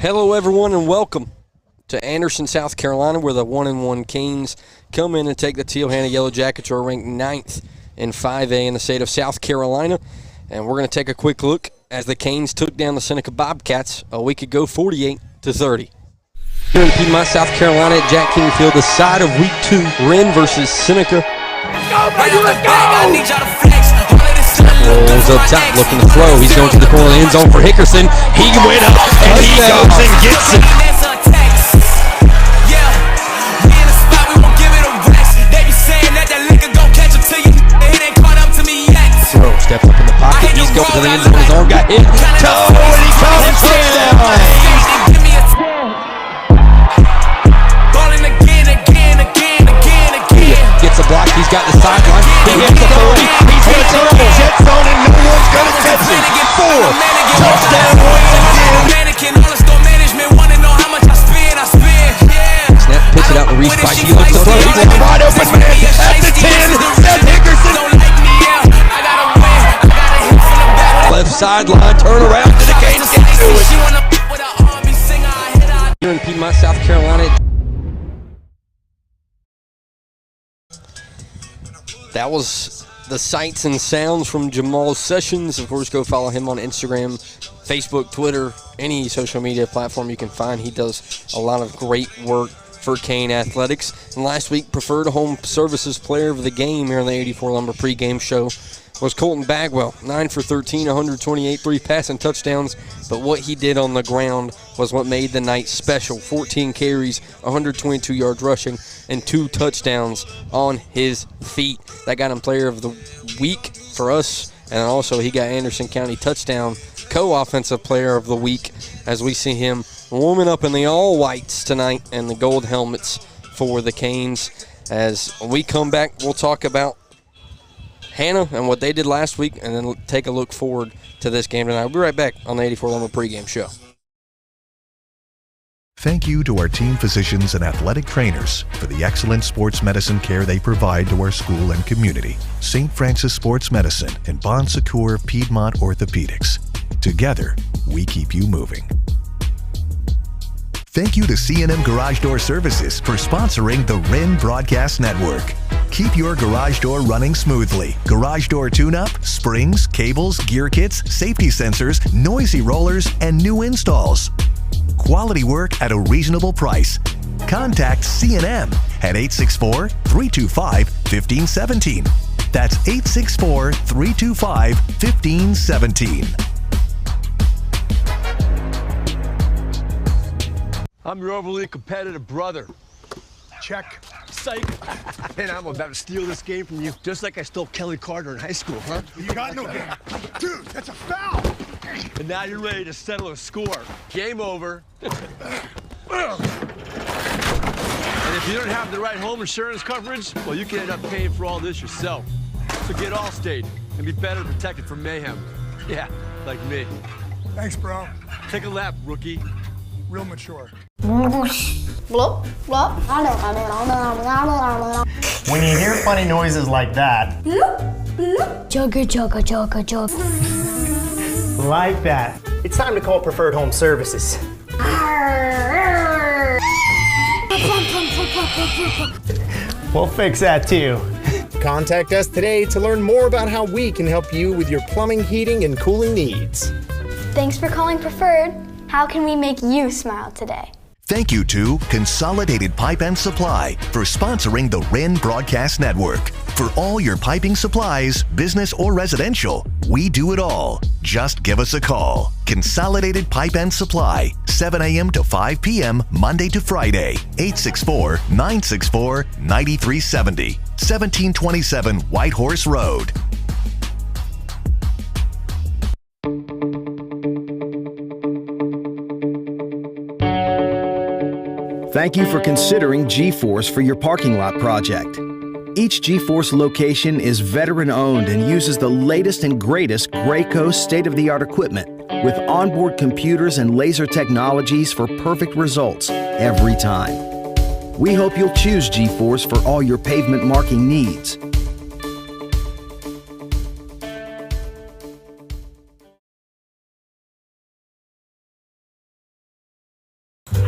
Hello, everyone, and welcome to Anderson, South Carolina, where the 1-1 Canes come in and take the Teal Hanna Yellow Jackets, who are ranked 9th in 5A in the state of South Carolina. And we're going to take a quick look as the Canes took down the Seneca Bobcats a week ago, 48-30. Here in Piedmont, South Carolina at Jack King Field, the side of Week 2, Wren versus Seneca. Rolls up top, looking to throw. He's going to the corner of the end zone for Hickerson. He went up, and he goes and gets it. Throw, steps up in the pocket. He's going to the end zone. His arm got hit. Toe, and he caught a touchdown. Gets a block. He's got the sideline. He hits the 40. He's going to throw the jet zone, and no one's going to catch him. 4 touchdown once again. Snap, pitch it out to Reese Pike. He looks to throw. He's a wide open man at the 10. Seth Hickerson. Left sideline, turn around to the Canes. Get to it. Here in Piedmont, South Carolina. That was the sights and sounds from Jamal Sessions. Of course, go follow him on Instagram, Facebook, Twitter, any social media platform you can find. He does a lot of great work for Cane Athletics. And last week, Preferred Home Services Player of the Game here on the 84 Lumber pregame show was Colton Bagwell. 9 for 13, 128, 3 passing touchdowns. But what he did on the ground was what made the night special. 14 carries, 122 yards rushing, and 2 touchdowns on his feet. That got him Player of the Week for us. And also he got Anderson County Touchdown Co-Offensive Player of the Week as we see him warming up in the all-whites tonight and the gold helmets for the Canes. As we come back, we'll talk about Hanna and what they did last week, and then take a look forward to this game tonight. We'll be right back on the 84 Lumber pregame show. Thank you to our team physicians and athletic trainers for the excellent sports medicine care they provide to our school and community. St. Francis Sports Medicine and Bon Secours Piedmont Orthopedics. Together, we keep you moving. Thank you to C&M Garage Door Services for sponsoring the Wren Broadcast Network. Keep your garage door running smoothly. Garage door tune-up, springs, cables, gear kits, safety sensors, noisy rollers, and new installs. Quality work at a reasonable price. Contact C&M at 864-325-1517. That's 864-325-1517. I'm your overly competitive brother. Check. Psych. And I'm about to steal this game from you, just like I stole Kelly Carter in high school, huh? You got no game. Dude, that's a foul. And now you're ready to settle a score. Game over. And if you don't have the right home insurance coverage, well, you can end up paying for all this yourself. So get Allstate and be better protected from mayhem. Yeah, like me. Thanks, bro. Take a lap, rookie. Real mature. When you hear funny noises like that, Chugga, chugga, chugga, chugga. like that, it's time to call Preferred Home Services. We'll fix that too. Contact us today to learn more about how we can help you with your plumbing, heating, and cooling needs. Thanks for calling Preferred. How can we make you smile today? Thank you to Consolidated Pipe and Supply for sponsoring the Wren Broadcast Network. For all your piping supplies, business or residential, we do it all. Just give us a call. Consolidated Pipe and Supply, 7 a.m. to 5 p.m. Monday to Friday, 864-964-9370, 1727 White Horse Road. Thank you for considering G-Force for your parking lot project. Each G-Force location is veteran-owned and uses the latest and greatest Graco state-of-the-art equipment with onboard computers and laser technologies for perfect results every time. We hope you'll choose G-Force for all your pavement marking needs.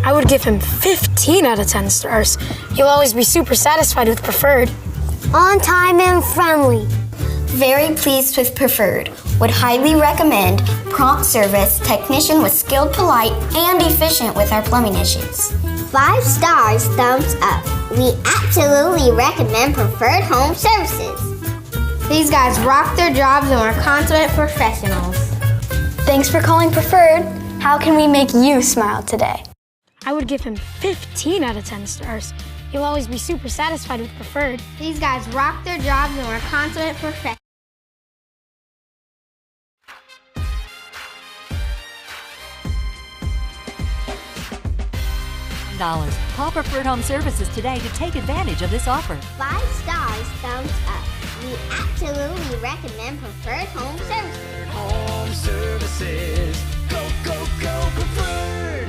I would give him 15 out of 10 stars. He'll always be super satisfied with Preferred. On time and friendly. Very pleased with Preferred. Would highly recommend. Prompt service. Technician was skilled, polite, and efficient with our plumbing issues. 5 stars, thumbs up. We absolutely recommend Preferred Home Services. These guys rock their jobs and are consummate professionals. Thanks for calling Preferred. How can we make you smile today? I would give him 15 out of 10 stars. He'll always be super satisfied with Preferred. These guys rock their jobs and are consummate professionals. Call Preferred Home Services today to take advantage of this offer. 5 stars, thumbs up. We absolutely recommend Preferred Home Services. Home Services. Go, go, go, Preferred.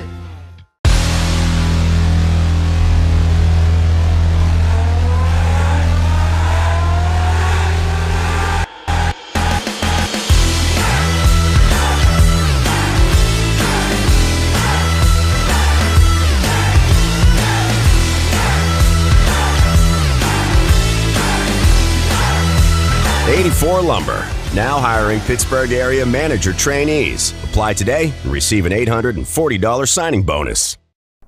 '84 Lumber, now hiring Pittsburgh area manager trainees. Apply today and receive an $840 signing bonus.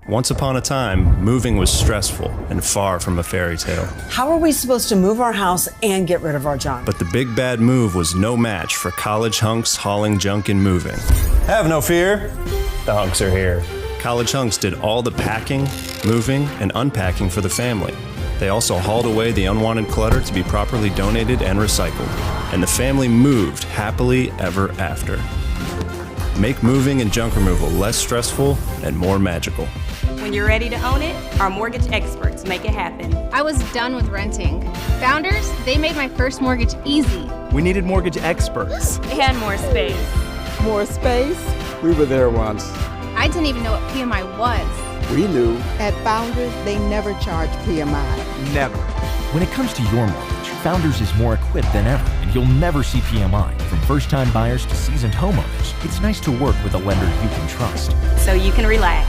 Once upon a time, moving was stressful and far from a fairy tale. How are we supposed to move our house and get rid of our junk? But the big bad move was no match for college hunks hauling junk and moving. Have no fear, the hunks are here. College hunks did all the packing, moving, and unpacking for the family. They also hauled away the unwanted clutter to be properly donated and recycled. And the family moved happily ever after. Make moving and junk removal less stressful and more magical. When you're ready to own it, our mortgage experts make it happen. I was done with renting. Founders, they made my first mortgage easy. We needed mortgage experts. And more space. More space? We were there once. I didn't even know what PMI was. We knew. At Founders, they never charge PMI. Never. When it comes to your mortgage, Founders is more equipped than ever, and you'll never see PMI. From first-time buyers to seasoned homeowners, it's nice to work with a lender you can trust. So you can relax.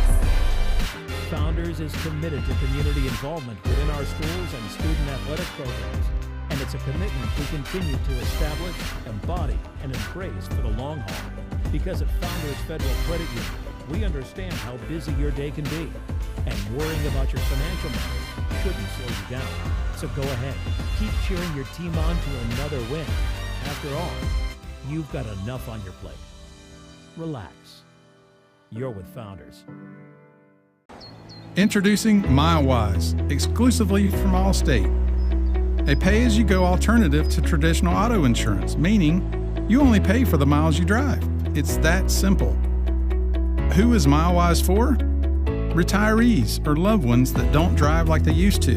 Founders is committed to community involvement within our schools and student athletic programs, and it's a commitment we continue to establish, embody, and embrace for the long haul. Because at Founders Federal Credit Union, we understand how busy your day can be, and worrying about your financial matters shouldn't slow you down. So go ahead, keep cheering your team on to another win. After all, you've got enough on your plate. Relax. You're with Founders. Introducing MileWise, exclusively from Allstate. A pay-as-you-go alternative to traditional auto insurance, meaning you only pay for the miles you drive. It's that simple. Who is MileWise for? Retirees or loved ones that don't drive like they used to.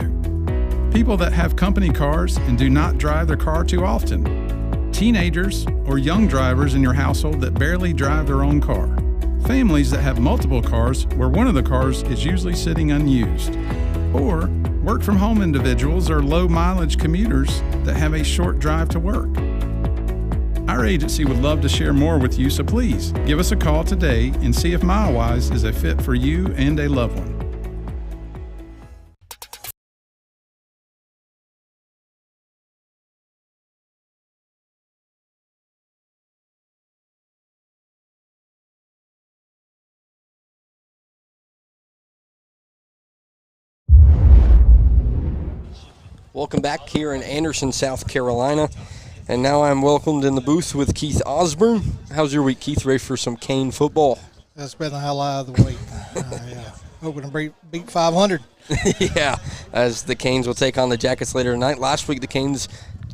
People that have company cars and do not drive their car too often. Teenagers or young drivers in your household that barely drive their own car. Families that have multiple cars where one of the cars is usually sitting unused. Or work-from-home individuals or low-mileage commuters that have a short drive to work. Our agency would love to share more with you, so please give us a call today and see if MileWise is a fit for you and a loved one. Welcome back here in Anderson, South Carolina. And now I'm welcomed in the booth with Keith Ausburn. How's your week, Keith? Ready for some Cane football? That's been the highlight of the week. Yeah. Hoping to beat 500. Yeah, as the Canes will take on the Jackets later tonight. Last week, the Canes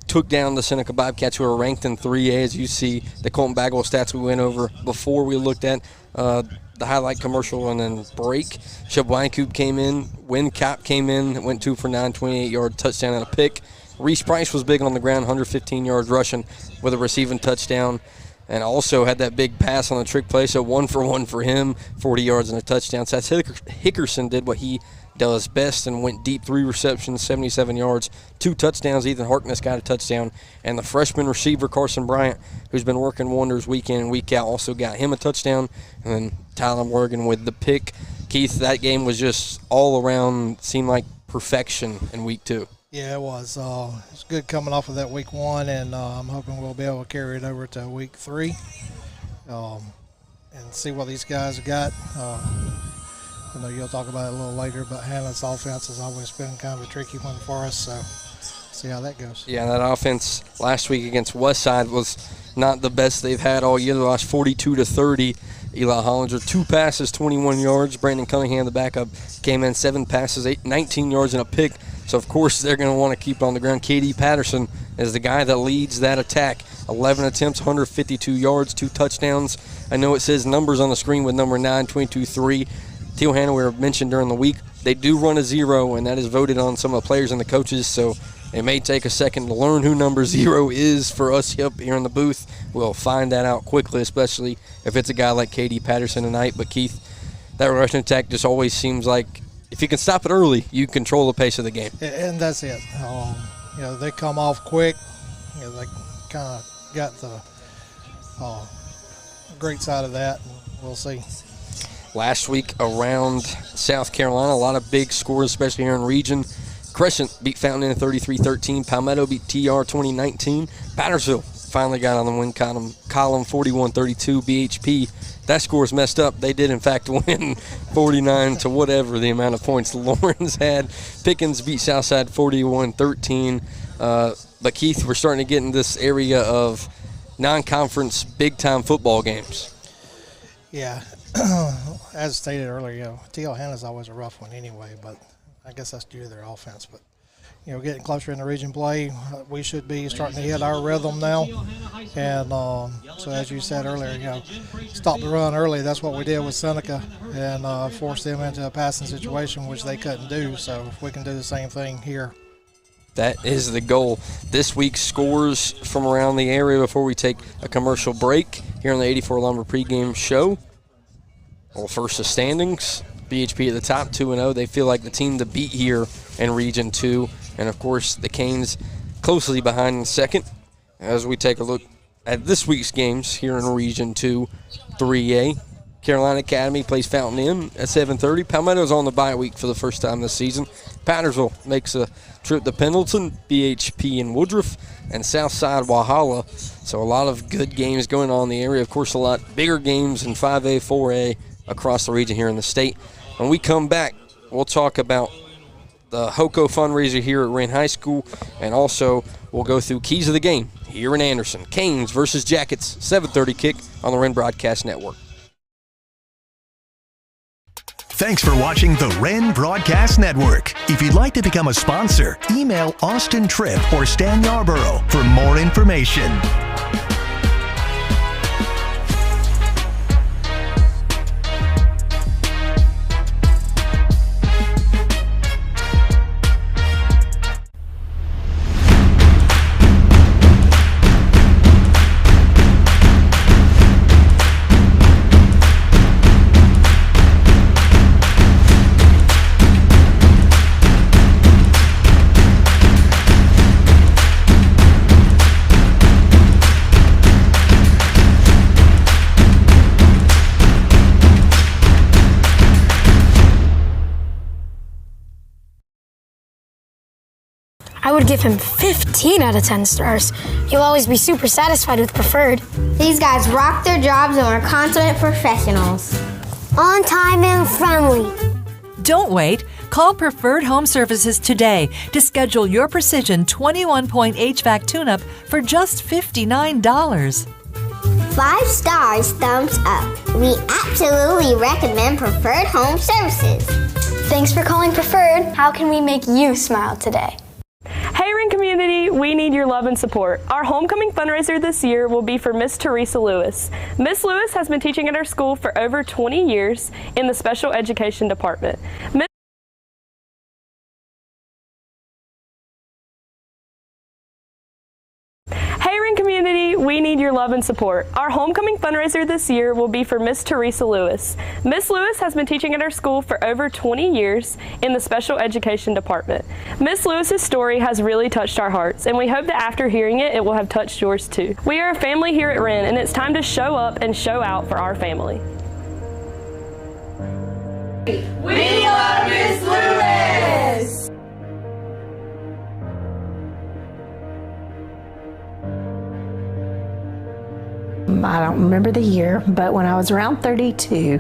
took down the Seneca Bobcats, who are ranked in 3A. As you see, the Colton Bagwell stats we went over before we looked at the highlight commercial and then break. Shabwankoop came in. Wynn Cap came in, went 2 for 9, 28-yard touchdown and a pick. Reese Price was big on the ground, 115 yards rushing with a receiving touchdown, and also had that big pass on the trick play, so 1 for 1 for him, 40 yards and a touchdown. Seth Hickerson did what he does best and went deep, 3 receptions, 77 yards, 2 touchdowns. Ethan Harkness got a touchdown, and the freshman receiver Carson Bryant, who's been working wonders week in and week out, also got him a touchdown, and then Tyler Morgan with the pick. Keith, that game was just all around, seemed like perfection in week 2. Yeah, it was. It's good coming off of that week 1, and I'm hoping we'll be able to carry it over to week 3 and see what these guys have got. I know you'll talk about it a little later, but Hanna's offense has always been kind of a tricky one for us, so see how that goes. Yeah, that offense last week against Westside was not the best they've had all year. They lost 42-30. Eli Hollinger, 2 passes, 21 yards. Brandon Cunningham, the backup, came in 7 passes, 19 yards and a pick. So, of course, they're going to want to keep on the ground. K.D. Patterson is the guy that leads that attack. 11 attempts, 152 yards, 2 touchdowns. I know it says numbers on the screen with number 9, 22-3. Teal Hanna, we mentioned during the week, they do run a 0, and that is voted on some of the players and the coaches, so it may take a second to learn who number 0 is for us up here in the booth. We'll find that out quickly, especially if it's a guy like K.D. Patterson tonight. But, Keith, that rushing attack just always seems like if you can stop it early, you control the pace of the game. And that's it. They come off quick. They kind of got the great side of that, and we'll see. Last week around South Carolina, a lot of big scores, especially here in region. Crescent beat Fountain Inn 33-13. Palmetto beat TR 2019. Pattersville finally got on the win column 41-32. BHP, that score's messed up. They did, in fact, win 49 to whatever the amount of points Lawrence had. Pickens beat Southside 41-13. But, Keith, we're starting to get in this area of non-conference big-time football games. Yeah. As stated earlier, Teal Hanna's always a rough one anyway, but I guess that's due to their offense. But, getting closer in the region play, we should be starting to hit our rhythm now. And so as you said earlier, stop the run early. That's what we did with Seneca and force them into a passing situation, which they couldn't do. So if we can do the same thing here. That is the goal. This week's scores from around the area before we take a commercial break here on the 84 Lumber pregame show. Well, first the standings, BHP at the top, 2-0. They feel like the team to beat here in Region 2. And, of course, the Canes closely behind in second. As we take a look at this week's games here in Region 2, 3A. Carolina Academy plays Fountain Inn at 7:30. Palmetto's on the bye week for the first time this season. Pattersville makes a trip to Pendleton, BHP in Woodruff, and Southside Walhalla. So a lot of good games going on in the area. Of course, a lot bigger games in 5A, 4A across the region here in the state. When we come back, we'll talk about the HOCO fundraiser here at Wren High School, and also we'll go through keys of the game here in Anderson. Canes versus Jackets, 7:30 kick on the Wren Broadcast Network. Thanks for watching the Wren Broadcast Network. If you'd like to become a sponsor, email Austin Tripp or Stan Yarborough for more information. I would give him 15 out of 10 stars. He'll always be super satisfied with preferred. These guys rock their jobs and are consummate professionals. On time and friendly. Don't wait. Call Preferred Home Services today to schedule your Precision 21-point HVAC tune-up for just $59. 5 stars, thumbs up. We absolutely recommend Preferred Home Services. Thanks for calling Preferred. How can we make you smile today? Hey Wren community, we need your love and support. Our homecoming fundraiser this year will be for Miss Teresa Lewis. Miss Lewis has been teaching at our school for over 20 years in the special education department. Hey Wren community, we need your love and support. Our homecoming fundraiser this year will be for Miss Teresa Lewis. Miss Lewis has been teaching at our school for over 20 years in the special education department. Miss Lewis's story has really touched our hearts, and we hope that after hearing it, it will have touched yours too. We are a family here at Wren, and it's time to show up and show out for our family. We love Miss Lewis! I don't remember the year, but when I was around 33,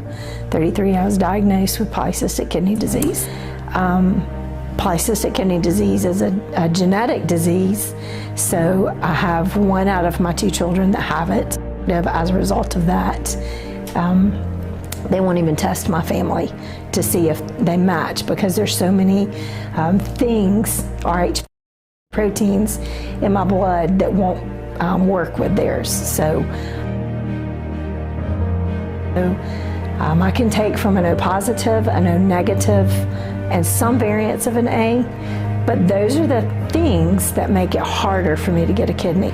I was diagnosed with polycystic kidney disease. Polycystic kidney disease is a genetic disease, so I have 1 out of my 2 children that have it. As a result of that, they won't even test my family to see if they match because there's so many things, Rh proteins in my blood that won't work with theirs. So I can take from an O positive, an O negative, and some variants of an A, but those are the things that make it harder for me to get a kidney.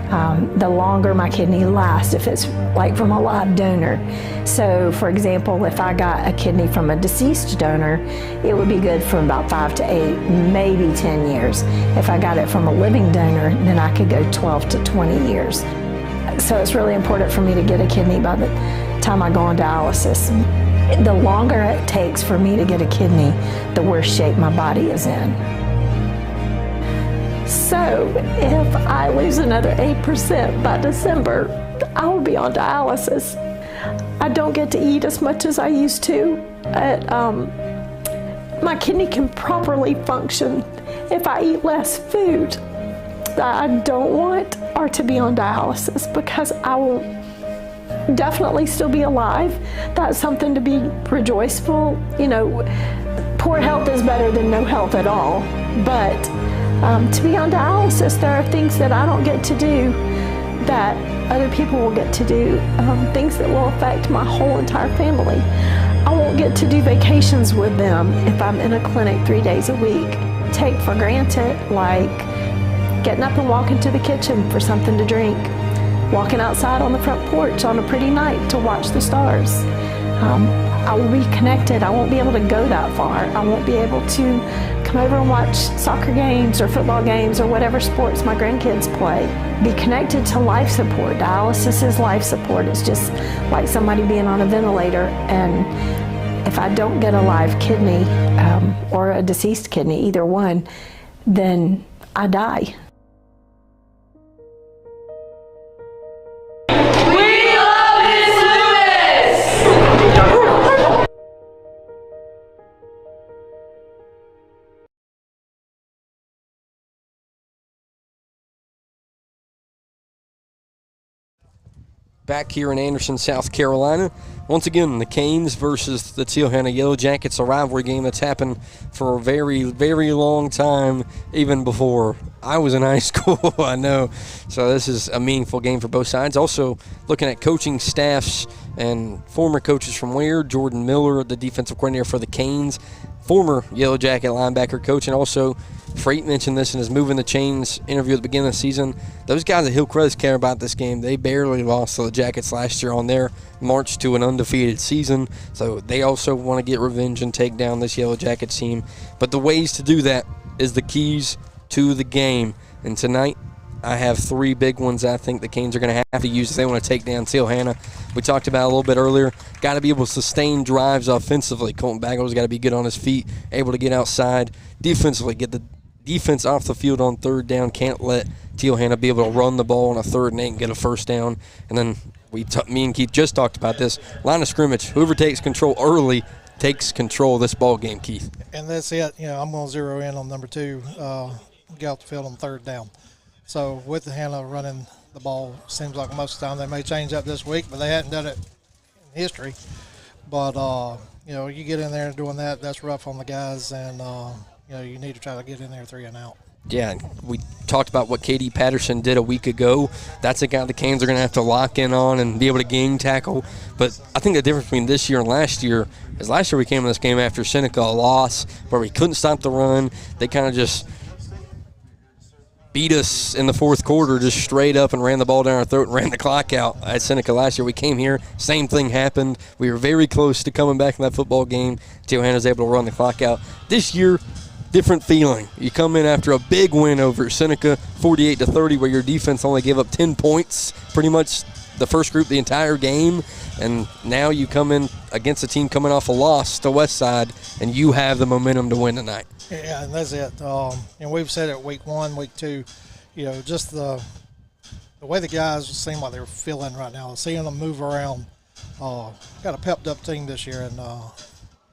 The longer my kidney lasts, if it's like from a live donor. So for example, if I got a kidney from a deceased donor, it would be good for about 5 to 8, maybe 10 years. If I got it from a living donor, then I could go 12 to 20 years. So it's really important for me to get a kidney by the time I go on dialysis. The longer it takes for me to get a kidney, the worse shape my body is in. So if I lose another 8% by December, I will be on dialysis. I don't get to eat as much as I used to. My kidney can properly function if I eat less food. That I don't want are to be on dialysis because I will definitely still be alive. That's something to be rejoiceful. You know, poor health is better than no health at all. But to be on dialysis, there are things that I don't get to do that other people will get to do, things that will affect my whole entire family. I won't get to do vacations with them if I'm in a clinic 3 days a week. Take for granted, like getting up and walking to the kitchen for something to drink, walking outside on the front porch on a pretty night to watch the stars. I will be connected. I won't be able to go that far. I won't be able to come over and watch soccer games or football games or whatever sports my grandkids play. Be connected to life support. Dialysis is life support. It's just like somebody being on a ventilator. And if I don't get a live kidney or a deceased kidney, either one, then I die. Back here in Anderson, South Carolina. Once again, the Canes versus the Teal Hanna Yellow Jackets, a rivalry game that's happened for a very, very long time, even before I was in high school, I know. So this is a meaningful game for both sides. Also, looking at coaching staffs and former coaches from Ware, Jordan Miller, the defensive coordinator for the Canes, former Yellow Jacket linebacker coach, and also Freight mentioned this in his Moving the Chains interview at the beginning of the season. Those guys at Hillcrest care about this game. They barely lost to the Jackets last year on their march to an undefeated season. So they also want to get revenge and take down this Yellow Jackets team. But the ways to do that is the keys to the game. And tonight, I have 3 big ones I think the Canes are going to have to use if they want to take down Teal Hanna. We talked about it a little bit earlier. Got to be able to sustain drives offensively. Colton Baggle's got to be good on his feet, able to get outside. Defensively, get the defense off the field on 3rd down. Can't let Teal Hanna be able to run the ball on a 3rd and 8 and get a 1st down. And then me and Keith just talked about this. Line of scrimmage, whoever takes control early takes control of this ball game, Keith. And that's it. You know, I'm going to zero in on number 2, get off the field on 3rd down. So with the Hanna running the ball, seems like most of the time they may change up this week, but they hadn't done it in history. But, you know, you get in there and doing that, that's rough on the guys, and, you know, you need to try to get in there 3 and out. Yeah, we talked about what K.D. Patterson did a week ago. That's a guy the Canes are going to have to lock in on and be able to gang tackle. But I think the difference between this year and last year is last year we came in this game after Seneca a loss where we couldn't stop the run. They kind of just beat us in the 4th quarter just straight up and ran the ball down our throat and ran the clock out at Seneca last year. We came here, same thing happened. We were very close to coming back in that football game. Teal Hanna was able to run the clock out. This year, different feeling. You come in after a big win over Seneca, 48-30, where your defense only gave up 10 points pretty much the first group the entire game, and now you come in against a team coming off a loss to Westside, and you have the momentum to win tonight. Yeah, and that's it. And we've said it week 1, week 2, just the way the guys seem like they're feeling right now, seeing them move around. Got a pepped up team this year, and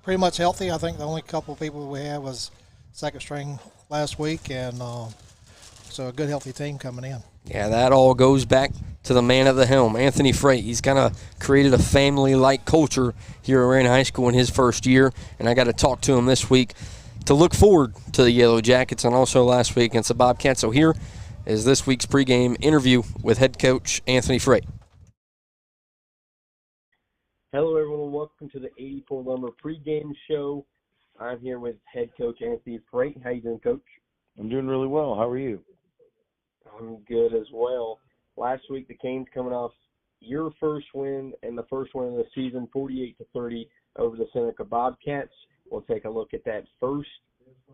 pretty much healthy. I think the only couple of people we had was second string last week, and so a good healthy team coming in. Yeah, that all goes back to the man at the helm, Anthony Freight. He's kind of created a family-like culture here at Wren High School in his first year, and I got to talk to him this week to look forward to the Yellow Jackets, and also last week against the Bobcats. So here is this week's pregame interview with head coach Anthony Freight. Hello, everyone, and welcome to the 84 Lumber pregame show. I'm here with head coach Anthony Freight. How you doing, Coach? I'm doing really well. How are you? I'm good as well. Last week, the Canes coming off your first win and the first win of the season, 48-30 over the Seneca Bobcats. We'll take a look at that first.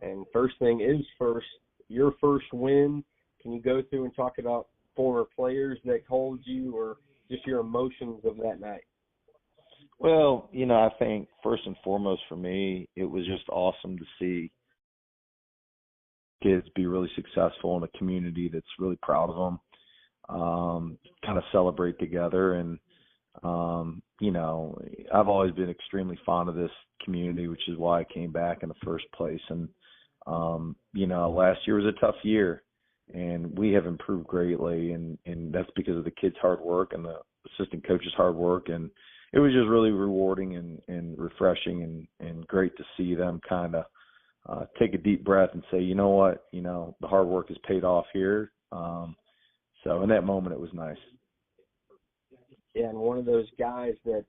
And first thing is first, your first win. Can you go through and talk about former players that called you or just your emotions of that night? Well, I think first and foremost for me, it was just awesome to see kids be really successful in a community that's really proud of them, kind of celebrate together. And, I've always been extremely fond of this community, which is why I came back in the first place. And, last year was a tough year, and we have improved greatly, and that's because of the kids' hard work and the assistant coaches' hard work. And it was just really rewarding and refreshing and great to see them kind of take a deep breath and say, you know what, the hard work has paid off here. So in that moment, it was nice. Yeah, and one of those guys that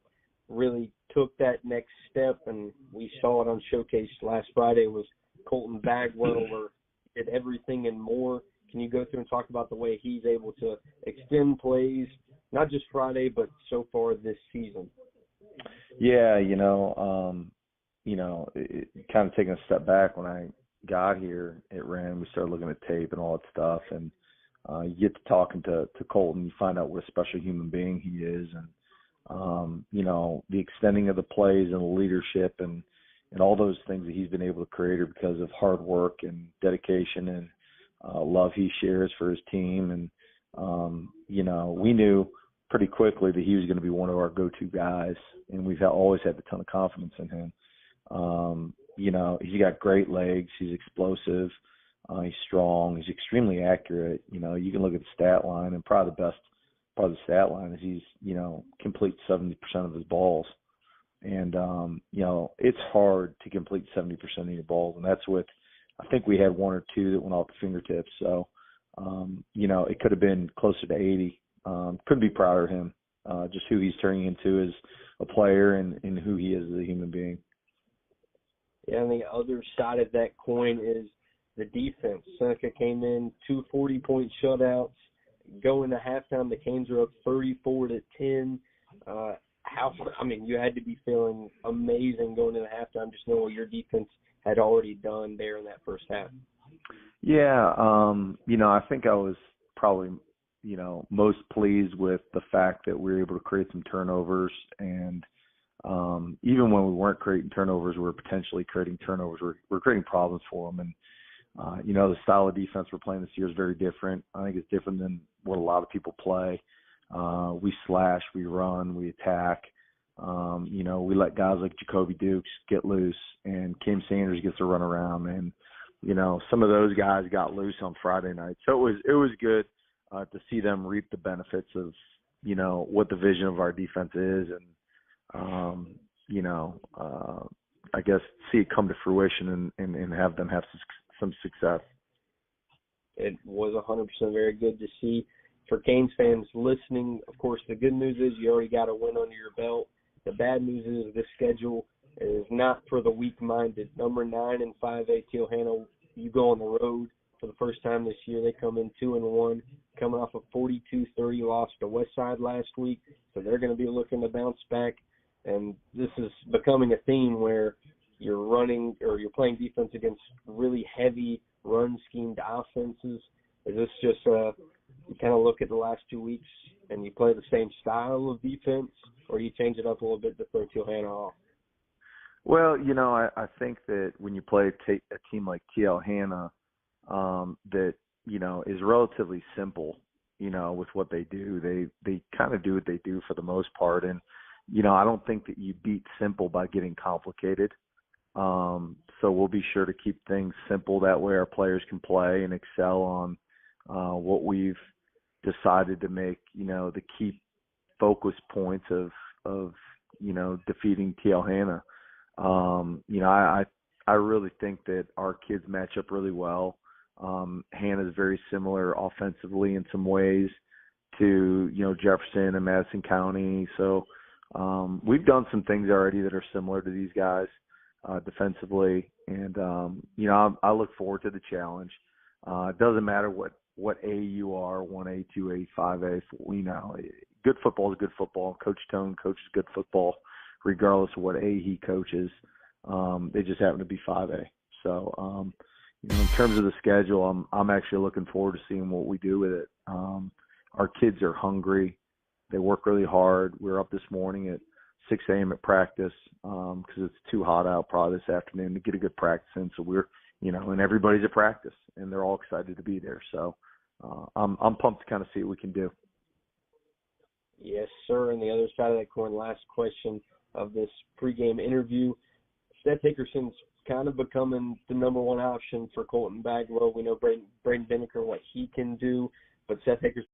really took that next step, and we saw it on Showcase last Friday, was Colton Bagwell, where he did everything and more. Can you go through and talk about the way he's able to extend plays, not just Friday, but so far this season? Yeah, kind of taking a step back, when I got here at Wren, we started looking at tape and all that stuff, and you get to talking to Colton, you find out what a special human being he is, and the extending of the plays and the leadership and all those things that he's been able to create are because of hard work and dedication and love he shares for his team. And we knew pretty quickly that he was going to be one of our go-to guys, and we've always had a ton of confidence in him. He's got great legs. He's explosive. He's strong. He's extremely accurate. You can look at the stat line, and probably the best part of the stat line is he's, completes 70% of his balls. And, it's hard to complete 70% of your balls, and that's with, I think we had one or two that went off the fingertips. So, it could have been closer to 80. Couldn't be prouder of him, just who he's turning into as a player and who he is as a human being. Yeah, and the other side of that coin is the defense. Seneca came in 2 40-point shutouts. Going to halftime, the Canes are up 34-10. You had to be feeling amazing going into halftime, just knowing what your defense had already done there in that first half. Yeah, I think I was probably, most pleased with the fact that we were able to create some turnovers, and even when we weren't creating turnovers, we were potentially creating turnovers. We're creating problems for them. And, the style of defense we're playing this year is very different. I think it's different than what a lot of people play. We slash, we run, we attack. We let guys like Jacoby Dukes get loose, and Kim Sanders gets to run around. And, some of those guys got loose on Friday night. So it was good to see them reap the benefits of, what the vision of our defense is, and, I guess see it come to fruition and have them have some success. It was 100% very good to see. For Canes fans listening, of course, the good news is you already got a win under your belt. The bad news is this schedule is not for the weak-minded. Number 9 in 5A, Hanna, you go on the road for the first time this year. They come in 2-1, coming off a 42-30 loss to Westside last week. So they're going to be looking to bounce back. And this is becoming a theme where you're running or you're playing defense against really heavy run-schemed offenses. Is this just you kind of look at the last 2 weeks and you play the same style of defense, or you change it up a little bit to throw Hanna off? Well, I think that when you play a team like TL Hanna, that, is relatively simple, with what they do. They kind of do what they do for the most part. And, I don't think that you beat simple by getting complicated. So we'll be sure to keep things simple. That way our players can play and excel on what we've decided to make, the key focus points of defeating TL Hanna. I really think that our kids match up really well. Hanna is very similar offensively in some ways to, Jefferson and Madison County. So we've done some things already that are similar to these guys defensively. And, I look forward to the challenge. It doesn't matter what A you are, 1A, 2A, 5A, good football is good football. Coach Tone coaches good football regardless of what A he coaches. They just happen to be 5A. So, in terms of the schedule, I'm actually looking forward to seeing what we do with it. Our kids are hungry. They work really hard. We were up this morning at 6 a.m. at practice because it's too hot out probably this afternoon to get a good practice in. So we're, and everybody's at practice, and they're all excited to be there. So I'm pumped to kind of see what we can do. Yes, sir. And the other side of that coin, last question of this pregame interview. Seth Hickerson's kind of becoming the number one option for Colton Bagwell. We know Braden Binnicker, what he can do, but Seth Hickerson.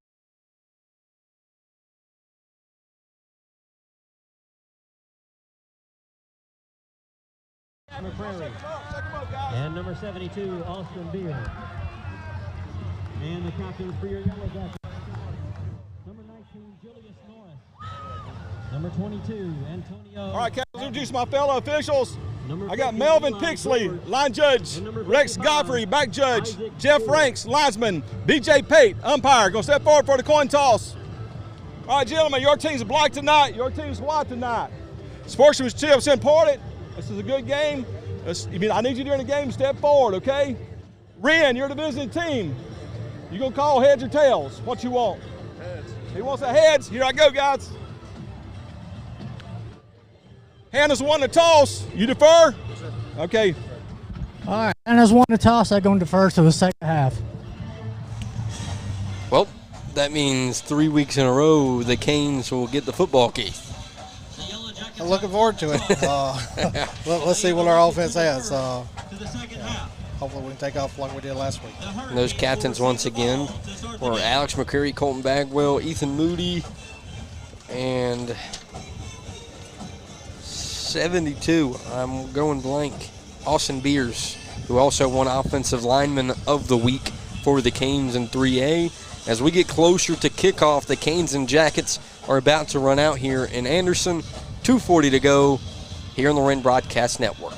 Prairie. And number 72, Austin Beal. And the captains for your Yellow Jackets. Number 19, Julius Norris. Number 22, Antonio. All right, Captains, introduce my fellow officials. I got Melvin Pixley, line judge. Rex Godfrey, back judge. Jeff Ranks, linesman. BJ Pate, umpire. Going to step forward for the coin toss. All right, gentlemen, your team's black tonight. Your team's white tonight. Sportsmanship is important. This is a good game. I need you during the game to step forward, okay? Wren, you're the visiting team. You gonna call heads or tails? What you want? Heads. He wants the heads. Here I go, guys. Hannah's won the toss. You defer? Yes, sir. Okay. All right, Hannah's won the toss. I'm going to defer to the second half. Well, that means 3 weeks in a row the Canes will get the football key. I'm looking forward to it. Let's see what our offense has. Hopefully we can take off like we did last week. And those captains once again were Alex McCreary, Colton Bagwell, Ethan Moody, and 72, I'm going blank, Austin Beers, who also won Offensive Lineman of the Week for the Canes in 3A. As we get closer to kickoff, the Canes and Jackets are about to run out here in Anderson. 2:40 to go here on the Wren Broadcast Network.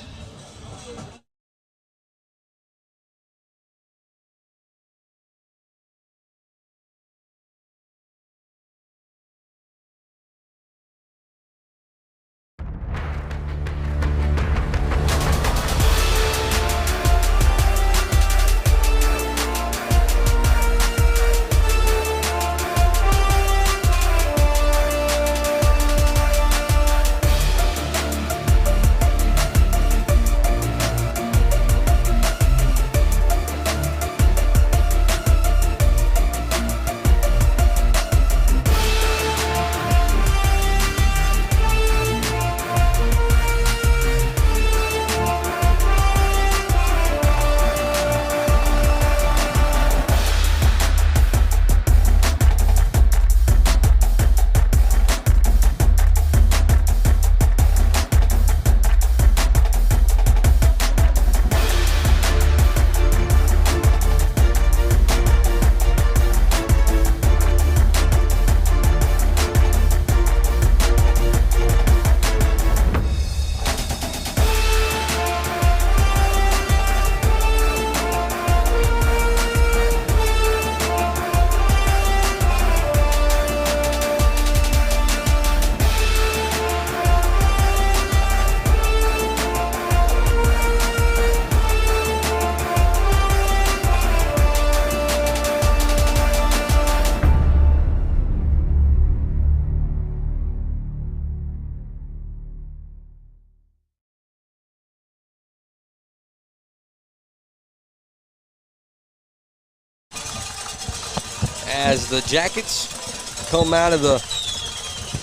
as the Jackets come out of the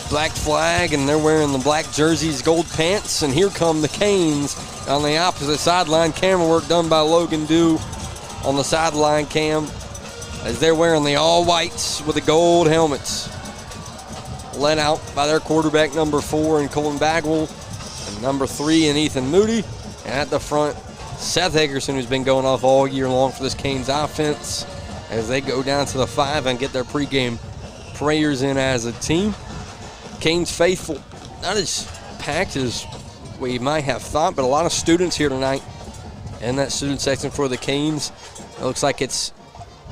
black flag, and they're wearing the black jerseys, gold pants, and here come the Canes on the opposite sideline. Camera work done by Logan Dew on the sideline cam as they're wearing the all whites with the gold helmets. Led out by their quarterback, number 4, in Colton Bagwell, and number 3 in Ethan Moody. And at the front, Seth Higgerson, who's been going off all year long for this Canes offense, as they go down to the 5 and get their pregame prayers in as a team. Canes faithful, not as packed as we might have thought, but a lot of students here tonight in that student section for the Canes. It looks like it's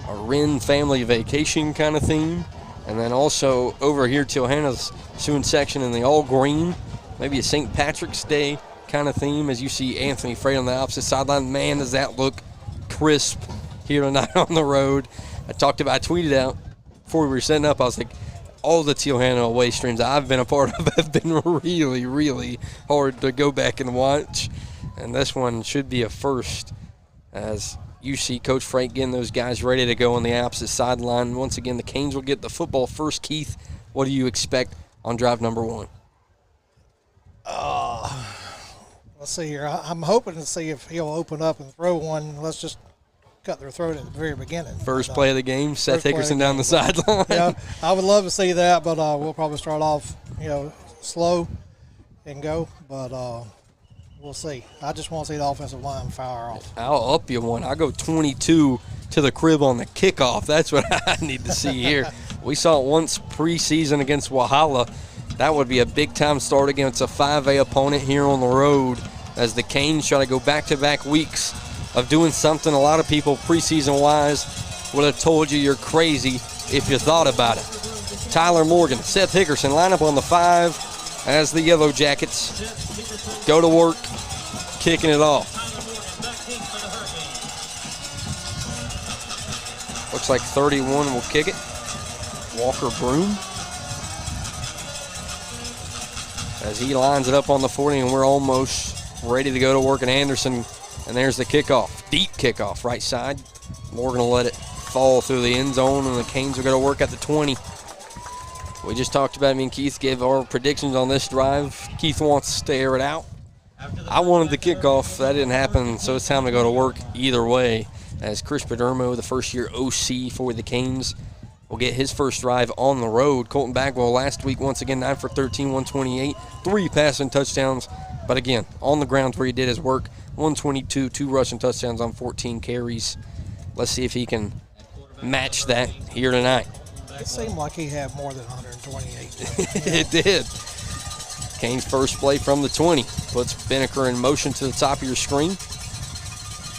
a Wren family vacation kind of theme. And then also over here to Hanna's student section in the all green, maybe a St. Patrick's Day kind of theme, as you see Anthony Freight on the opposite sideline. Man, does that look crisp here tonight on the road. I tweeted out before we were setting up, I was like, all the Teal Hanna away streams I've been a part of have been really, really hard to go back and watch. And this one should be a first, as you see Coach Frank getting those guys ready to go on the opposite sideline. Once again, the Canes will get the football first. Keith, what do you expect on drive number 1? Let's see here. I'm hoping to see if he'll open up and throw one. Let's just cut their throat at the very beginning. First play of the game, Seth Hickerson down the sideline. Yeah, I would love to see that, but we'll probably start off, slow and go. But we'll see. I just want to see the offensive line fire off. I'll up you one. I'll go 22 to the crib on the kickoff. That's what I need to see here. We saw it once preseason against Walhalla. That would be a big-time start against a 5A opponent here on the road, as the Canes try to go back-to-back weeks of doing something a lot of people preseason-wise would have told you you're crazy if you thought about it. Tyler Morgan, Seth Hickerson line up on the 5 as the Yellow Jackets go to work, kicking it off. Looks like 31 will kick it. Walker Broom, as he lines it up on the 40, and we're almost ready to go to work in Anderson. And there's the kickoff, deep kickoff, right side. Morgan will let it fall through the end zone, and the Canes will go to work at the 20. We just talked about, me and Keith gave our predictions on this drive. Keith wants to air it out. I wanted the kickoff. That didn't happen, so it's time to go to work either way, as Chris Padermo, the first-year OC for the Canes, will get his first drive on the road. Colton Bagwell last week, once again, 9 for 13, 128, 3 passing touchdowns. But again, on the ground where he did his work, 122, 2 rushing touchdowns on 14 carries. Let's see if he can match that here tonight. It seemed like he had more than 128. It did. Canes first play from the 20. Puts Binnicker in motion to the top of your screen.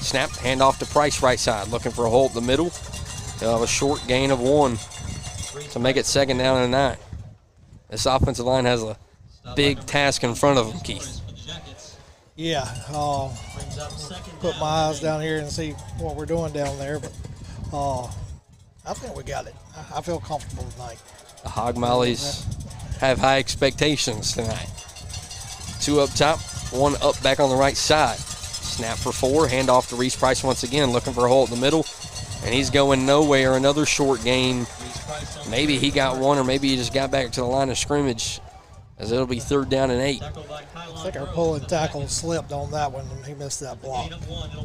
Snap, handoff to Price right side. Looking for a hole up the middle. They'll have a short gain of 1 to make it 2nd down and 9. This offensive line has a big task in front of them, Keith. Yeah, put my eyes down here and see what we're doing down there, but I think we got it. I feel comfortable tonight. The Hog Mollies have high expectations tonight. 2 up top, 1 up back on the right side. Snap for 4, handoff to Reese Price once again, looking for a hole at the middle, and he's going nowhere. Another short gain. Maybe he got 1, or maybe he just got back to the line of scrimmage, as it'll be 3rd down and 8. I think our pulling tackle slipped on that one, and he missed that block.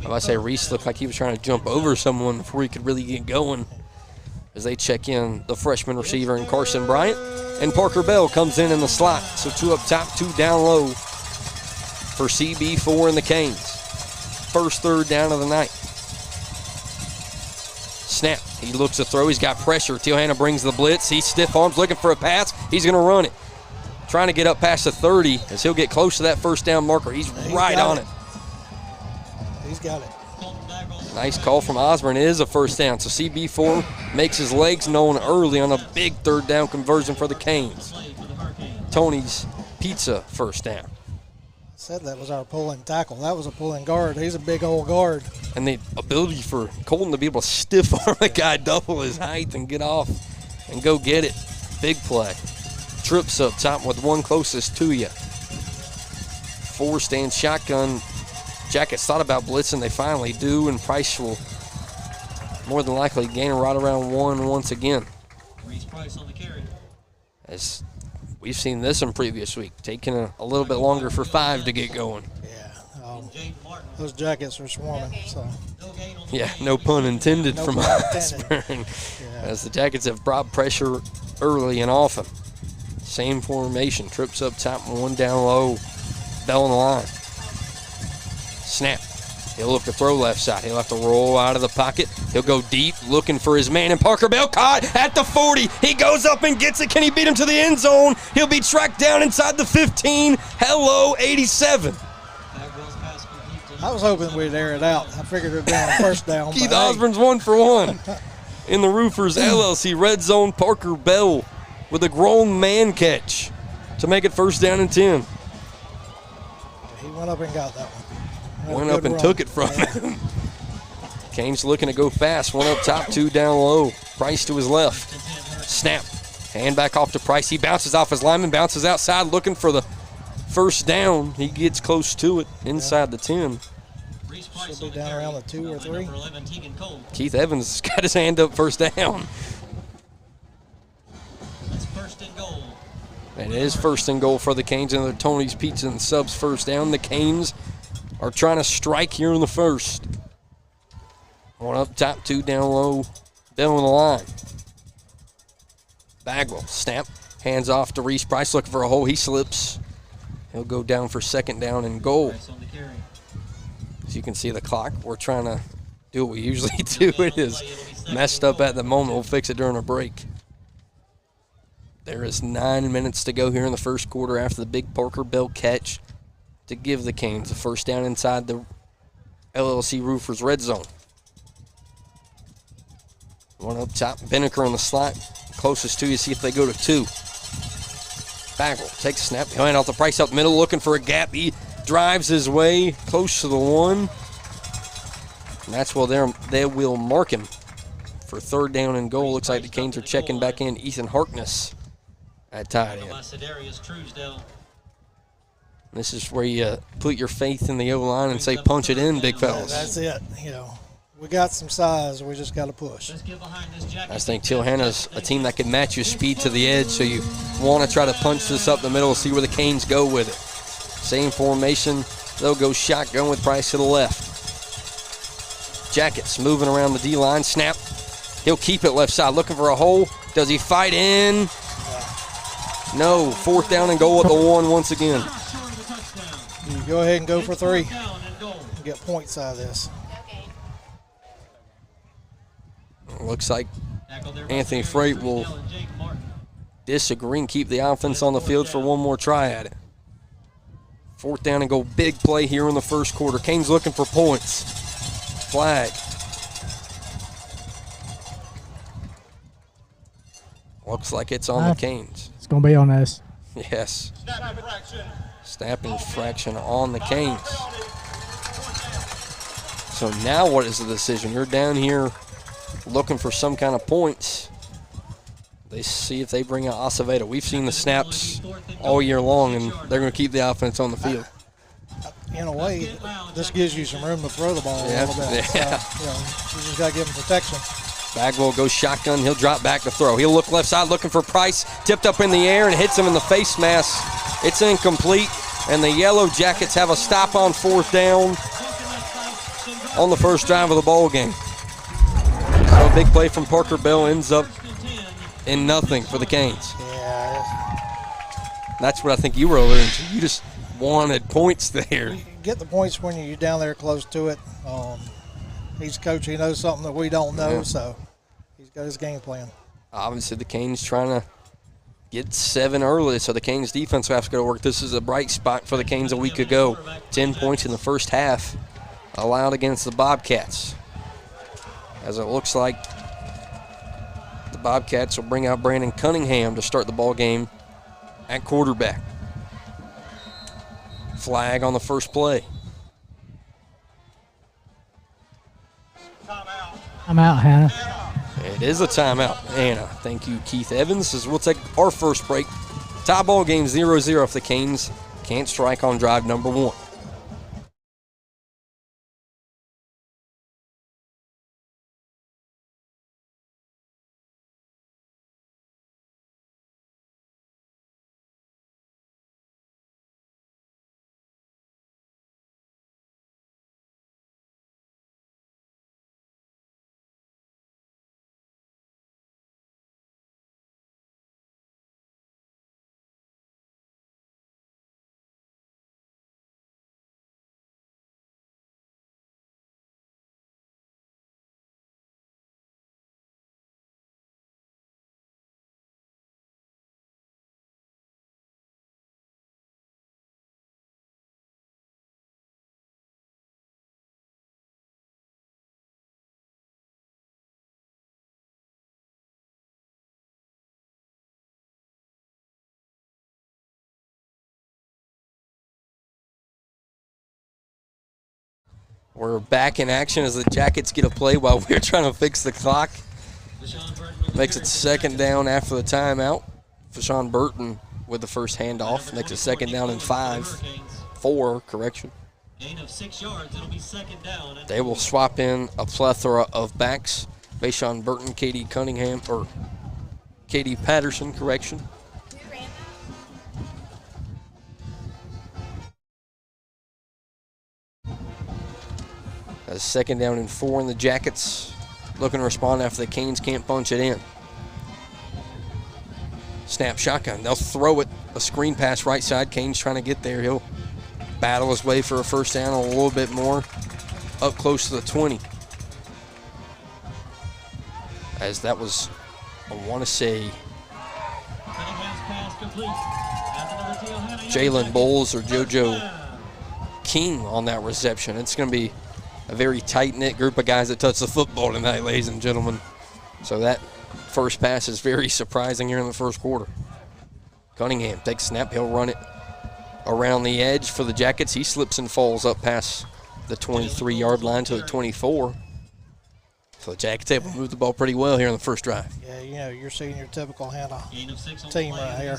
I say Reese looked like he was trying to jump over someone before he could really get going, as they check in the freshman receiver and Carson Bryant. And Parker Bell comes in the slot. So 2 up top, 2 down low for CB4 and the Canes. First 3rd down of the night. Snap. He looks to throw. He's got pressure. Teal Hanna brings the blitz. He's stiff arms, looking for a pass. He's going to run it. Trying to get up past the 30 as he'll get close to that 1st down marker. He's right on it. He's got it. Nice call from Ausburn. It is a 1st down. So CB4 makes his legs known early on a big 3rd down conversion for the Canes. Tony's Pizza 1st down. I said that was our pulling tackle. That was a pulling guard. He's a big old guard. And the ability for Colton to be able to stiff arm a guy, double his height, and get off and go get it. Big play. Trips up top with 1 closest to you. 4 stand shotgun. Jackets thought about blitzing. They finally do, and Price will more than likely gaining right around 1 once again. Reese Price on the carry. As we've seen this in previous week, taking a little bit longer for 5 to get going. Those Jackets are swarming. So. Yeah, no pun intended from Ausburn. As the Jackets have brought pressure early and often. Same formation. Trips up top and 1 down low. Bell on the line. Snap. He'll look to throw left side. He'll have to roll out of the pocket. He'll go deep, looking for his man. And Parker Bell caught at the 40. He goes up and gets it. Can he beat him to the end zone? He'll be tracked down inside the 15. Hello, 87. I was hoping we'd air it out. I figured it'd be on first down. Keith Osborne's 1 for 1. In the Roofers LLC red zone, Parker Bell with a grown man catch to make it first down and 10. He went up and got that one. Went up and took it from him. Canes looking to go fast. 1 up top, 2 down low. Price to his left. Snap. Hand back off to Price. He bounces off his lineman, bounces outside looking for the first down. He gets close to it inside the 10. Should be down around the 2 or 3. Keith Evans got his hand up first down. That's first and goal. And it is first and goal for the Canes and the Tony's Pizza and Subs first down. The Canes are trying to strike here in the first. 1 up top, 2 down low. Bell on the line. Bagwell, snap. Hands off to Reese Price looking for a hole. He slips. He'll go down for second down and goal. As you can see the clock, we're trying to do what we usually do. It is messed up at the moment. We'll fix it during a break. There is 9 minutes to go here in the first quarter after the big Parker Bell catch to give the Canes the first down inside the LLC Roofers red zone. 1 up top, Binnicker on the slot. Closest to you, see if they go to 2. Bagwell takes a snap. He'll hand off the Price up the middle, looking for a gap. He drives his way close to the 1. And that's where they will mark him for third down and goal. Looks like the Canes are checking back in Ethan Harkness at tight end. This is where you put your faith in the O-line and say, punch it in, big fellas. That's it. You know, we got some size. We just got to push. I think Hanna's a team that can match your speed to the edge, so you want to try to punch this up the middle, see where the Canes go with it. Same formation. They'll go shotgun with Price to the left. Jackets moving around the D-line. Snap. He'll keep it left side, looking for a hole. Does he fight in? No. 4th down and goal at the 1 once again. You go ahead and go for 3. Get points out of this. Looks like Anthony Freight will disagree and keep the offense on the field for one more try at it. 4th down and goal, big play here in the first quarter. Canes looking for points. Flag. Looks like it's on the Canes. It's going to be on us. Yes. Snap infraction on the Canes. So now what is the decision? You're down here looking for some kind of points. They see if they bring out Acevedo. We've seen the snaps all year long, and they're going to keep the offense on the field. In a way, this gives you some room to throw the ball a little bit. Yeah. So, you just got to give them protection. Bagwell goes shotgun. He'll drop back to throw. He'll look left side looking for Price. Tipped up in the air and hits him in the face mask. It's incomplete, and the Yellow Jackets have a stop on 4th down on the first drive of the ball game. So a big play from Parker Bell ends up in nothing for the Canes. Yeah. That's what I think you were alluding to. You just wanted points there. You get the points when you're down there close to it. He's coach. He knows something that we don't know, so he's got his game plan. Obviously, the Canes trying to get 7 early, so the Canes defense will have to go to work. This is a bright spot for the Canes a week ago. 10 points in the first half allowed against the Bobcats. As it looks like the Bobcats will bring out Brandon Cunningham to start the ball game at quarterback. Flag on the first play. I'm out, Hanna. It is a timeout, Hanna. Thank you, Keith Evans. As we'll take our first break. Tie ball game 0-0 if the Canes can't strike on drive number 1. We're back in action as the Jackets get a play while we're trying to fix the clock. Makes it 2nd down after the timeout. Fashawn Burton with the first handoff. Makes it 2nd down and 4, correction. Gain of 6 yards. It'll be 2nd down. They will swap in a plethora of backs. Fashawn Burton, Katie Cunningham, or Katie Patterson, correction. That's 2nd down and 4, and the Jackets looking to respond after the Canes can't punch it in. Snap shotgun. They'll throw it. A screen pass right side. Canes trying to get there. He'll battle his way for a first down a little bit more. Up close to the 20. As that was, I want to say, Jalen Bowles or JoJo King on that reception. It's going to be a very tight-knit group of guys that touch the football tonight, ladies and gentlemen. So that first pass is very surprising here in the first quarter. Cunningham takes a snap. He'll run it around the edge for the Jackets. He slips and falls up past the 23-yard line to the 24. So the Jackets able to move the ball pretty well here in the first drive. Yeah, you know, you're seeing your typical Hanna team right here.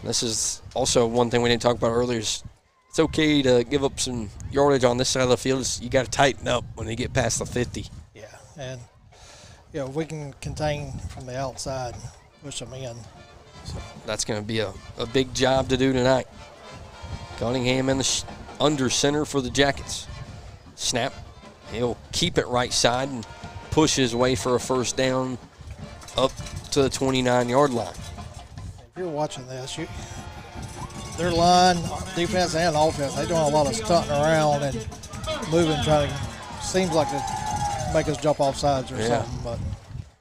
This is also one thing we didn't talk about earlier. It's okay to give up some yardage on this side of the field. You got to tighten up when you get past the 50. Yeah, and you know, we can contain from the outside, push them in. So. That's going to be a big job to do tonight. Cunningham in the under center for the Jackets. Snap. He'll keep it right side and push his way for a first down up to the 29-yard line. If you're watching this, their line, defense and offense, they're doing a lot of stunting around and moving, trying to, seems like to make us jump off sides or something. But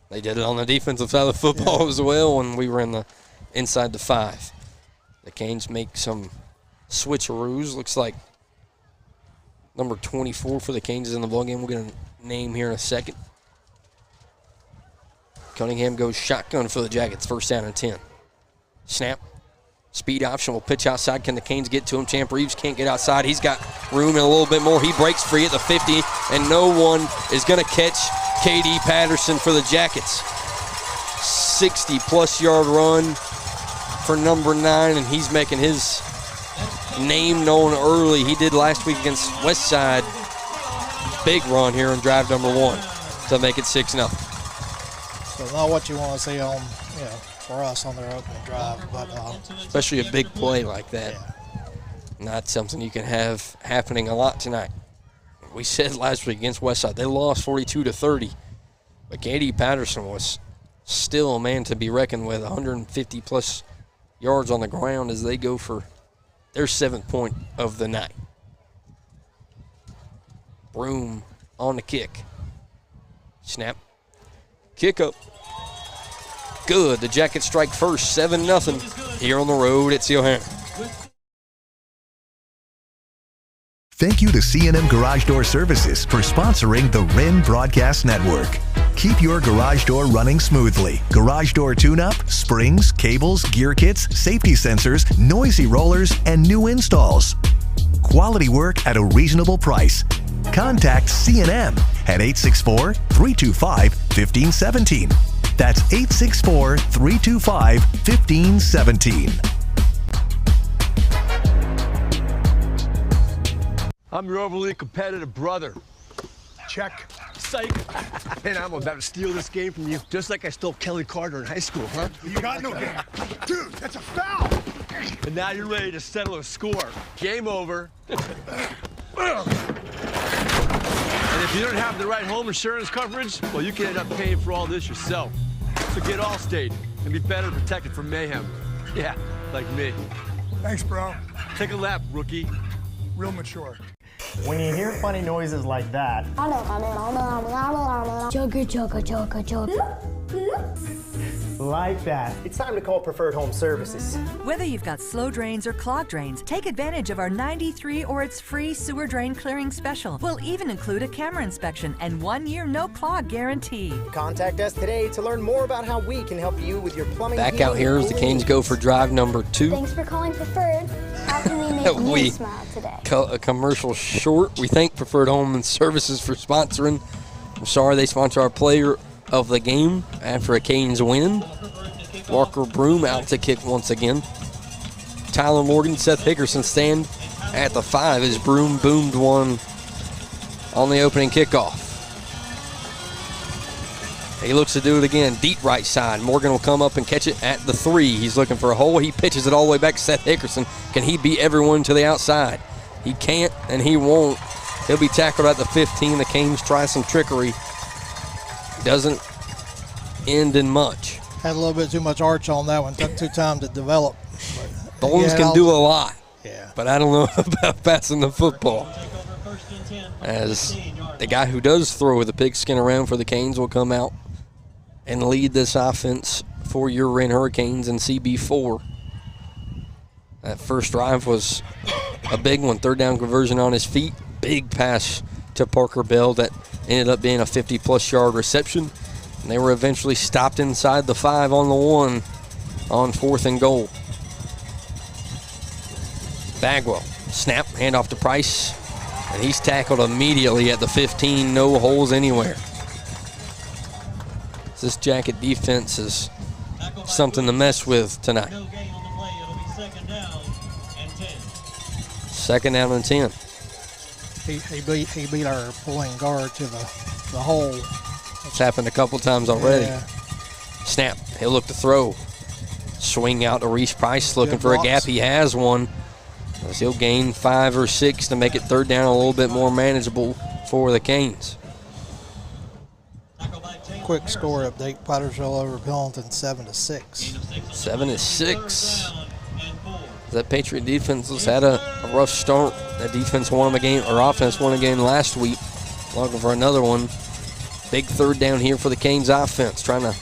they did it on the defensive side of the football as well when we were in the inside the 5. The Canes make some switcheroos. Looks like number 24 for the Canes is in the ball game. We're going to name here in a second. Cunningham goes shotgun for the Jackets. First down and 10. Snap. Speed option will pitch outside. Can the Canes get to him? Champ Reeves can't get outside. He's got room and a little bit more. He breaks free at the 50, and no one is going to catch K.D. Patterson for the Jackets. 60-plus yard run for number 9, and he's making his name known early. He did last week against Westside. Big run here in drive number 1 to make it 6-0. So not what you want to see on, for us on their opening drive, but especially a big play like that. Yeah. Not something you can have happening a lot tonight. We said last week against Westside, they lost 42-30, but K.D. Patterson was still a man to be reckoned with. 150-plus yards on the ground as they go for their 7th point of the night. Broom on the kick. Snap. Kick up. Good. The Jackets strike first, 7-0 here on the road at Hanna. Thank you to C&M Garage Door Services for sponsoring the Wren Broadcast Network. Keep your garage door running smoothly. Garage door tune-up, springs, cables, gear kits, safety sensors, noisy rollers, and new installs. Quality work at a reasonable price. Contact C&M at 864-325-1517. That's 864-325-1517. I'm your overly competitive brother. Check. Psych. And I'm about to steal this game from you, just like I stole Kelly Carter in high school, huh? You got no game. Dude, that's a foul. And now you're ready to settle a score. Game over. And if you don't have the right home insurance coverage, well, you can end up paying for all this yourself. So get Allstate and be better protected from mayhem. Yeah, like me. Thanks, bro. Take a lap, rookie. Real mature. When you hear funny noises like that, Like that. It's time to call Preferred Home Services. Whether you've got slow drains or clogged drains, take advantage of our 93 or its free sewer drain clearing special. We'll even include a camera inspection and 1-year no clog guarantee. Contact us today to learn more about how we can help you with your plumbing. Back out here as the Canes go for drive number 2. Thanks for calling Preferred. How can we make you smile today? A commercial short. We thank Preferred Home and Services for sponsoring. I'm sorry they sponsor our player of the game after a Canes win. Walker Broom out to kick once again. Tyler Morgan, Seth Hickerson stand at the 5 as Broom boomed one on the opening kickoff. He looks to do it again, deep right side. Morgan will come up and catch it at the 3. He's looking for a hole. He pitches it all the way back to Seth Hickerson. Can he beat everyone to the outside? He can't and he won't. He'll be tackled at the 15. The Canes try some trickery. Doesn't end in much. Had a little bit too much arch on that one. Took too time to develop. Bones can do a lot. Yeah. But I don't know about passing the football. As the guy who does throw with the pigskin around for the Canes will come out and lead this offense for your Wren Hurricanes in CB4. That first drive was a big one. 3rd down conversion on his feet. Big pass to Parker Bell that ended up being a 50-plus yard reception. And they were eventually stopped inside the 5 on the 1 on 4th and goal. Bagwell, snap, handoff to Price. And he's tackled immediately at the 15, no holes anywhere. This Jacket defense is something to mess with tonight. 2nd down and 10. He beat our pulling guard to the hole. It's happened a couple times already. Yeah. Snap. He'll look to throw. Swing out to Reese Price looking for a gap. He has one. As he'll gain 5 or 6 to make it 3rd down a little bit more manageable for the Canes. Quick score update. Pottersville over Pendleton 7-6. 7-6. That Patriot defense has had a rough start. That defense won a game, or offense won a game last week. Looking for another one. Big 3rd down here for the Canes offense, trying to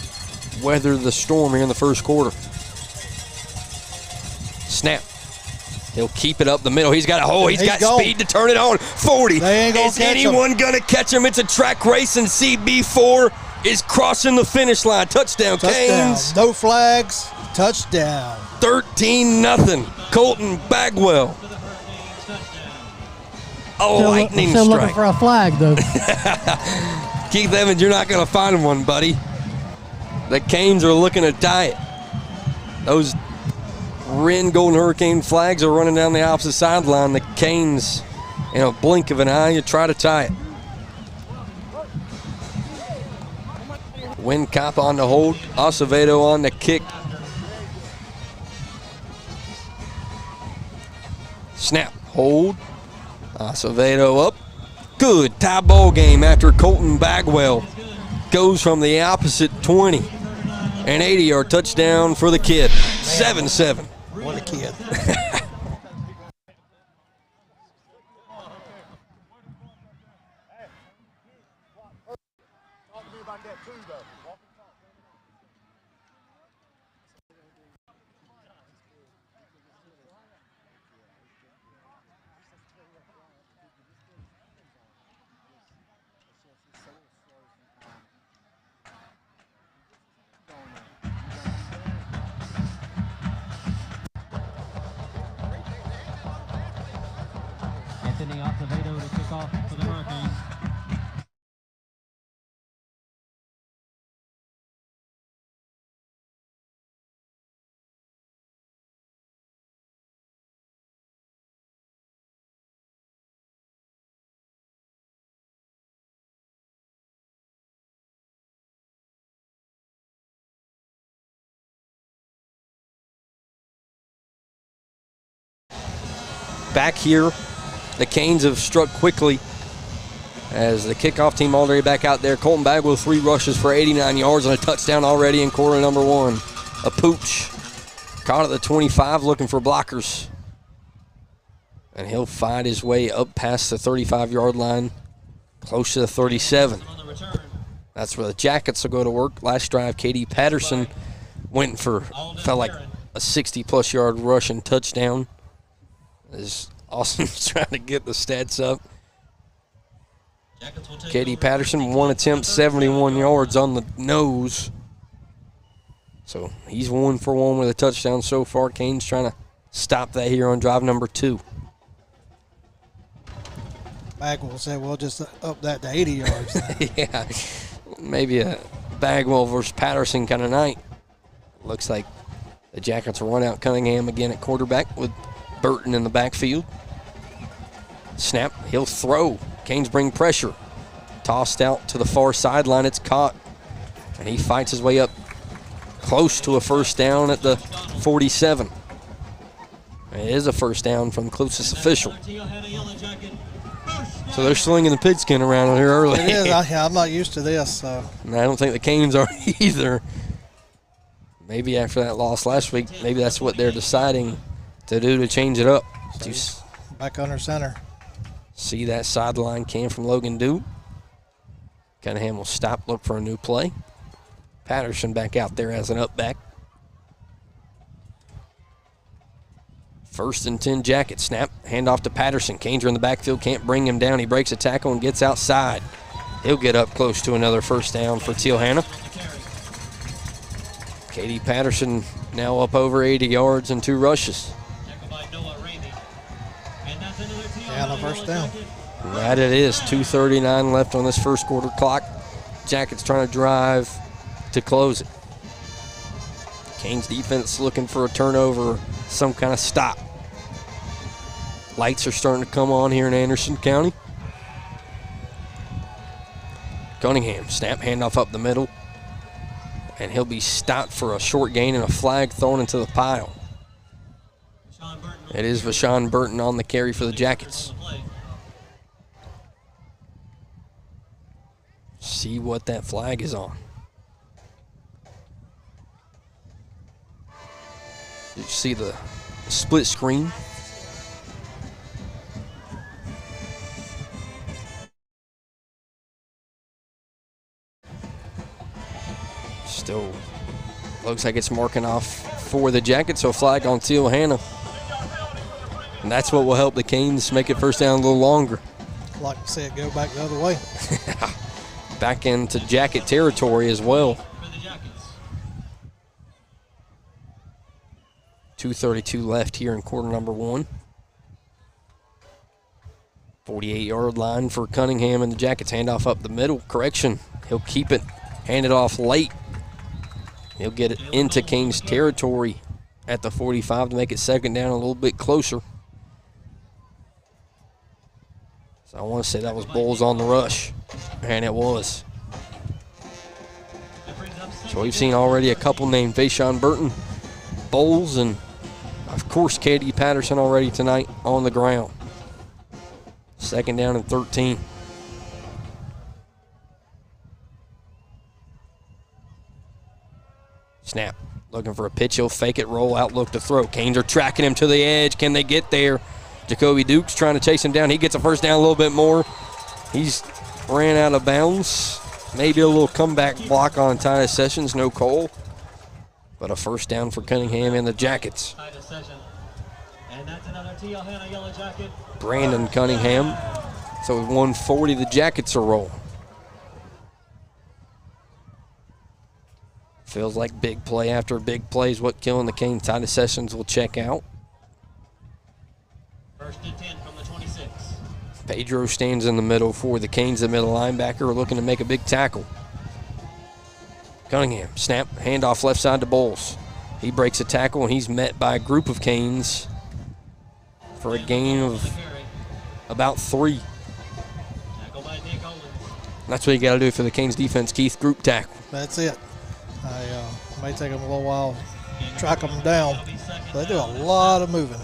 weather the storm here in the first quarter. Snap. He'll keep it up the middle. He's got a hole. He's got speed to turn it on. 40. Is anyone going to catch him? It's a track race, and CB4 is crossing the finish line. Touchdown, Canes. No flags. Touchdown. 13-0. Colton Bagwell. Lightning still strike. Looking for a flag, though. Keith Evans, you're not going to find one, buddy. The Canes are looking to tie it. Those Wren Golden Hurricane flags are running down the opposite sideline. The Canes, in a blink of an eye, you try to tie it. Wincop on the hold. Acevedo on the kick. Snap. Hold. Acevedo up. Good tie ball game after Colton Bagwell goes from the opposite 20. An 80-yard touchdown for the kid. 7-7. What a kid. Anthony Acevedo to kick off for the Hurricanes. Back here, the Canes have struck quickly as the kickoff team already back out there. Colton Bagwell, 3 rushes for 89 yards and a touchdown already in quarter number 1. A pooch. Caught at the 25 looking for blockers. And he'll find his way up past the 35-yard line, close to the 37. That's where the Jackets will go to work. Last drive, Katie Patterson went for, felt like a 60-plus yard rushing touchdown. As Austin's trying to get the stats up. Katie Patterson, 1 attempt, 71 yards on the nose. So he's 1 for 1 with a touchdown so far. Canes trying to stop that here on drive number 2. Bagwell said we'll just up that to 80 yards. Yeah, maybe a Bagwell versus Patterson kind of night. Looks like the Jackets will run out Cunningham again at quarterback with Burton in the backfield. Snap, he'll throw. Canes bring pressure. Tossed out to the far sideline, it's caught. And he fights his way up close to a first down at the 47. It is a first down from the closest official. So they're slinging the pigskin around here early. It is. I'm not used to this. So. And I don't think the Canes are either. Maybe after that loss last week, maybe that's what they're deciding to do to change it up. Back under center. See that sideline cam from Logan Dew. Cunningham will stop, look for a new play. Patterson back out there as an up back. 1st and 10 Jackets. Snap, handoff to Patterson. Canes are in the backfield, can't bring him down. He breaks a tackle and gets outside. He'll get up close to another first down for Teal Hanna. Katie Patterson now up over 80 yards and 2 rushes. Yeah, the first down. That it is. 2:39 left on this first quarter clock. Jackets trying to drive to close it. Canes defense looking for a turnover, some kind of stop. Lights are starting to come on here in Anderson County. Cunningham, snap, handoff up the middle. And he'll be stopped for a short gain and a flag thrown into the pile. It is Vashawn Burton on the carry for the Jackets. See what that flag is on. Did you see the split screen? Still looks like it's marking off for the Jackets, so a flag on Teal Hanna. And that's what will help the Canes make it first down a little longer. Like to see it go back the other way. Back into Jacket territory as well. 2:32 left here in quarter number 1. 48-yard line for Cunningham and the Jackets. Handoff up the middle. Correction. He'll keep it. Hand it off late. He'll get it into Canes territory at the 45 to make it second down a little bit closer. So I want to say that was Bowles on the rush, and it was. So we've seen already a couple named Vashawn Burton, Bowles, and of course Katie Patterson already tonight on the ground. Second down and 13. Snap, looking for a pitch, he'll fake it, roll out, look to throw. Canes are tracking him to the edge. Can they get there? Jacoby Dukes trying to chase him down. He gets a first down a little bit more. He's ran out of bounds. Maybe a little comeback block on Titus Sessions, no Cole. But a first down for Cunningham and the Jackets. Brandon Cunningham. So with 140, the Jackets are rolling. Feels like big play after big play is what killing the Canes. Titus Sessions will check out. 1st and 10 from the 26. Pedro stands in the middle for the Canes, the middle linebacker, looking to make a big tackle. Cunningham, snap, handoff left side to Bowles. He breaks a tackle, and he's met by a group of Canes for a gain of about 3. That's what you got to do for the Canes defense, Keith, group tackle. That's it. It may take them a little while to track them down. They do a lot of moving.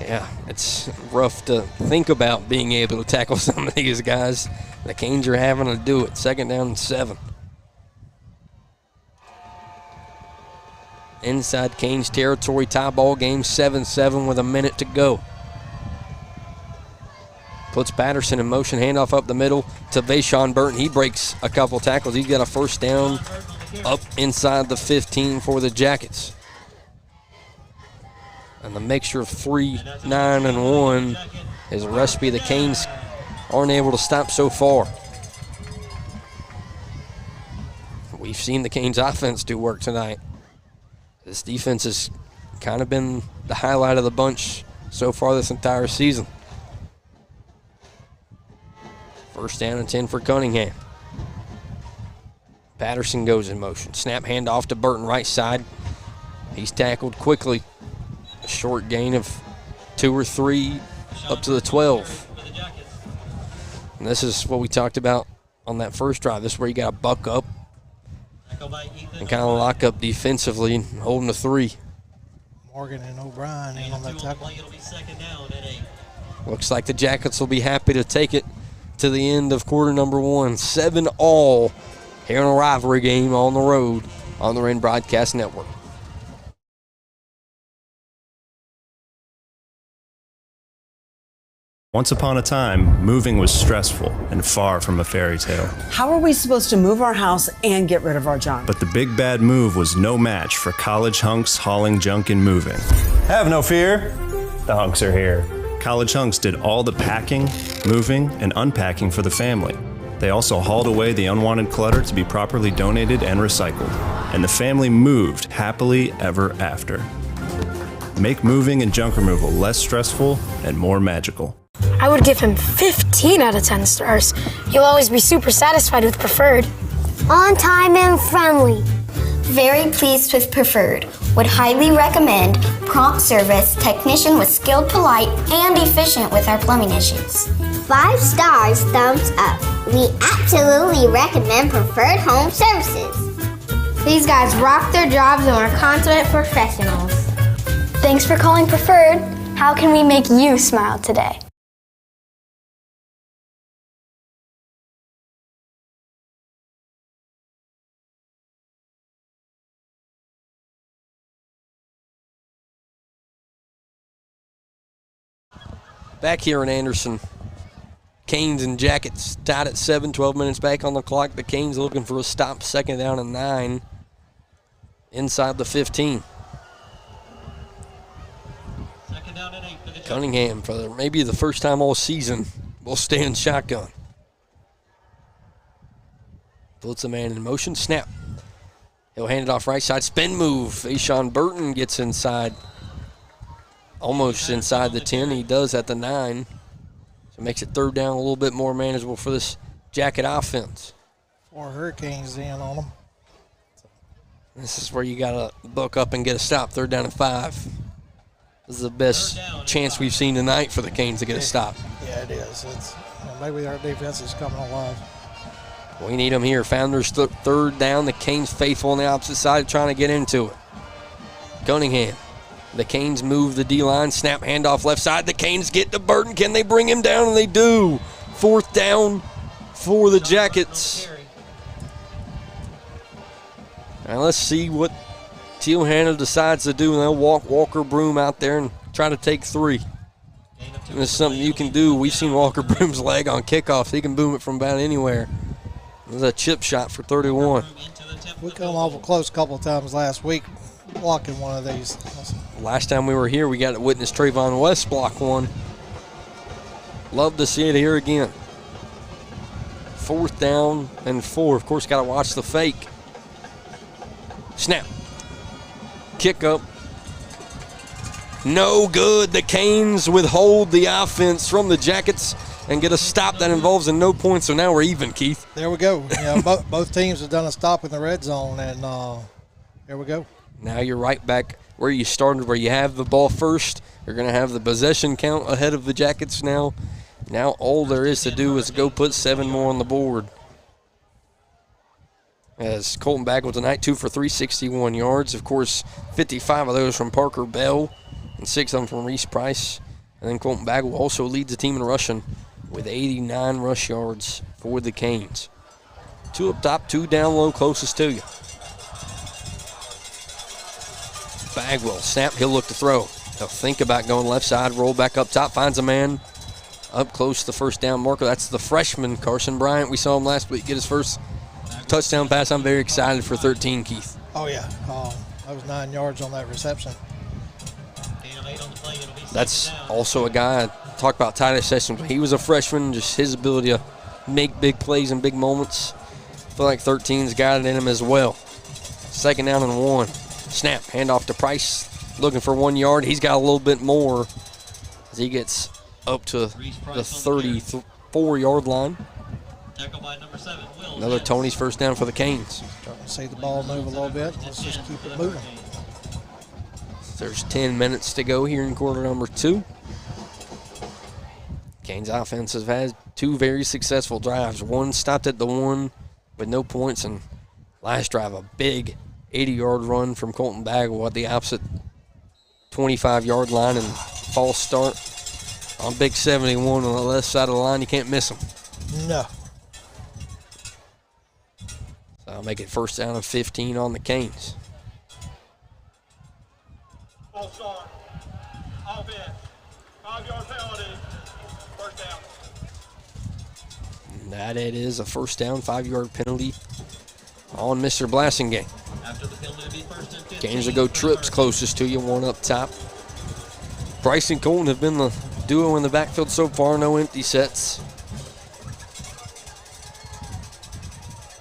Yeah, it's rough to think about being able to tackle some of these guys. The Canes are having to do it. Second down and 7. Inside Canes territory, tie ball game, 7-7 with a minute to go. Puts Patterson in motion, handoff up the middle to Vashawn Burton. He breaks a couple tackles. He's got a first down up inside the 15 for the Jackets. And the mixture of 3, 9, and 1 is a recipe the Canes aren't able to stop so far. We've seen the Canes offense do work tonight. This defense has kind of been the highlight of the bunch so far this entire season. First down and 10 for Cunningham. Patterson goes in motion. Snap handoff to Burton, right side. He's tackled quickly. A short gain of 2 or 3 up to the 12. And this is what we talked about on that first drive. This is where you got to buck up and kind of lock up defensively and holding the 3. Morgan and O'Brien in on that tackle. Looks like the Jackets will be happy to take it to the end of quarter number 1. 7-all here in a rivalry game on the road on the Wren Broadcast Network. Once upon a time, moving was stressful and far from a fairy tale. How are we supposed to move our house and get rid of our junk? But the big bad move was no match for college hunks hauling junk and moving. Have no fear, the hunks are here. College hunks did all the packing, moving, and unpacking for the family. They also hauled away the unwanted clutter to be properly donated and recycled. And the family moved happily ever after. Make moving and junk removal less stressful and more magical. I would give him 15 out of 10 stars. You'll always be super satisfied with Preferred. On time and friendly. Very pleased with Preferred. Would highly recommend. Prompt service. Technician was skilled, polite, and efficient with our plumbing issues. 5 stars, thumbs up. We absolutely recommend Preferred Home Services. These guys rock their jobs and are consummate professionals. Thanks for calling Preferred. How can we make you smile today? Back here in Anderson, Canes and Jackets tied at 7, 12 minutes back on the clock. The Canes looking for a stop, 2nd down and 9 inside the 15. Cunningham, for maybe the first time all season, will stay in shotgun. Puts a man in motion, snap. He'll hand it off right side, spin move. Ashawn Burton gets inside. Almost inside the 10. He does at the 9. So it makes it 3rd down a little bit more manageable for this Jacket offense. 4 Hurricanes in on them. This is where you got to buck up and get a stop. 3rd down and 5. This is the best chance we've seen tonight for the Canes to get a stop. Yeah, it is. Maybe our defense is coming alive. We need them here. Founders 3rd down. The Canes faithful on the opposite side trying to get into it. Cunningham. The Canes move the D-line. Snap handoff left side. The Canes get to Burton. Can they bring him down? And they do. 4th down for the Jackets. Now let's see what Teal Hanna decides to do. And they'll walk Walker Broom out there and try to take 3. And this is something you can do. We've seen Walker Broom's leg on kickoffs. He can boom it from about anywhere. It was a chip shot for 31. We come awful close a couple of times last week blocking one of these. Last time we were here, we got to witness Trayvon West block one. Love to see it here again. 4th down and 4. Of course, got to watch the fake. Snap. Kick up. No good. The Canes withhold the offense from the Jackets and get a stop that involves a no point. So now we're even, Keith. There we go. Yeah, both teams have done a stop in the red zone, and there we go. Now you're right back where you started, where you have the ball first. You're going to have the possession count ahead of the Jackets now. Now all there is to do is go put 7 more on the board. As Colton Bagwell tonight, 2 for 361 yards. Of course, 55 of those from Parker Bell and 6 of them from Reese Price. And then Colton Bagwell also leads the team in rushing with 89 rush yards for the Canes. 2 up top, 2 down low, closest to you. Bagwell, snap, he'll look to throw. He'll think about going left side, roll back up top, finds a man up close to the 1st down marker. That's the freshman, Carson Bryant. We saw him last week get his first touchdown pass. I'm very excited for 13, Keith. Oh, yeah. That was 9 yards on that reception. That's also a guy I talked about Titus Sessions. He was a freshman, just his ability to make big plays in big moments. I feel like 13's got it in him as well. 2nd down and 1. Snap, handoff to Price, looking for 1 yard. He's got a little bit more as he gets up to the 34-yard line. Another Tony's first down for the Canes. Starting to see the ball move a little bit. Let's just keep it moving. There's 10 minutes to go here in quarter number 2. Canes offense has had 2 very successful drives. One stopped at the 1 with no points, and last drive a big 80-yard run from Colton Bagwell at the opposite 25-yard line and false start on big 71 on the left side of the line. You can't miss them. No. So I'll make it first down and 15 on the Canes. False start. Offense. 5-yard penalty. First down. And that it is a first down, 5-yard penalty on Mr. Blassingame. After the penalty, be first and 15. Canes will go Trips closest to you, one up top. Bryce and Colton have been the duo in the backfield so far, no empty sets.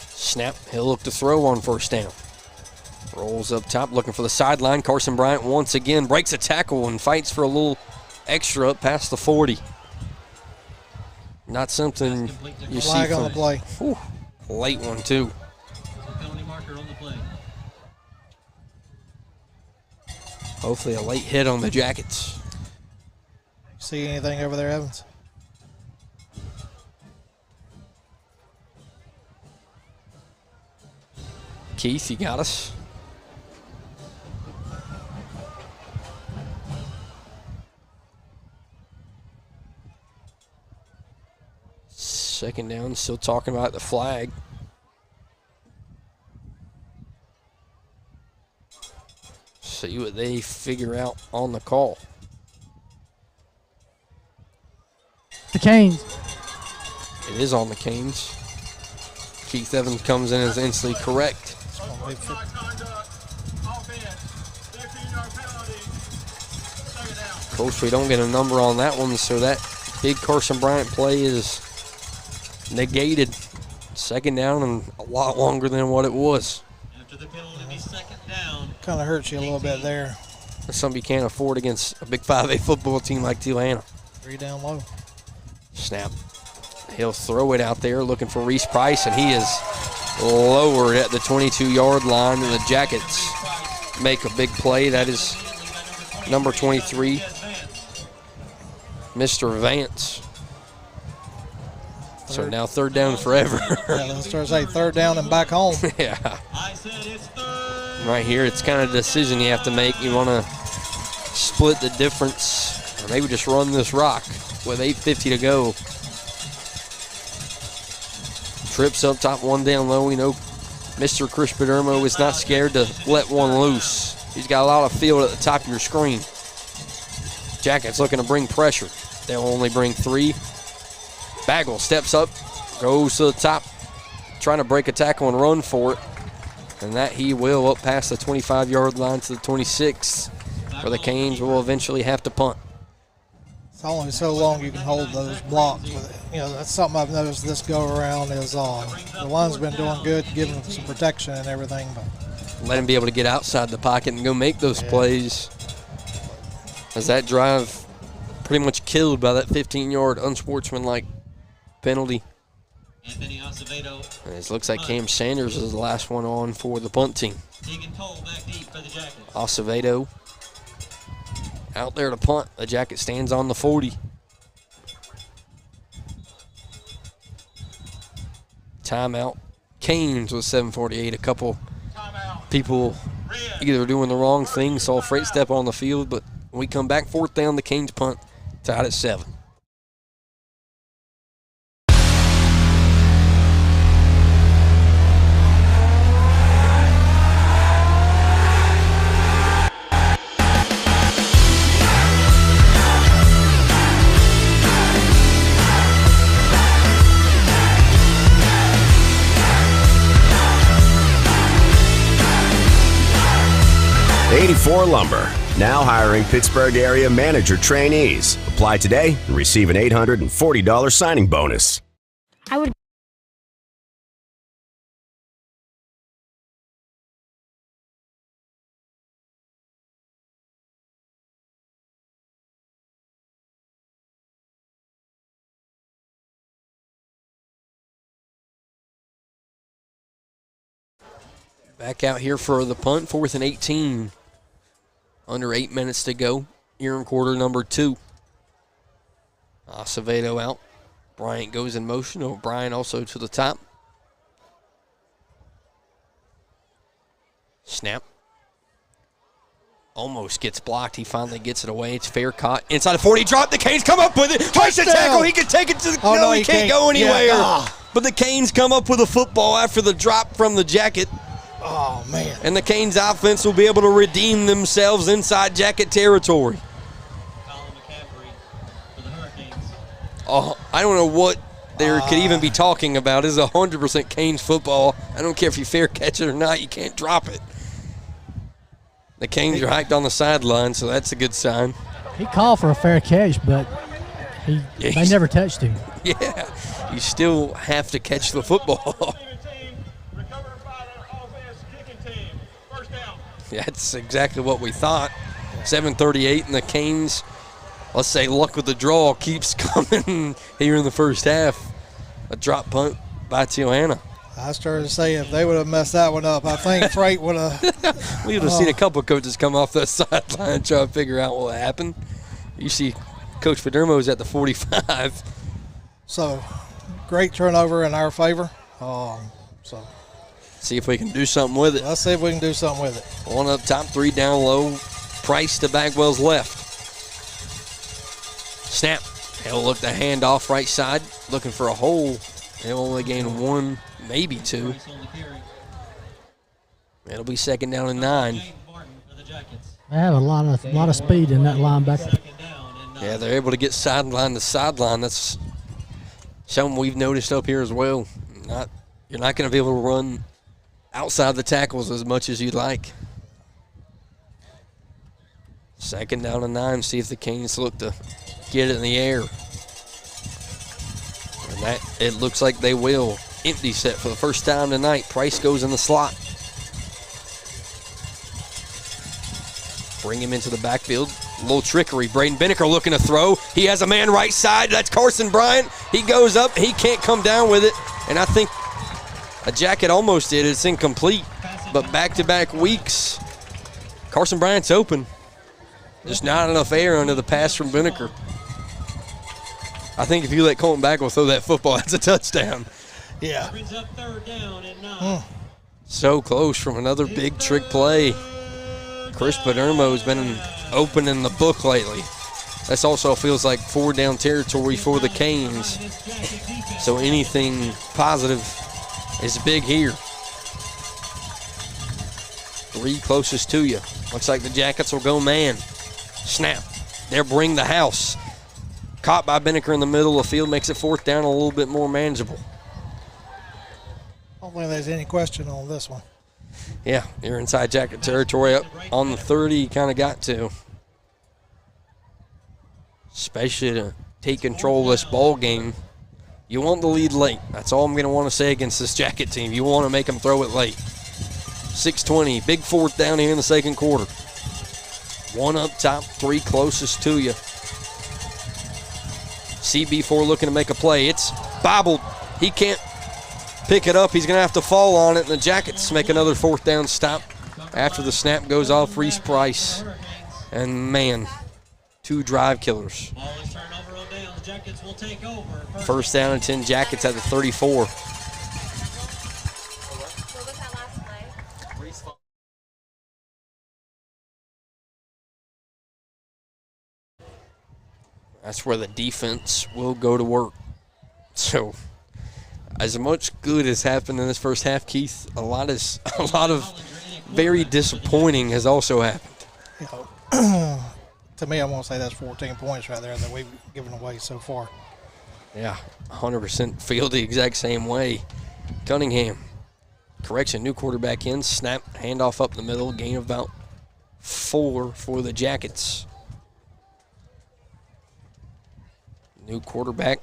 Snap, he'll look to throw on first down. Rolls up top, looking for the sideline. Carson Bryant once again breaks a tackle and fights for a little extra up past the 40. Not something you see Flag from on the play. Whew, late one too. Penalty marker on the play. Hopefully a late hit on the Jackets. See anything over there, Evans? Keith, you got us? Second down, still talking about the flag. See what they figure out on the call. The Canes. It is on the Canes. Keith Evans comes in and is instantly correct. Of course, we don't get a number on that one, so that big Carson Bryant play is negated. Second down and a lot longer than what it was. After the penalty, be second down. Kind of hurts you a little bit there. That's something you can't afford against a big 5A football team like Hanna. 3 down low. Snap. He'll throw it out there looking for Reese Price, and he is lowered at the 22-yard line, and the Jackets make a big play. That is number 23, Mr. Vance. So now third down forever. Yeah, let's start say third down and back home. Yeah. Right here, it's kind of a decision you have to make. You want to split the difference, or maybe just run this rock with 8:50 to go. Trips up top, 1 down low. We know Mr. Chris Padermo is not scared to let one loose. He's got a lot of field at the top of your screen. Jackets looking to bring pressure. They'll only bring 3. Bagwell steps up, goes to the top, trying to break a tackle and run for it. And that he will up past the 25-yard line to the 26, where the Canes will eventually have to punt. It's only so long you can hold those blocks with it. You know, that's something I've noticed this go-around is the line's been doing good, giving them some protection and everything. But let him be able to get outside the pocket and go make those plays. As that drive pretty much killed by that 15-yard unsportsmanlike penalty. Anthony Acevedo. And it looks like Cam Sanders is the last one on for the punt team. Acevedo out there to punt. The Jacket stands on the 40. Timeout. Canes with 7:48. A couple people either doing the wrong thing, saw Freight step on the field, but when we come back, 4th down, the Canes punt, tied at 7. 84 Lumber, now hiring Pittsburgh area manager trainees. Apply today and receive an $840 signing bonus. I would. Back out here for the punt, 4th and 18. Under 8 minutes to go here in quarter number 2. Acevedo out. Bryant goes in motion. O'Brien also to the top. Snap. Almost gets blocked. He finally gets it away. It's fair caught. Inside the 40, drop. The Canes come up with it. Twice the tackle. He can take it to the... Oh, no, he can't go anywhere. Yeah. But the Canes come up with a football after the drop from the Jacket. Oh, man. And the Canes offense will be able to redeem themselves inside Jacket territory. Oh, I don't know what there could even be talking about. This is 100% Canes football. I don't care if you fair catch it or not. You can't drop it. The Canes are hiked on the sideline, so that's a good sign. He called for a fair catch, but they never touched him. Yeah, you still have to catch the football. That's exactly what we thought. 7:38, and the Canes, let's say luck with the draw, keeps coming here in the first half. A drop punt by Hanna. I started to say if they would have messed that one up, I think Freight would have. We would have seen a couple of coaches come off the sideline and try to figure out what happened. You see Coach Padermo's at the 45. So, great turnover in our favor. See if we can do something with it. Let's see if we can do something with it. One up top, 3 down low. Price to Bagwell's left. Snap. He'll look the handoff right side, looking for a hole. They'll only gain 1, maybe 2. It'll be 2nd down and 9. They have a lot of speed in that linebacker. Yeah, they're able to get sideline to sideline. That's something we've noticed up here as well. You're not going to be able to run outside the tackles as much as you'd like. 2nd down and 9. See if the Canes look to get it in the air. And that, it looks like they will. Empty set for the first time tonight. Price goes in the slot. Bring him into the backfield. A little trickery. Braden Binnicker looking to throw. He has a man right side. That's Carson Bryant. He goes up. He can't come down with it. And I think a Jacket almost did. It's incomplete. But back-to-back weeks, Carson Bryant's open. Just not enough air under the pass from Binnicker. I think if you let Colton Bagwell throw that football, that's a touchdown. Yeah. So close from another big trick play. Chris Padermo's been open in the book lately. This also feels like 4 down territory for the Canes. So anything positive is big here. 3 closest to you. Looks like the Jackets will go man. Snap. They'll bring the house. Caught by Binnicker in the middle of the field, makes it 4th down a little bit more manageable. I don't think there's any question on this one. Yeah, you're inside Jacket territory up on the 30. You kind of got to. Especially to take control of this ball game. You want the lead late. That's all I'm going to want to say against this Jacket team. You want to make them throw it late. 6:20, big 4th down here in the 2nd quarter. 1 up top, 3 closest to you. CB4 looking to make a play. It's bobbled. He can't pick it up. He's going to have to fall on it, and the Jackets make another 4th down stop after the snap goes off Reese Price. And, man, 2 drive killers. 1st down and 10, Jackets at the 34. That's where the defense will go to work. So, as much good has happened in this first half, Keith, a lot of very disappointing has also happened. You know, to me, I want to say that's 14 points right there that we've given away so far. Yeah, 100% feel the exact same way. Cunningham, correction, new quarterback in, snap, handoff up the middle, gain of about 4 for the Jackets. New quarterback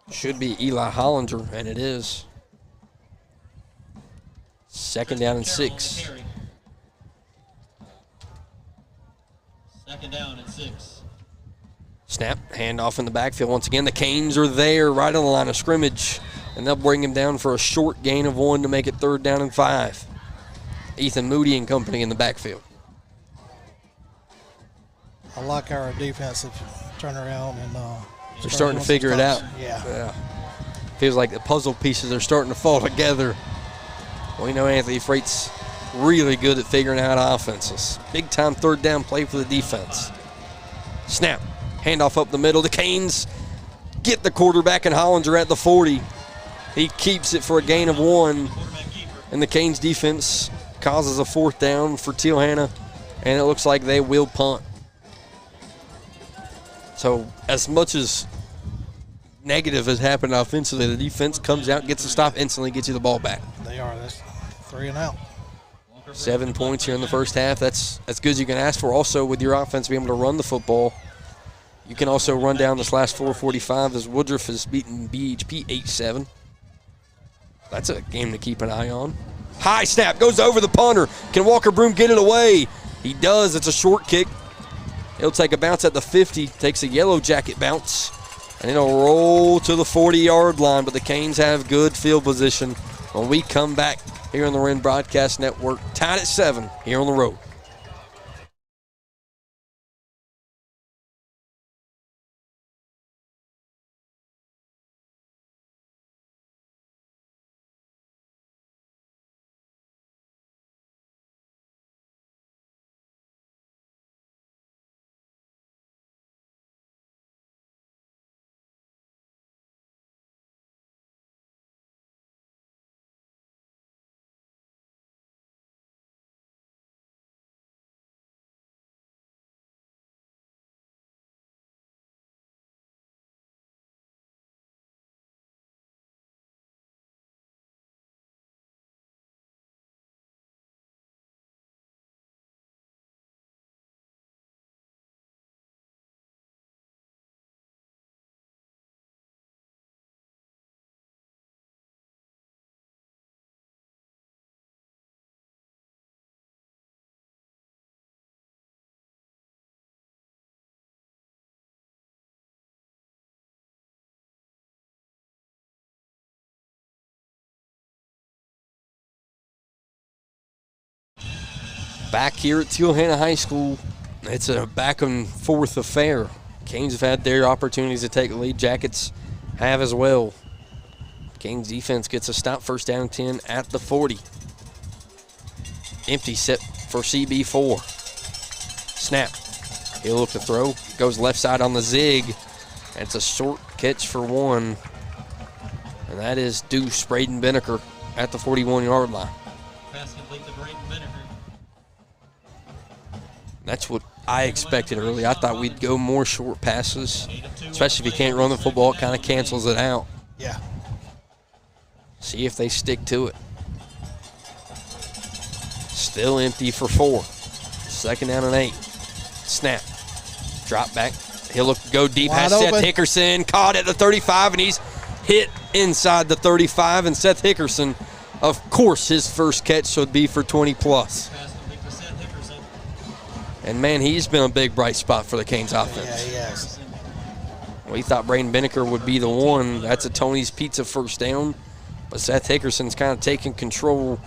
should be Eli Hollinger, and it is. 2nd down and 6. 2nd down and 6. Snap, handoff in the backfield. Once again, the Canes are there right on the line of scrimmage, and they'll bring him down for a short gain of 1 to make it 3rd down and 5. Ethan Moody and company in the backfield. I like our defensive turnaround, and they're starting to figure it out. Yeah. Feels like the puzzle pieces are starting to fall together. We know Anthony Freight's really good at figuring out offenses. Big time 3rd down play for the defense. Snap, handoff up the middle. The Canes get the quarterback, and Hollinger at the 40. He keeps it for a gain of 1, and the Canes defense causes a 4th down for Teal Hanna, and it looks like they will punt. So as much as negative has happened offensively, the defense comes out, gets a stop, instantly gets you the ball back. They are. That's 3 and out. 7 points here in the first half. That's as good as you can ask for. Also, with your offense being able to run the football, you can also run down this last 4:45 as Woodruff has beaten BHP 8-7. That's a game to keep an eye on. High snap, goes over the punter. Can Walker Broom get it away? He does. It's a short kick. It'll take a bounce at the 50, takes a Yellow Jacket bounce, and it'll roll to the 40-yard line, but the Canes have good field position when we come back here on the Wren Broadcast Network, tied at 7 here on the road. Back here at Teal Hanna High School, it's a back and forth affair. Canes have had their opportunities to take the lead. Jackets have as well. Canes defense gets a stop, 1st down and 10 at the 40. Empty set for CB4. Snap. He'll look to throw. Goes left side on the zig. And it's a short catch for 1. And that is Deuce Braden Beneker at the 41-yard line. Pass complete to Braden Beneker. That's what I expected early. I thought we'd go more short passes, especially if you can't run the football. It kind of cancels it out. Yeah. See if they stick to it. Still empty for 4. 2nd down and 8. Snap. Drop back. He'll look to go deep. Wide Has Seth open. Hickerson caught at the 35, and he's hit inside the 35. And Seth Hickerson, of course, his first catch would be for 20+. And, man, he's been a big bright spot for the Canes offense. Yeah, he has. We thought Braden Beneker would be the one. That's a Tony's Pizza 1st down. But Seth Hickerson's kind of taking control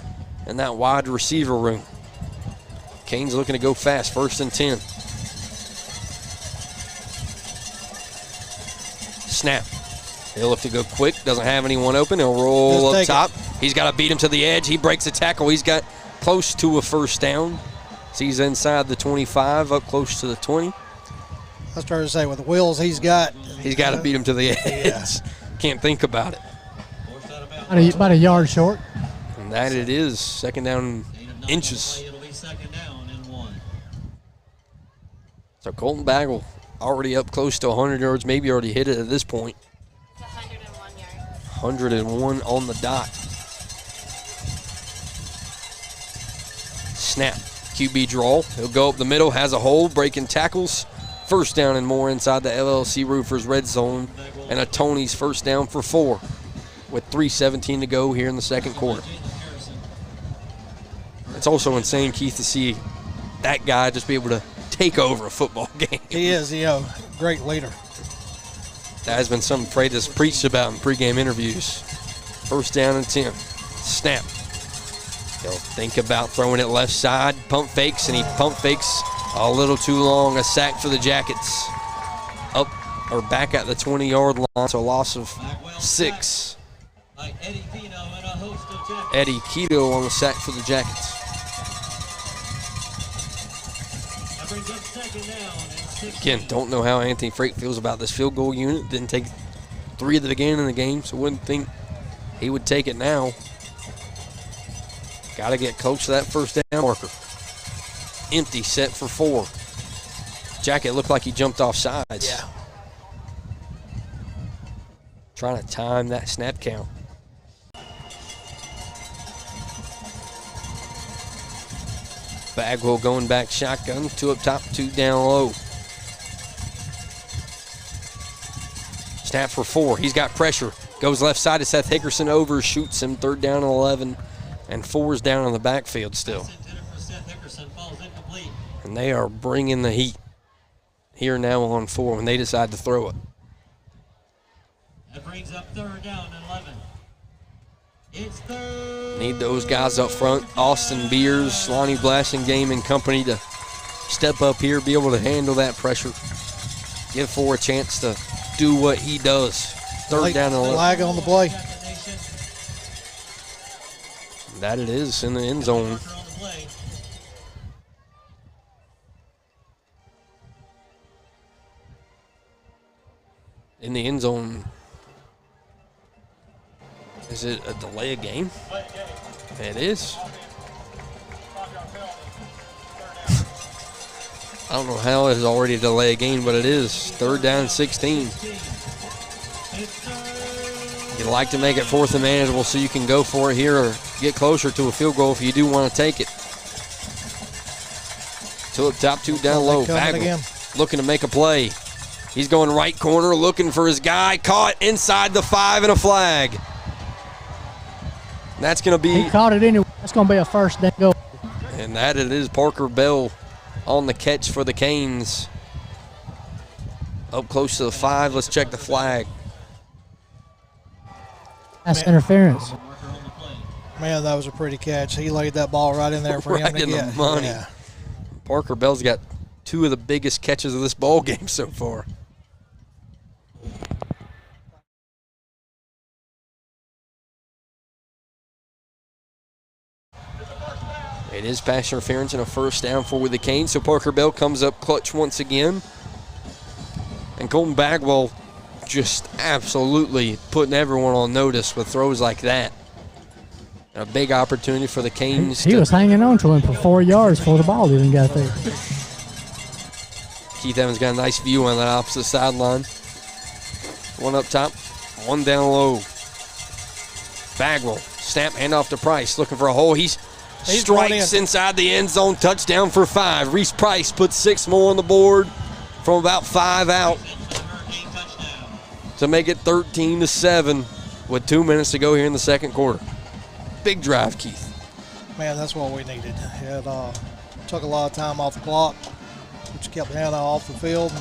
in that wide receiver room. Canes looking to go fast, 1st and 10. Snap. He'll look to go quick. Doesn't have anyone open. He'll roll up top. He's got to beat him to the edge. He breaks the tackle. He's got close to a 1st down. So he's inside the 25, up close to the 20. I was trying to say, with the wheels he's got. He's got to beat him to the edge. Yeah. Can't think about it. About a yard short. And that it is. 2nd down inches. It'll be 2nd down and 1. So Colton Bagel already up close to 100 yards, maybe already hit it at this point. 101 yards. 101 on the dot. Snap. QB draw. He'll go up the middle, has a hole, breaking tackles. First down and more inside the LLC Roofers red zone. And a Tony's first down for 4 with 3:17 to go here in the second quarter. It's also insane, Keith, to see that guy just be able to take over a football game. He is, great leader. That has been something Freitas has preached about in pregame interviews. First down and 10. Snap. He'll think about throwing it left side. Pump fakes, and he pump fakes a little too long. A sack for the Jackets. Up or back at the 20-yard line, so a loss of 6. Eddie Keto on the sack for the Jackets. Again, don't know how Anthony Freight feels about this field goal unit. Didn't take 3 at the beginning of the game, so wouldn't think he would take it now. Got to get close to that first down marker. Empty set for 4. Jacket looked like he jumped off sides. Yeah. Trying to time that snap count. Bagwell going back shotgun. 2 up top, 2 down low. Snap for 4. He's got pressure. Goes left side to Seth Hickerson over, shoots him. 3rd down and 11. And 4's down on the backfield still. And they are bringing the heat here now on 4 when they decide to throw it. That brings up 3rd down and 11. It's 3rd. Need those guys up front. Austin Beers, Lonnie Blasingame and company to step up here, be able to handle that pressure. Give 4 a chance to do what he does. 3rd down and 11. Flag on the play. That it is in the end zone. In the end zone. Is it a delay of game? It is. I don't know how it is already a delay of game, but it is. 3rd down and 16. You'd like to make it 4th and manageable so you can go for it here or get closer to a field goal if you do want to take it. 2 up top, 2 down low. Bagwell looking to make a play. He's going right corner, looking for his guy. Caught inside the 5 and a flag. That's going to be. He caught it anyway. That's going to be a first down goal. And that it is. Parker Bell on the catch for the Canes. Up close to the 5. Let's check the flag. That's interference. Man, that was a pretty catch. He laid that ball right in there for him to Right in get. the money. Yeah. Parker Bell's got 2 of the biggest catches of this ball game so far. It is pass interference and a first down for the Canes, so Parker Bell comes up clutch once again. And Colton Bagwell just absolutely putting everyone on notice with throws like that. A big opportunity for the Canes. He was hanging on to him for 4 yards before the ball even got there. Keith Evans got a nice view on that opposite sideline. 1 up top, 1 down low. Bagwell, snap, handoff to Price, looking for a hole. He's strikes inside the end zone, touchdown for 5. Reese Price puts 6 more on the board from about 5 out to make it 13-7 with 2 minutes to go here in the second quarter. Big drive, Keith. Man, that's what we needed. It took a lot of time off the clock, which kept Hanna off the field.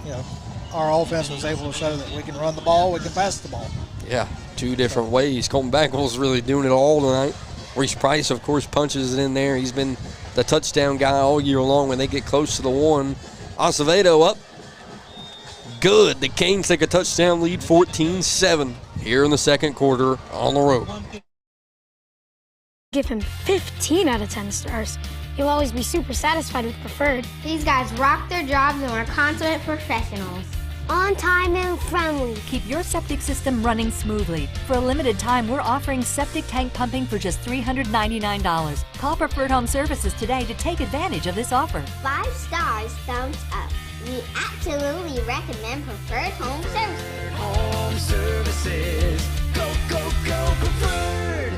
And, our offense was able to show that we can run the ball, we can pass the ball. Yeah, 2 different ways. Colton Bagwell's really doing it all tonight. Reese Price, of course, punches it in there. He's been the touchdown guy all year long when they get close to the 1. Acevedo up. Good. The Canes take a touchdown lead, 14-7 here in the second quarter on the road. Give him 15 out of 10 stars. He'll always be super satisfied with preferred. These guys rock their jobs and are consummate professionals. On time and friendly. Keep your septic system running smoothly. For a limited time, we're offering septic tank pumping for just $399. Call Preferred Home Services today to take advantage of this offer. 5 stars, thumbs up. We absolutely recommend Preferred Home Services. Home Services. Go, go, go, Preferred.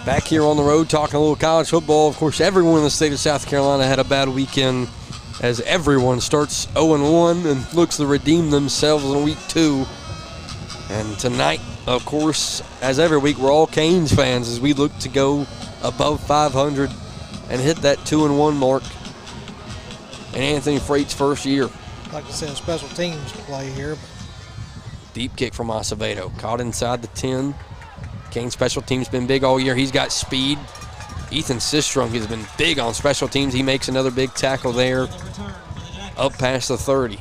Back here on the road talking a little college football. Of course, everyone in the state of South Carolina had a bad weekend as everyone starts 0-1 and looks to redeem themselves in week 2. And tonight, of course, as every week, we're all Canes fans as we look to go above 500 and hit that 2-1 mark in Anthony Freight's first year. Like I said, special teams play here. Deep kick from Acevedo, caught inside the 10. Canes special teams been big all year. He's got speed. Ethan Sistrunk has been big on special teams. He makes another big tackle there, up past the 30.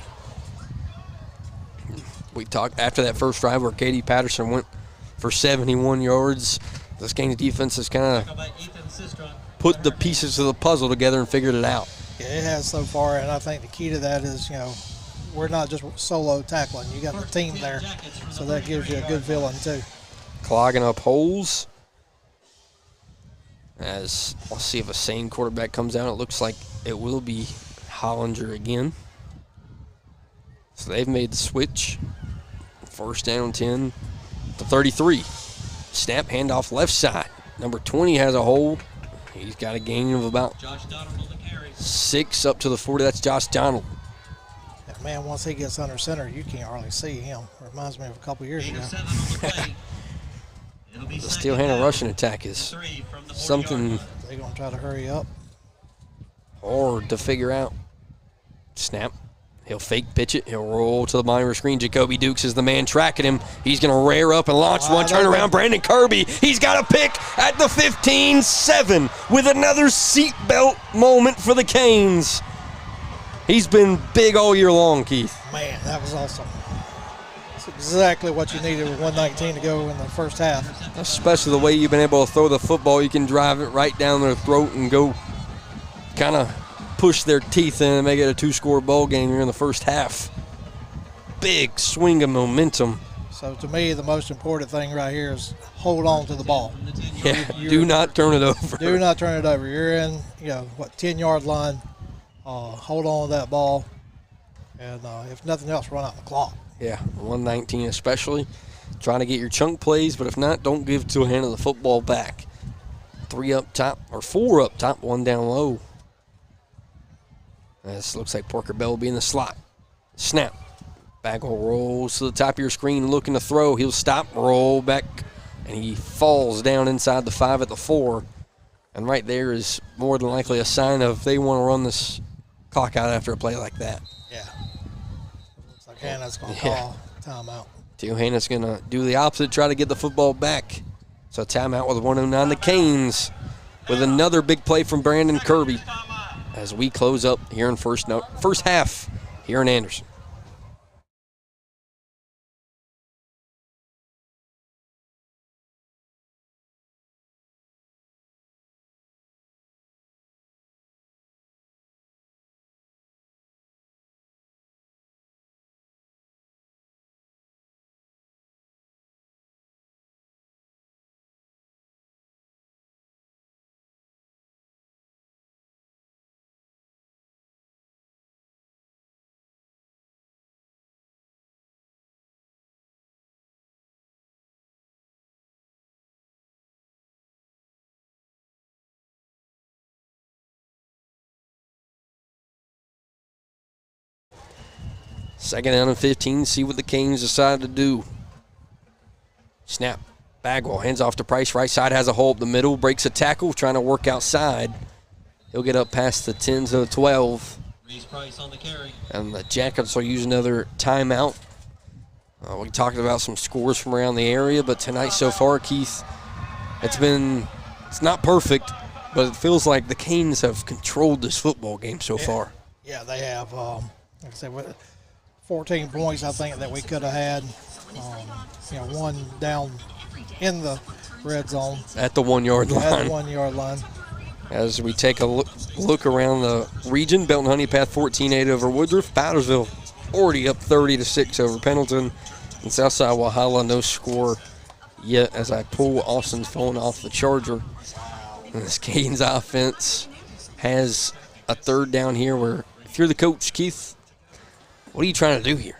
We talked after that first drive where Katie Patterson went for 71 yards. This Canes defense has kind of put the pieces of the puzzle together and figured it out. Yeah, it has so far, and I think the key to that is, we're not just solo tackling. You got the team there, so that gives you a good feeling too. Clogging up holes. As I'll see if a sane quarterback comes out. It looks like it will be Hollinger again. So they've made the switch. First down 10 to 33. Snap, handoff left side. Number 20 has a hole. He's got a gain of about 6 up to the 40. That's Josh Donald. And man, once he gets under center, you can't hardly see him. Reminds me of a couple years ago. The Steel Hanna rushing attack is something they're going to try to hurry up. Hard to figure out. Snap. He'll fake pitch it. He'll roll to the minor screen. Jacoby Dukes is the man tracking him. He's going to rear up and launch one. Turn around. Brandon Kirby. He's got a pick at the 15-7 with another seatbelt moment for the Canes. He's been big all year long, Keith. Man, that was awesome. That's exactly what you needed with 119 to go in the first half. Especially the way you've been able to throw the football. You can drive it right down their throat and go kind of push their teeth in and make it a 2-score ball game here in the first half. Big swing of momentum. So to me, the most important thing right here is hold on to the ball. Yeah, do not turn it over. Do not turn it over. You're in, 10-yard line. Hold on to that ball. And if nothing else, run out the clock. Yeah, 119 especially. Trying to get your chunk plays, but if not, don't give to a hand of the football back. 3 up top, or 4 up top, 1 down low. This looks like Parker Bell will be in the slot. Snap. Bagwell rolls to the top of your screen looking to throw. He'll stop, roll back, and he falls down inside the 5 at the 4. And right there is more than likely a sign of they want to run this clock out after a play like that. Yeah. Looks like Hannah's going to call timeout. Theo Hanna's going to do the opposite, try to get the football back. So timeout with 1:09. The Canes with another big play from Brandon Kirby as we close up here in first half here in Anderson. Second down and 15. See what the Canes decide to do. Snap. Bagwell hands off to Price. Right side has a hole up the middle. Breaks a tackle. Trying to work outside. He'll get up past the 10 to the 12. Price on the carry. And the Jackets will use another timeout. We talked about some scores from around the area, but tonight so far, Keith, it's not perfect, but it feels like the Canes have controlled this football game so far. Yeah, they have. Like I said, 14 points I think that we could have had. One down in the red zone. At the 1 yard line. At the 1 yard line. As we take a look around the region, Belton Honeypath 14-8 over Woodruff. Powdersville already up 30-6 over Pendleton. And Southside Walhalla no score yet as I pull Austin's phone off the charger. And this Canes offense has a third down here where if you're the coach, Keith, what are you trying to do here?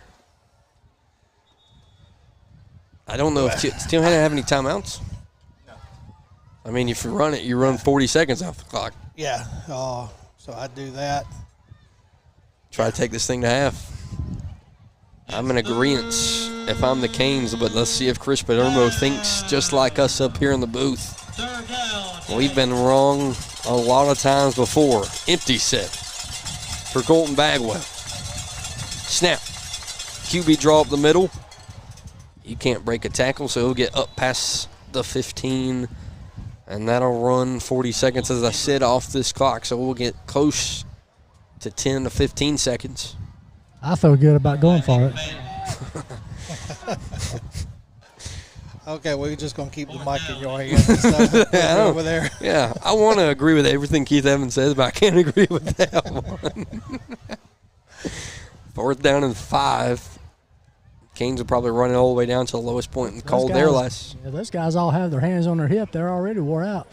I don't know if Tim Hanna have any timeouts. I mean, if you run it, you run 40 seconds off the clock. Yeah. So I do that. Try to take this thing to half. I'm in agreement if I'm the Canes, but let's see if Chris Padermo thinks just like us up here in the booth. We've been wrong a lot of times before. Empty set for Colton Bagwell. Snap. QB draw up the middle. He can't break a tackle, so he'll get up past the 15, and that'll run 40 seconds, as I said, off this clock. So we'll get close to 10 to 15 seconds. I feel good about going for it. Okay, we're just going to keep the mic in your hand and stuff over there. Yeah, I want to agree with everything Keith Evans says, but I can't agree with that one. 4th down and 5. Canes will probably run it all the way down to the lowest point in the cold there last. Yeah, those guys all have their hands on their hip. They're already wore out.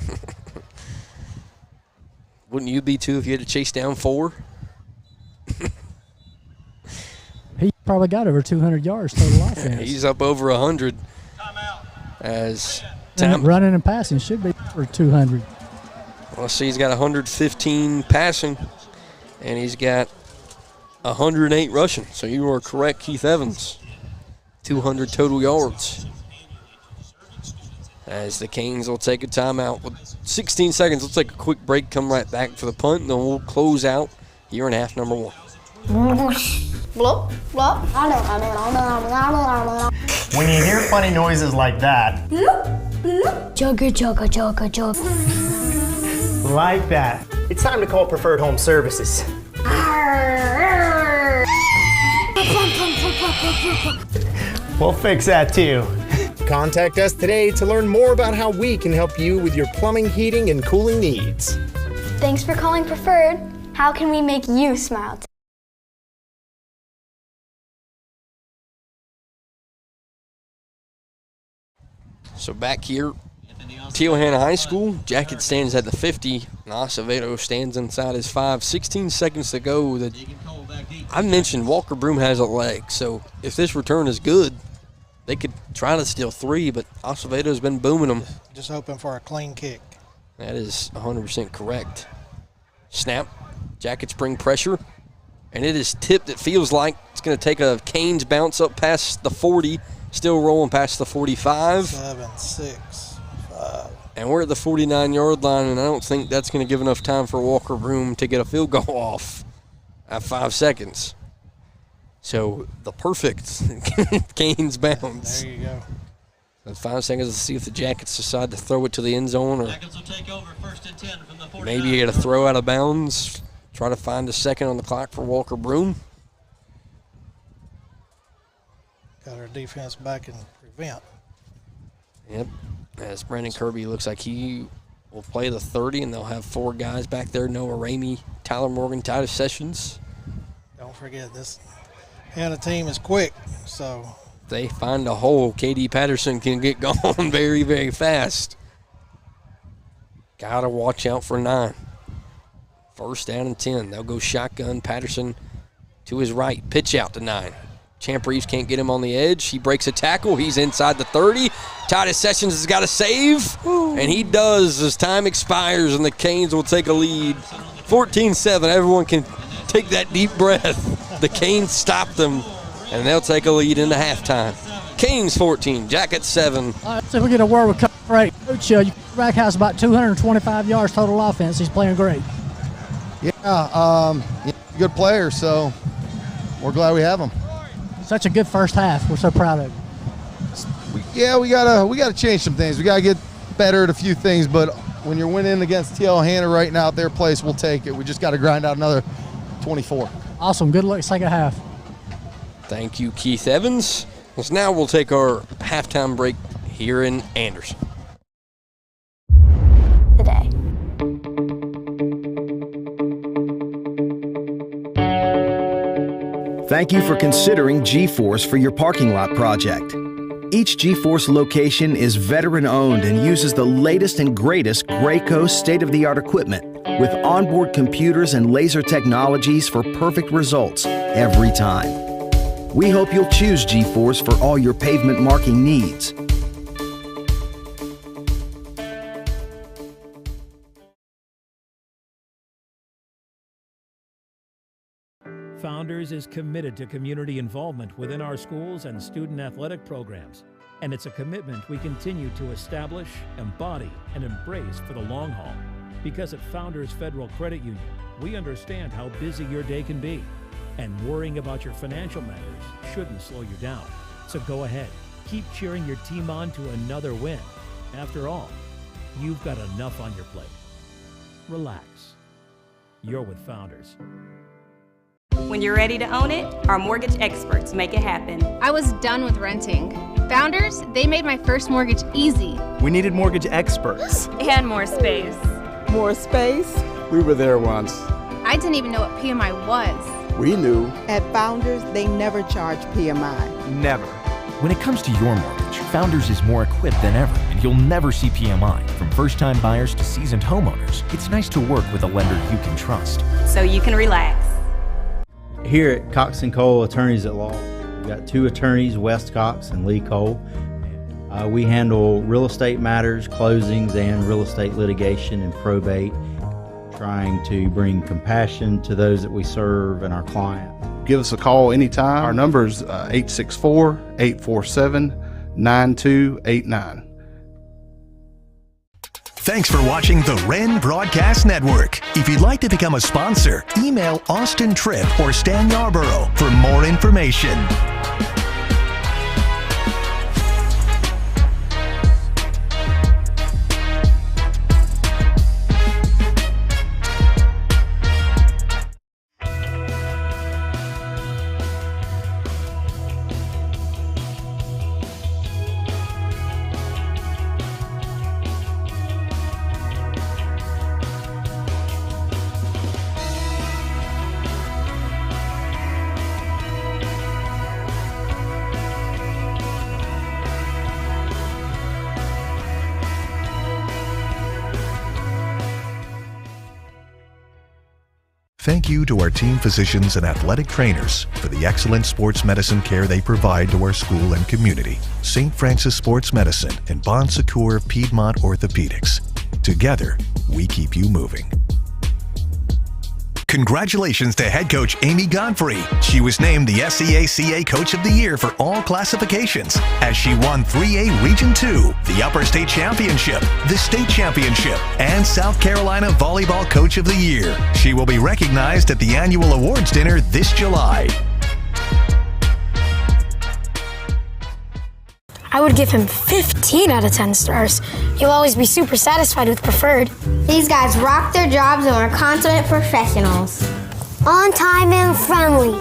Wouldn't you be too if you had to chase down 4? He probably got over 200 yards total offense. He's up over 100. As running and passing should be for 200. Let's see, he's got 115 passing, and he's got 108 rushing. So you are correct, Keith Evans. 200 total yards. As the Canes will take a timeout with 16 seconds. We'll take a quick break, come right back for the punt, and then we'll close out here in half number 1. Blop, blop. When you hear funny noises like that, Jugga, jugga, jugga, jugga. like that, It's time to call Preferred Home Services. we'll fix that too. Contact us today to learn more about how we can help you with your plumbing, heating, and cooling needs. Thanks for calling Preferred. How can we make you smile? So back here, Hanna High School, Jacket stands at the 50, and Acevedo stands inside his 5. 16 seconds to go. I mentioned Walker Broom has a leg, so if this return is good, they could try to steal 3, but Acevedo's been booming them. Just hoping for a clean kick. That is 100% correct. Snap, Jackets bring pressure, and it is tipped. It feels like it's going to take a Canes bounce up past the 40. Still rolling past the 45. 7, 6, 5. And we're at the 49-yard line, and I don't think that's going to give enough time for Walker Broom to get a field goal off at 5 seconds. So the perfect Canes bounce. There you go. That's 5 seconds to see if the Jackets decide to throw it to the end zone, or maybe you get a throw out of bounds. Try to find a second on the clock for Walker Broom. Got our defense back in prevent. Yep. As Brandon Kirby looks like he will play the 30, and they'll have 4 guys back there. Noah Ramey, Tyler Morgan, Titus Sessions. Don't forget, this Hanna team is quick, so if they find a hole, KD Patterson can get going very, very fast. Got to watch out for 9. 1st down and 10. They'll go shotgun. Patterson to his right. Pitch out to 9. Champ Reeves can't get him on the edge. He breaks a tackle. He's inside the 30. Titus Sessions has got a save, and he does as time expires, and the Canes will take a lead. 14-7. Everyone can take that deep breath. The Canes stopped them, and they'll take a lead into halftime. Canes 14, Jackets 7. All right, so we get a word with Coach Ray. Coach, your quarterback has about 225 yards total offense. He's playing great. Yeah, good player, so we're glad we have him. Such a good first half. We're so proud of him. Yeah, we gotta change some things. We gotta get better at a few things, but when you're winning against TL Hanna right now at their place, we'll take it. We just got to grind out another 24. Awesome. Good luck second half. Thank you, Keith Evans. Well, now we'll take our halftime break here in Anderson. Today. Thank you for considering G-Force for your parking lot project. Each G-Force location is veteran-owned and uses the latest and greatest Graco state-of-the-art equipment with onboard computers and laser technologies for perfect results every time. We hope you'll choose G-Force for all your pavement marking needs. Founders is committed to community involvement within our schools and student athletic programs, and it's a commitment we continue to establish, embody, and embrace for the long haul. Because at Founders Federal Credit Union, we understand how busy your day can be, and worrying about your financial matters shouldn't slow you down. So go ahead, keep cheering your team on to another win. After all, you've got enough on your plate. Relax. You're with Founders. When you're ready to own it, our mortgage experts make it happen. I was done with renting. Founders, they made my first mortgage easy. We needed mortgage experts. And more space. More space? We were there once. I didn't even know what PMI was. We knew. At Founders, they never charge PMI. Never. When it comes to your mortgage, Founders is more equipped than ever, and you'll never see PMI. From first-time buyers to seasoned homeowners, it's nice to work with a lender you can trust. So you can relax. Here at Cox & Cole Attorneys at Law, we've got 2 attorneys, West Cox and Lee Cole. We handle real estate matters, closings, and real estate litigation and probate, trying to bring compassion to those that we serve and our clients. Give us a call anytime. Our number is 864-847-9289. Thanks for watching the Wren Broadcast Network. If you'd like to become a sponsor, email Austin Tripp or Stan Yarborough for more information. Thank you to our team physicians and athletic trainers for the excellent sports medicine care they provide to our school and community. St. Francis Sports Medicine and Bon Secours Piedmont Orthopedics. Together, we keep you moving. Congratulations to head coach Amy Godfrey. She was named the SCHSL Coach of the Year for all classifications as she won 3A Region 2, the Upper State Championship, the State Championship, and South Carolina Volleyball Coach of the Year. She will be recognized at the annual awards dinner this July. I would give him 15 out of 10 stars. You'll always be super satisfied with Preferred. These guys rock their jobs and are consummate professionals. On time and friendly.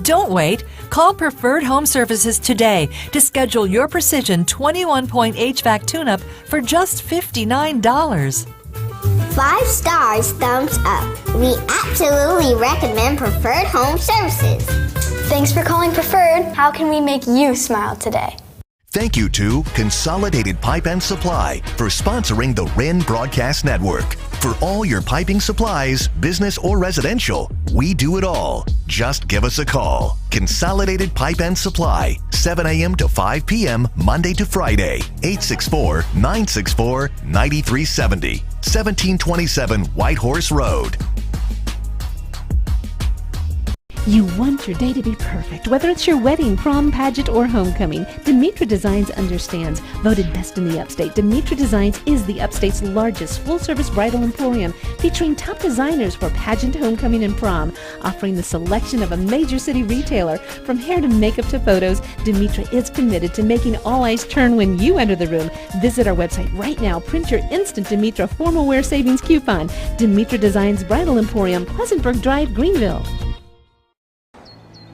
Don't wait. Call Preferred Home Services today to schedule your Precision 21-point HVAC tune-up for just $59. 5 stars, thumbs up. We absolutely recommend Preferred Home Services. Thanks for calling Preferred. How can we make you smile today? Thank you to Consolidated Pipe and Supply for sponsoring the Wren Broadcast Network. For all your piping supplies, business or residential, we do it all. Just give us a call. Consolidated Pipe and Supply, 7 a.m. to 5 p.m. Monday to Friday, 864-964-9370, 1727 White Horse Road. You want your day to be perfect, whether it's your wedding, prom, pageant, or homecoming. Demetra Designs understands. Voted best in the upstate, Demetra Designs is the upstate's largest full-service bridal emporium, featuring top designers for pageant, homecoming, and prom. Offering the selection of a major city retailer, from hair to makeup to photos, Demetra is committed to making all eyes turn when you enter the room. Visit our website right now. Print your instant Demetra formal wear savings coupon. Demetra Designs Bridal Emporium, Pleasantburg Drive, Greenville.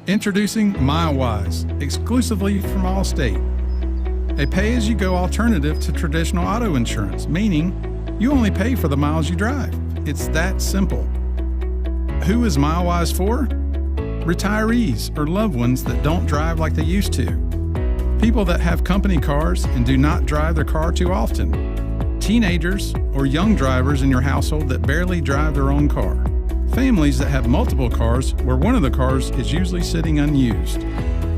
Introducing MileWise, exclusively from Allstate. A pay-as-you-go alternative to traditional auto insurance, meaning you only pay for the miles you drive. It's that simple. Who is MileWise for? Retirees or loved ones that don't drive like they used to. People that have company cars and do not drive their car too often. Teenagers or young drivers in your household that barely drive their own car. Families that have multiple cars where one of the cars is usually sitting unused.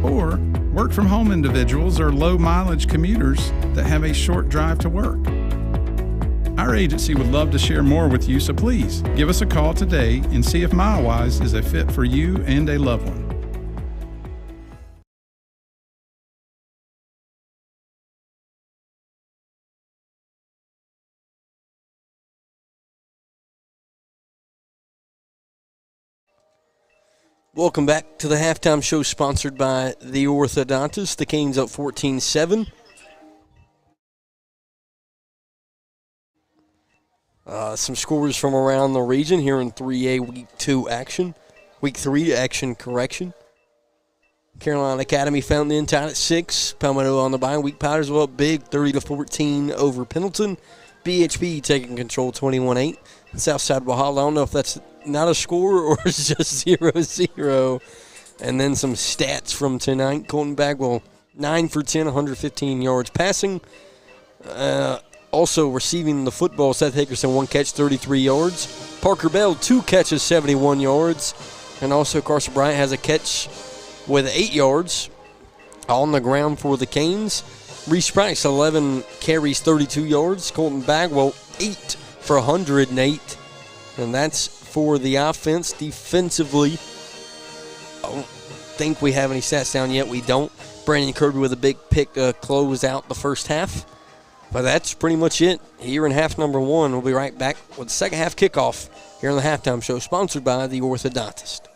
Or work-from-home individuals or low-mileage commuters that have a short drive to work. Our agency would love to share more with you, so please give us a call today and see if MileWise is a fit for you and a loved one. Welcome back to the halftime show sponsored by the Orthodontist. The Canes up 14-7. Some scores from around the region here in 3A Week 2 action. Week 3 action correction. Carolina Academy Fountain Inn tied at 6. Palmetto on the bye week. Powdersville up big 30-14 over Pendleton. BHP taking control 21-8. Southside Wahala, I don't know if that's not a score or it's just 0-0. And then some stats from tonight. Colton Bagwell, 9 for 10, 115 yards passing. Also receiving the football, Seth Hickerson, 1 catch, 33 yards. Parker Bell, 2 catches, 71 yards. And also Carson Bryant has a catch with 8 yards on the ground for the Canes. Reese Price, 11 carries, 32 yards. Colton Bagwell, 8 for 108. And that's for the offense. Defensively, I don't think we have any stats down yet. We don't. Brandon Kirby with a big pick close out the first half. But that's pretty much it here in half number 1. We'll be right back with the second half kickoff here on the halftime show, sponsored by the Orthodontist.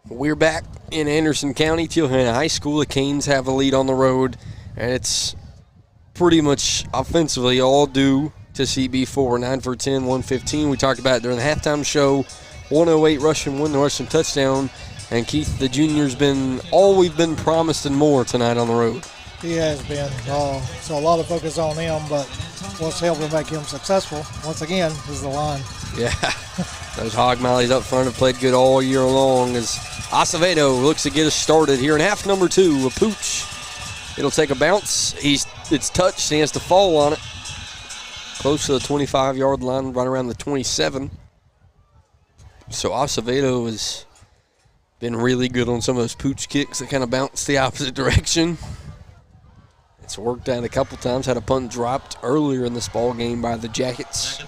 We're back in Anderson County, Hanna High School. The Canes have a lead on the road, and it's pretty much offensively all due to CB4. 9 for 10, 115. We talked about it during the halftime show. 108 rushing, 1 rushing touchdown. And Keith, the junior's been all we've been promised and more tonight on the road. He has been. So a lot of focus on him, but what's helping make him successful, once again, is the line. Yeah, those Hog Mollies up front have played good all year long as Acevedo looks to get us started here in half number 2. A pooch. It'll take a bounce. It's touched. He has to fall on it. Close to the 25-yard line, right around the 27. So Acevedo has been really good on some of those pooch kicks that kind of bounce the opposite direction. It's worked out a couple times. Had a punt dropped earlier in this ball game by the Jackets.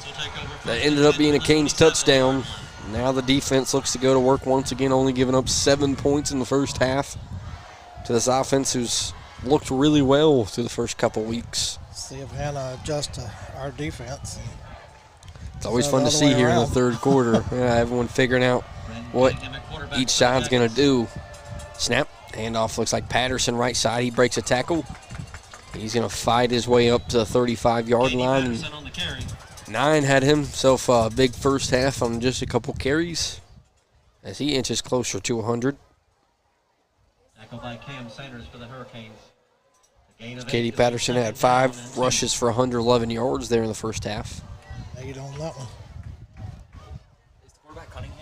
That ended up being a Canes touchdown. Now the defense looks to go to work once again, only giving up 7 points in the first half to this offense who's looked really well through the first couple weeks. See if Hanna adjusts to our defense. It's always fun to see here in the third quarter. Yeah, everyone figuring out what each side's going to do. Snap. Handoff looks like Patterson right side. He breaks a tackle. He's going to fight his way up to the 35-yard line. 9 had himself a big first half on just a couple carries as he inches closer to 100. Tackle by Cam Sanders for the Hurricanes. Katie Patterson had 5 rushes for 111 yards there in the first half. Eight on that one.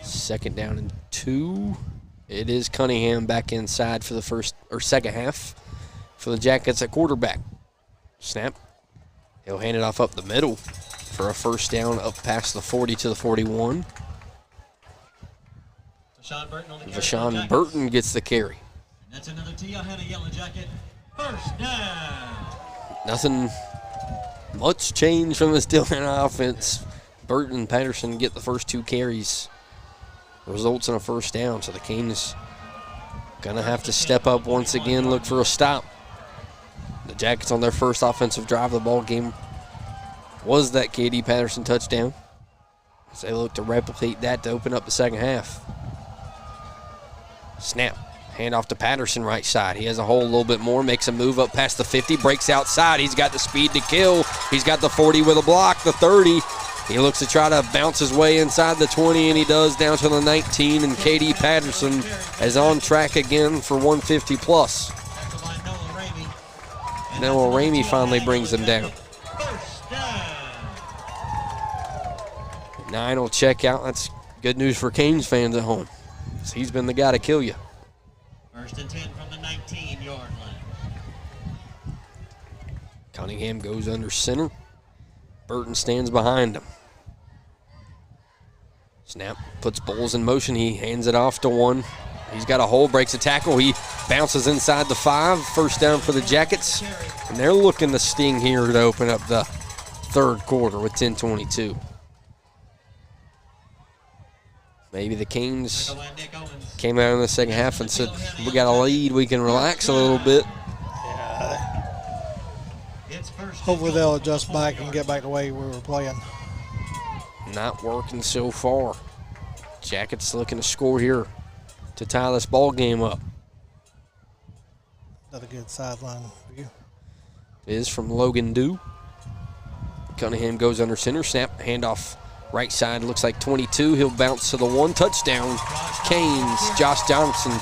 Second down and 2. It is Cunningham back inside for the second half for the Jackets at quarterback. Snap. He'll hand it off up the middle for a first down up past the 40 to the 41. Vashawn Burton gets the carry. And that's another Hanna Yellow Jacket. First down. Nothing much change from the Hanna offense. Burton and Patterson get the first 2 carries. Results in a first down, so the Canes gonna have to step up once again, look for a stop. The Jackets on their first offensive drive of the ball game was that KD Patterson touchdown. So they look to replicate that to open up the second half. Snap. Hand off to Patterson right side. He has a hole a little bit more, makes a move up past the 50, breaks outside. He's got the speed to kill. He's got the 40 with a block, the 30. He looks to try to bounce his way inside the 20, and he does down to the 19, and KD Patterson is on track again for 150 plus. Noah Ramey finally brings him down. 9 will check out. That's good news for Canes fans at home. He's been the guy to kill you. First and 10 from the 19-yard line. Cunningham goes under center. Burton stands behind him. Snap, puts Bowles in motion. He hands it off to 1. He's got a hole, breaks a tackle. He bounces inside the 5. First down for the Jackets. And they're looking to sting here to open up the third quarter with 10:22. Maybe the Canes came out in the second half and said, we got a lead, we can relax a little bit. Hopefully they'll adjust back and get back the way we were playing. Not working so far. Jackets looking to score here to tie this ball game up. Another good sideline view. It is from Logan Dew. Cunningham goes under center. Snap, handoff right side. Looks like 22. He'll bounce to the 1. Touchdown. Canes, Josh Johnson.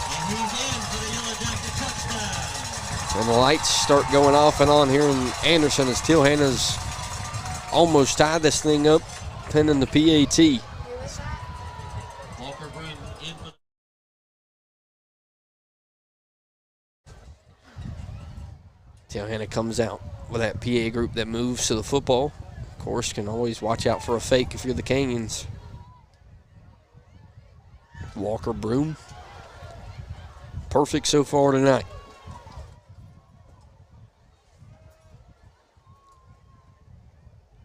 And the lights start going off and on here in Anderson as Hanna's almost tied this thing up, pending the PAT. Hanna comes out with that PA group that moves to the football. Of course, can always watch out for a fake if you're the Canes. Walker Broom. Perfect so far tonight.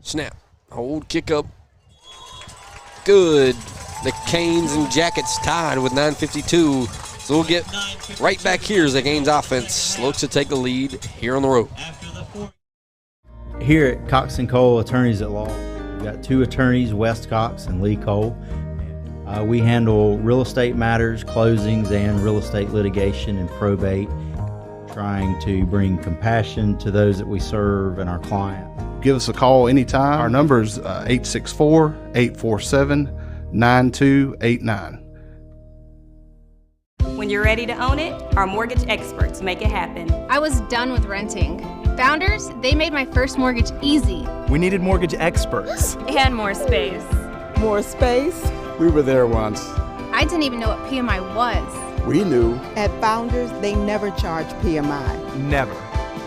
Snap. Hold, kick up. Good. The Canes and Jackets tied with 9:52. So we'll get right back here as the Canes offense looks to take the lead here on the road. Here at Cox & Cole Attorneys at Law, we've got 2 attorneys, West Cox and Lee Cole. We handle real estate matters, closings, and real estate litigation and probate, trying to bring compassion to those that we serve and our client. Give us a call anytime. Our number is 864-847-9289. When you're ready to own it, our mortgage experts make it happen. I was done with renting. Founders, they made my first mortgage easy. We needed mortgage experts. And more space. More space? We were there once. I didn't even know what PMI was. We knew. At Founders, they never charge PMI. Never.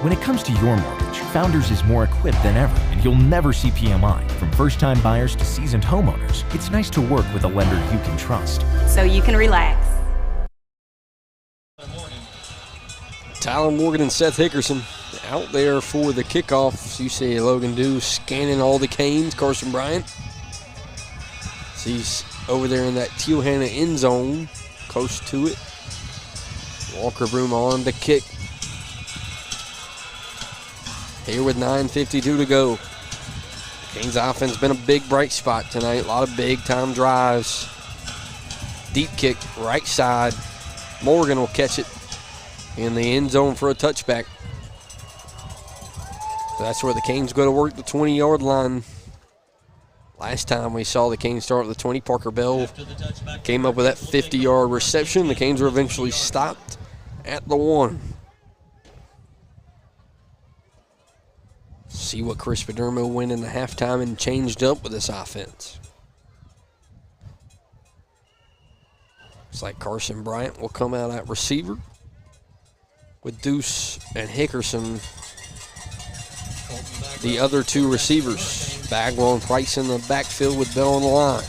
When it comes to your mortgage, Founders is more equipped than ever, and you'll never see PMI. From first-time buyers to seasoned homeowners, it's nice to work with a lender you can trust. So you can relax. Tyler Morgan and Seth Hickerson out there for the kickoff. You see Logan Dew scanning all the Canes. Carson Bryant. So he's over there in that Teal Hanna end zone, close to it. Walker Broom on the kick. Here with 9:52 to go. Canes offense been a big bright spot tonight. A lot of big time drives. Deep kick, right side. Morgan will catch it in the end zone for a touchback. So that's where the Canes go to work, the 20-yard line. Last time we saw the Canes start with the 20, Parker Bell came up with that 50-yard reception. The Canes were eventually stopped at the 1. See what Chris Padermo went in the halftime and changed up with this offense. Looks like Carson Bryant will come out at receiver with Deuce and Hickerson, the other two receivers. Bagwell and Price in the backfield with Bell on the line.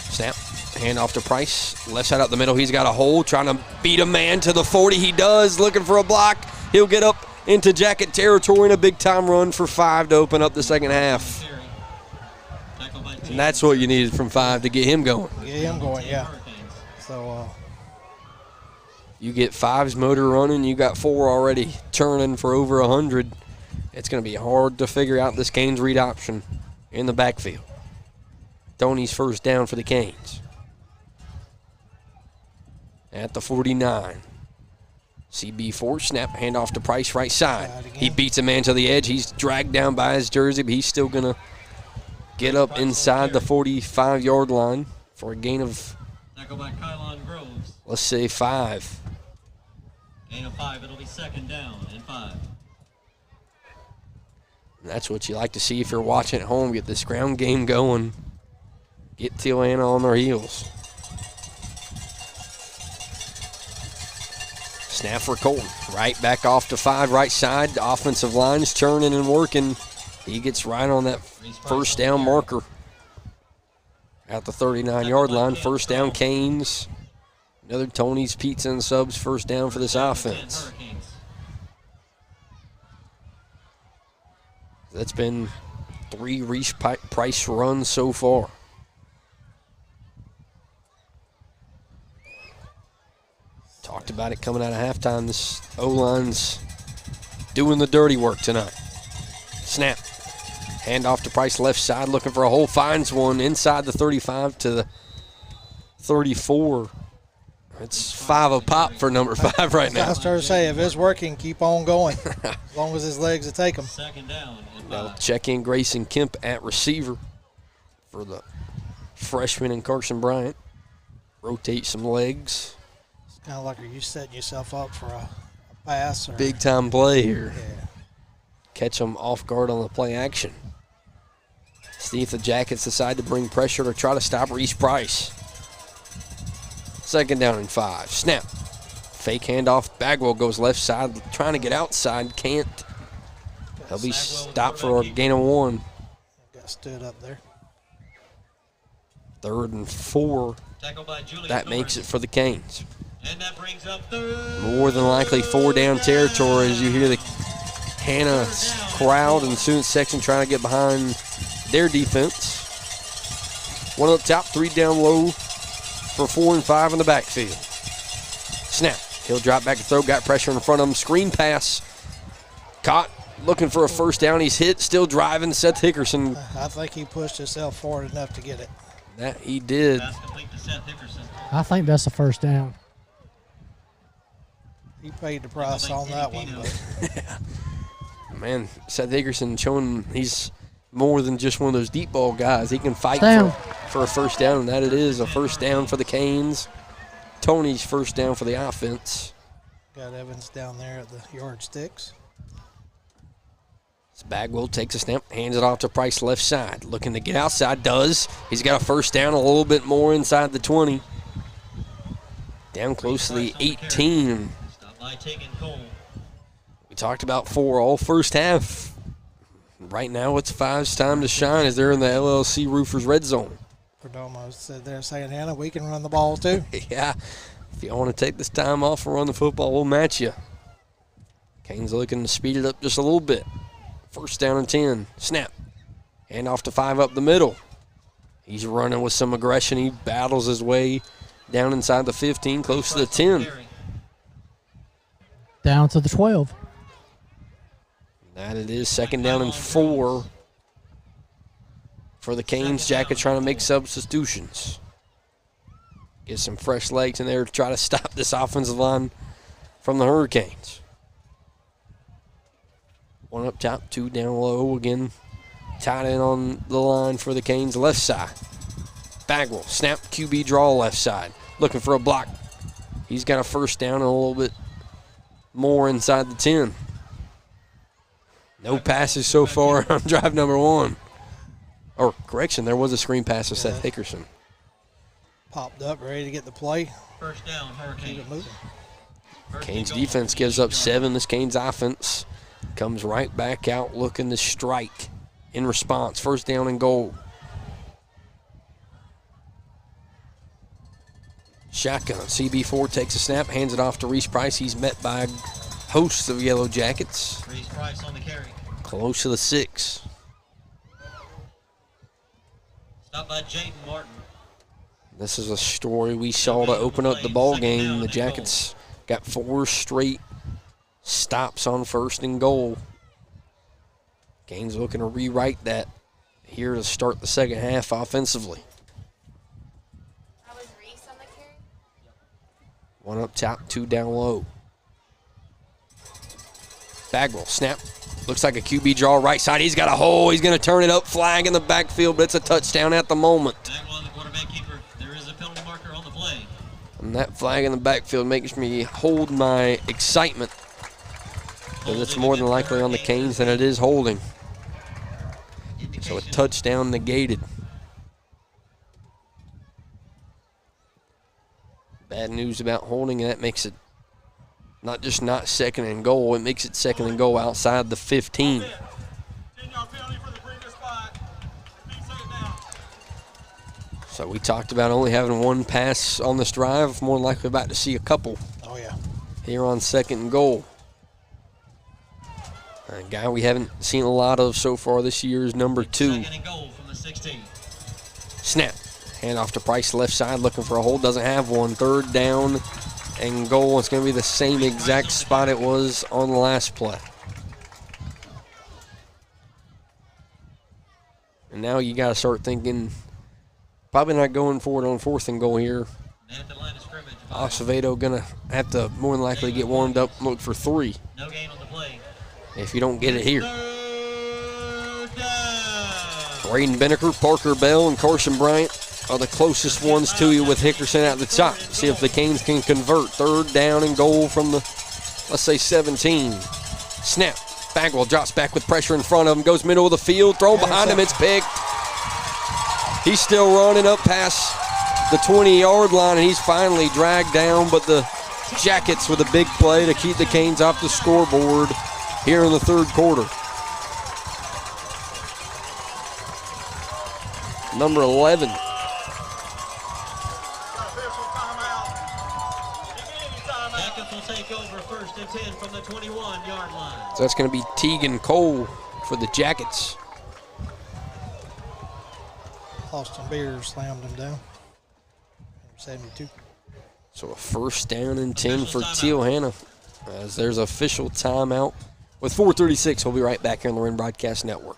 Snap, hand off to Price. Left side out the middle, he's got a hole, trying to beat a man to the 40. He does, looking for a block. He'll get up into jacket territory in a big-time run for 5 to open up the second half. And that's what you needed from 5 to get him going. Get him going, yeah. So, you get 5's motor running, you got 4 already turning for over 100. It's going to be hard to figure out this Canes read option in the backfield. Tony's first down for the Canes. At the 49. CB4 snap, handoff to Price right side. He beats a man to the edge. He's dragged down by his jersey, but he's still going to get up inside the 45-yard line for a gain of, let's say, 5. Gain of 5, it'll be second down and 5. And that's what you like to see if you're watching at home. Get this ground game going. Get Teal Hanna on their heels. Snap for Colton. Right back off to 5, right side. The offensive line's turning and working. He gets right on that first down marker at the 39-yard line. First down, Canes. Another Tony's Pizza and Subs first down for this offense. That's been 3 Reese Price runs so far. Talked about it coming out of halftime. This O-line's doing the dirty work tonight. Snap. Hand off to Price left side, looking for a hole. Finds one inside the 35 to the 34. It's 5 a pop for number 5 right now. I started to say, if it's working, keep on going. As long as his legs will take him. Second down and 5. They'll check in Grayson Kemp at receiver for the freshman and Carson Bryant. Rotate some legs. It's kind of like, are you setting yourself up for a pass? Or? Big time play here. Yeah. Catch them off guard on the play action. See if the Jackets decide to bring pressure to try to stop Reese Price. Second down and 5. Snap. Fake handoff. Bagwell goes left side, trying to get outside. Can't. He'll be stopped for a gain of 1. Got stood up there. 3rd and 4. That makes it for the Canes. And that brings up third. More than likely 4 down territory as you hear the Hanna crowd and student section trying to get behind their defense. 1 up top, 3 down low for 4 and 5 in the backfield. Snap. He'll drop back to throw. Got pressure in front of him. Screen pass. Caught looking for a first down. He's hit, still driving. Seth Hickerson. I think he pushed himself forward enough to get it. That he did. Pass complete to Seth Hickerson. I think that's a first down. He paid the price on that one. But. Man, Seth Hickerson showing he's more than just one of those deep ball guys. He can fight for a first down, and that it is a first down for the Canes. Tony's first down for the offense. Got Evans down there at the yardsticks. Bagwell takes a snap, hands it off to Price left side. Looking to get outside, does. He's got a first down, a little bit more inside the 20. Down close to the 18. Stop by taking Cole. We talked about 4 all first half. Right now it's 5's time to shine as they're in the LLC Roofers red zone. Perdomo said they're saying, Hanna, we can run the ball too. Yeah, if you want to take this time off and run the football, we'll match you. Canes looking to speed it up just a little bit. First down and 10. Snap. Hand off to 5 up the middle. He's running with some aggression. He battles his way down inside the 15, close to the 10. Down to the 12. That it is, second down and 4 for the Canes. Jackets trying to make substitutions. Get some fresh legs in there to try to stop this offensive line from the Hurricanes. 1 up top, 2 down low. Again, tight end on the line for the Canes left side. Bagwell, snap, QB draw left side. Looking for a block. He's got a first down and a little bit more inside the 10. No passes so far on drive number 1. Or, correction, there was a screen pass to Seth Hickerson. Popped up, ready to get the play. First down, Hurricanes. Keep it moving. Canes defense gives up 7. This Canes offense comes right back out looking to strike in response. First down and goal. Shotgun. CB4 takes a snap, hands it off to Reese Price. He's met by hosts of Yellow Jackets. Reese Price on the carry. Close to the 6. Stop by Jaden Martin. This is a story we saw to open up the ball game. The Jackets got 4 straight stops on first and goal. Canes looking to rewrite that here to start the second half offensively. 1 up top, 2 down low. Bagwell, snap. Looks like a QB draw right side. He's got a hole. He's going to turn it up. Flag in the backfield, but it's a touchdown at the moment. Bagwell, the quarterback keeper. There is a penalty marker on the play. And that flag in the backfield makes me hold my excitement, because it's more than likely on the Canes than it is holding. So a touchdown negated. Bad news about holding, and that makes it not just not second and goal, it makes it second and goal outside the 15. So we talked about only having 1 pass on this drive. More than likely about to see a couple. Oh, yeah. Here on second and goal. A guy we haven't seen a lot of so far this year is number 2. Second and goal from the 16. Snap. Hand off to Price left side, looking for a hold. Doesn't have one. Third down and goal. It's going to be the same exact spot it was on the last play. And now you got to start thinking, probably not going for it on 4th and goal here. Acevedo going to have to more than likely get warmed up, look for 3. No gain on the play. If you don't get it here. Braden Benneker, Parker Bell, and Carson Bryant are the closest ones to you with Hickerson at the top. See if the Canes can convert. Third down and goal from the, let's say, 17. Snap. Bagwell drops back with pressure in front of him. Goes middle of the field. Throw behind him. It's picked. He's still running up past the 20-yard line, and he's finally dragged down. But the Jackets with a big play to keep the Canes off the scoreboard here in the third quarter. Number 11. Jackets will take over 1st and 10 from the 21-yard line. So that's going to be Tegan Cole for the Jackets. Austin Beer slammed him down. 72. So a first down and 10 for Teal Hanna, as there's official timeout With 4:36, we'll be right back here on the Wren Broadcast Network.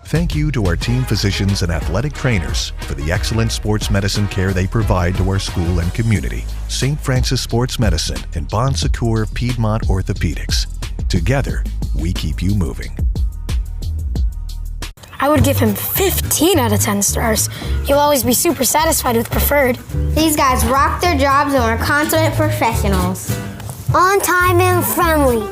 Thank you to our team physicians and athletic trainers for the excellent sports medicine care they provide to our school and community. St. Francis Sports Medicine and Bon Secours Piedmont Orthopedics. Together, we keep you moving. I would give him 15 out of 10 stars. You'll always be super satisfied with Preferred. These guys rock their jobs and are consummate professionals. On time and friendly.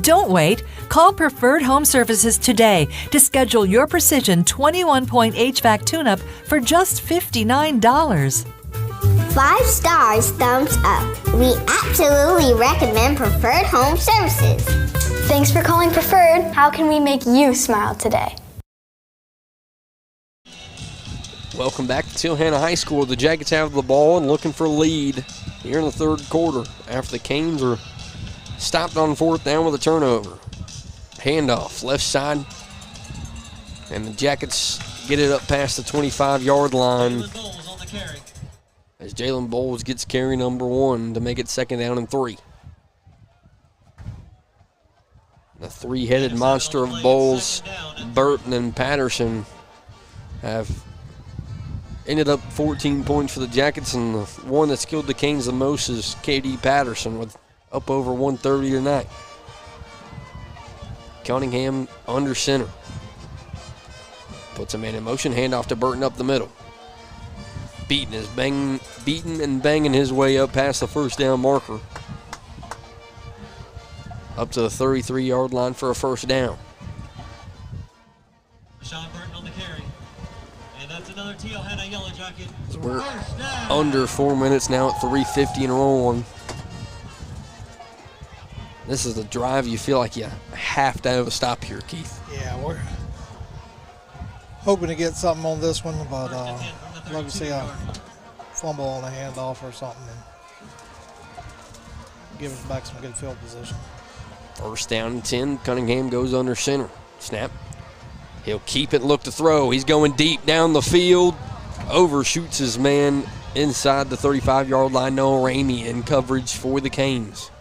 Don't wait. Call Preferred Home Services today to schedule your Precision 21-point HVAC tune-up for just $59. 5 stars, thumbs up. We absolutely recommend Preferred Home Services. Thanks for calling Preferred. How can we make you smile today? Welcome back to Hanna High School. The Jackets have the ball and looking for a lead here in the third quarter after the Canes are stopped on fourth down with a turnover. Handoff, left side. And the Jackets get it up past the 25-yard line as Jalen Bowles gets carry number 1 to make it 2nd down and 3. The three-headed monster of Bowles, Burton, and Patterson have ended up 14 points for the Jackets, and the one that's killed the Canes the most is KD Patterson with up over 130 tonight. Cunningham under center. Puts a man in motion, handoff to Burton up the middle. Beaton and banging his way up past the first down marker. Up to the 33-yard line for a first down. Sean Burton on the carry. And that's another teal Hanna yellow jacket. We're under 4 minutes now at 3:50 and rolling. This is the drive you feel like you have to have a stop here, Keith. Yeah, we're hoping to get something on this one, but I'd love to see a fumble on a handoff or something and give us back some good field position. First down and 10. Cunningham goes under center. Snap. He'll keep it, look to throw. He's going deep down the field. Overshoots his man inside the 35-yard line. Noah Ramey in coverage for the Canes.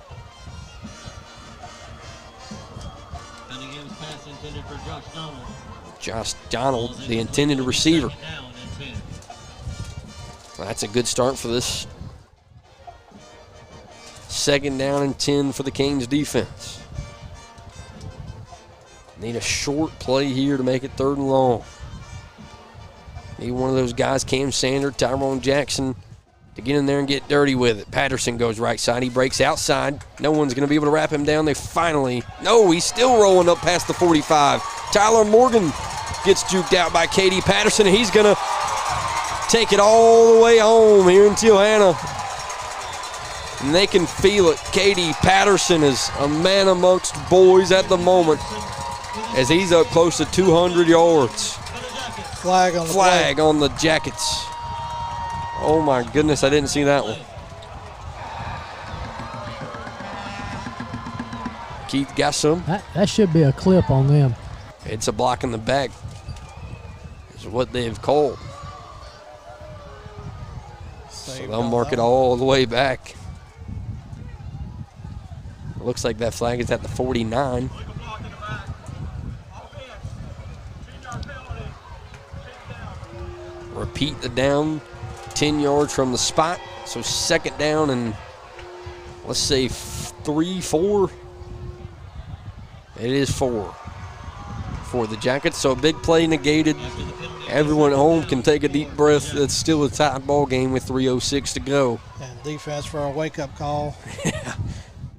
Cunningham's pass intended for Josh Donald. Josh Donald, the intended receiver. Well, that's a good start for this 2nd down and 10 for the Canes defense. Need a short play here to make it 3rd and long. Need one of those guys, Cam Sander, Tyrone Jackson, to get in there and get dirty with it. Patterson goes right side. He breaks outside. No one's going to be able to wrap him down. He's still rolling up past the 45. Tyler Morgan gets juked out by KD Patterson, and he's going to take it all the way home here in Hanna. And they can feel it. KD Patterson is a man amongst boys at the moment as he's up close to 200 yards. Flag on the Jackets. Oh my goodness, I didn't see that one. Keith got some. That should be a clip on them. It's a block in the back is what they've called. So they'll mark it all the way back. Looks like that flag is at the 49. Repeat the down, 10 yards from the spot. So 2nd down and let's say 3, 4. It is 4 for the Jackets. So a big play negated. Everyone at home can take a deep breath. It's still a tight ball game with 3:06 to go. And defense for a wake-up call.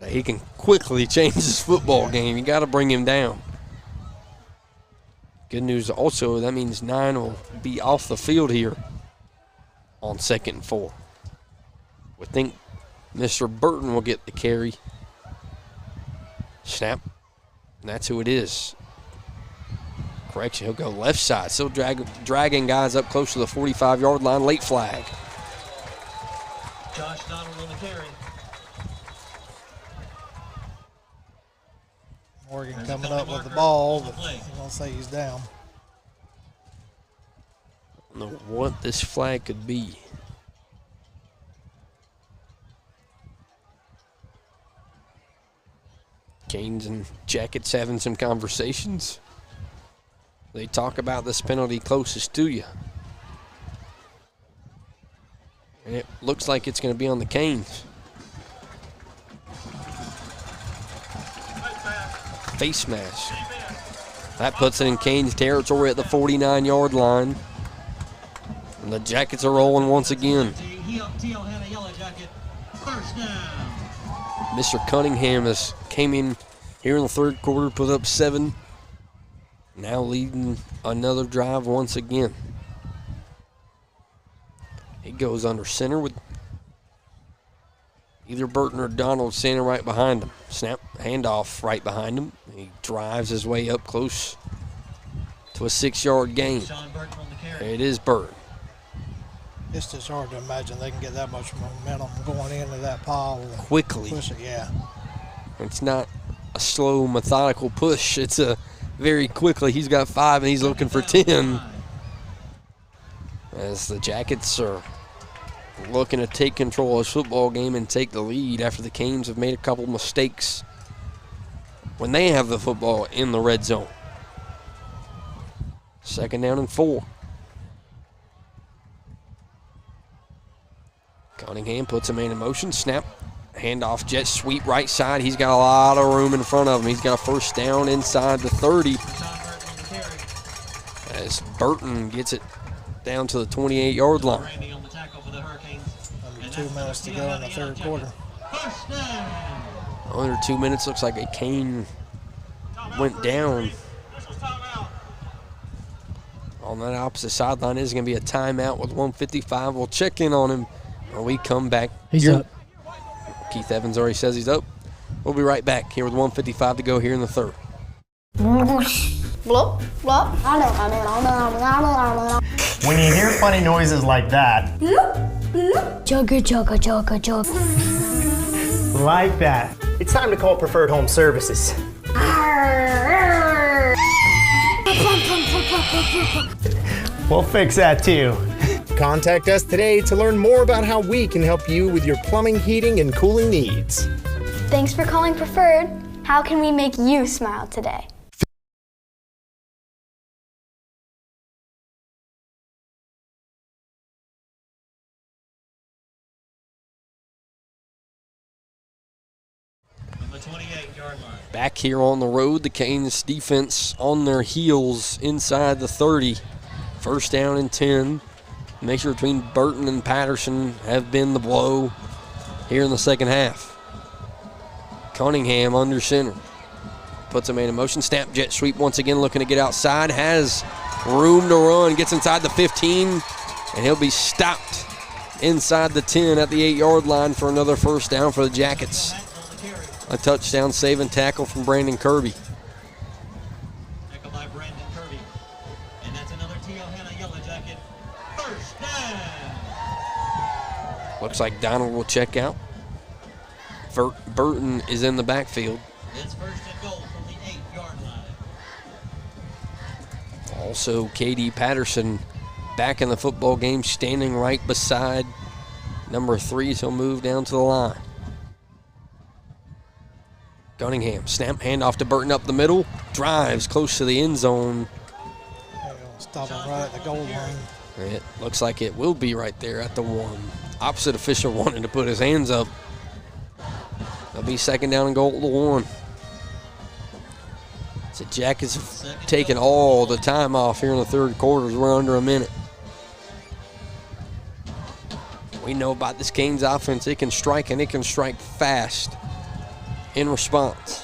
He can quickly change his football game. You got to bring him down. Good news also, that means 9 will be off the field here on 2nd and 4. We think Mr. Burton will get the carry. Snap. And that's who it is. Correction, he'll go left side. Still dragging guys up close to the 45-yard line. Late flag. Josh Donald on the carry. Morgan coming up with the ball, but I'm going to say he's down. I don't know what this flag could be. Canes and Jackets having some conversations. They talk about this penalty closest to you. And it looks like it's going to be on the Canes. Face mask. That puts it in Canes territory at the 49-yard line. And the Jackets are rolling once again. Mr. Cunningham came in here in the third quarter, put up 7. Now leading another drive once again. He goes under center with either Burton or Donald standing right behind him. Snap, handoff right behind him. He drives his way up close to a 6-yard gain. It is Burton. It's just hard to imagine they can get that much momentum going into that pile. Quickly. Push it, yeah. It's not a slow, methodical push. It's a very quickly. He's got 5 and he's looking for 10. As the Jackets are looking to take control of this football game and take the lead after the Canes have made a couple mistakes when they have the football in the red zone. 2nd down and 4. Cunningham puts a man in motion. Snap. Handoff, jet sweep right side. He's got a lot of room in front of him. He's got a first down inside the 30. As Burton gets it down to the 28-yard line. Under 2 minutes to go in the third quarter. Under 2 minutes, looks like a cane went down. On that opposite sideline is going to be a timeout with 1:55. We'll check in on him when we come back. He's up. Keith Evans already says he's up. We'll be right back here with 1:55 to go here in the third. When you hear funny noises like that, Jugga, jugga, jugga, jugga. like that, it's time to call Preferred Home Services. We'll fix that too. Contact us today to learn more about how we can help you with your plumbing, heating, and cooling needs. Thanks for calling Preferred. How can we make you smile today? Back here on the road, the Canes defense on their heels inside the 30. 1st down and 10. Mixture between Burton and Patterson have been the blow here in the second half. Cunningham under center. Puts a man in motion. Snap, jet sweep once again, looking to get outside. Has room to run. Gets inside the 15, and he'll be stopped inside the 10 at the 8-yard line for another first down for the Jackets. A touchdown saving tackle from Brandon Kirby. Tackle by Brandon Kirby. And that's another T.O. Hanna Yellow Jacket. First down. Looks like Donald will check out. Burton is in the backfield. It's 1st and goal from the 8-yard line. Also, K.D. Patterson back in the football game, standing right beside number 3, so he'll move down to the line. Cunningham, snap, handoff to Burton up the middle, drives close to the end zone. Stop him right at the goal line. It looks like it will be right there at the 1. Opposite official wanted to put his hands up. It'll be 2nd down and goal to the 1. So Jackets have taken all the time off here in the third quarter. We're under a minute. We know about this Canes offense. It can strike, and it can strike fast in response.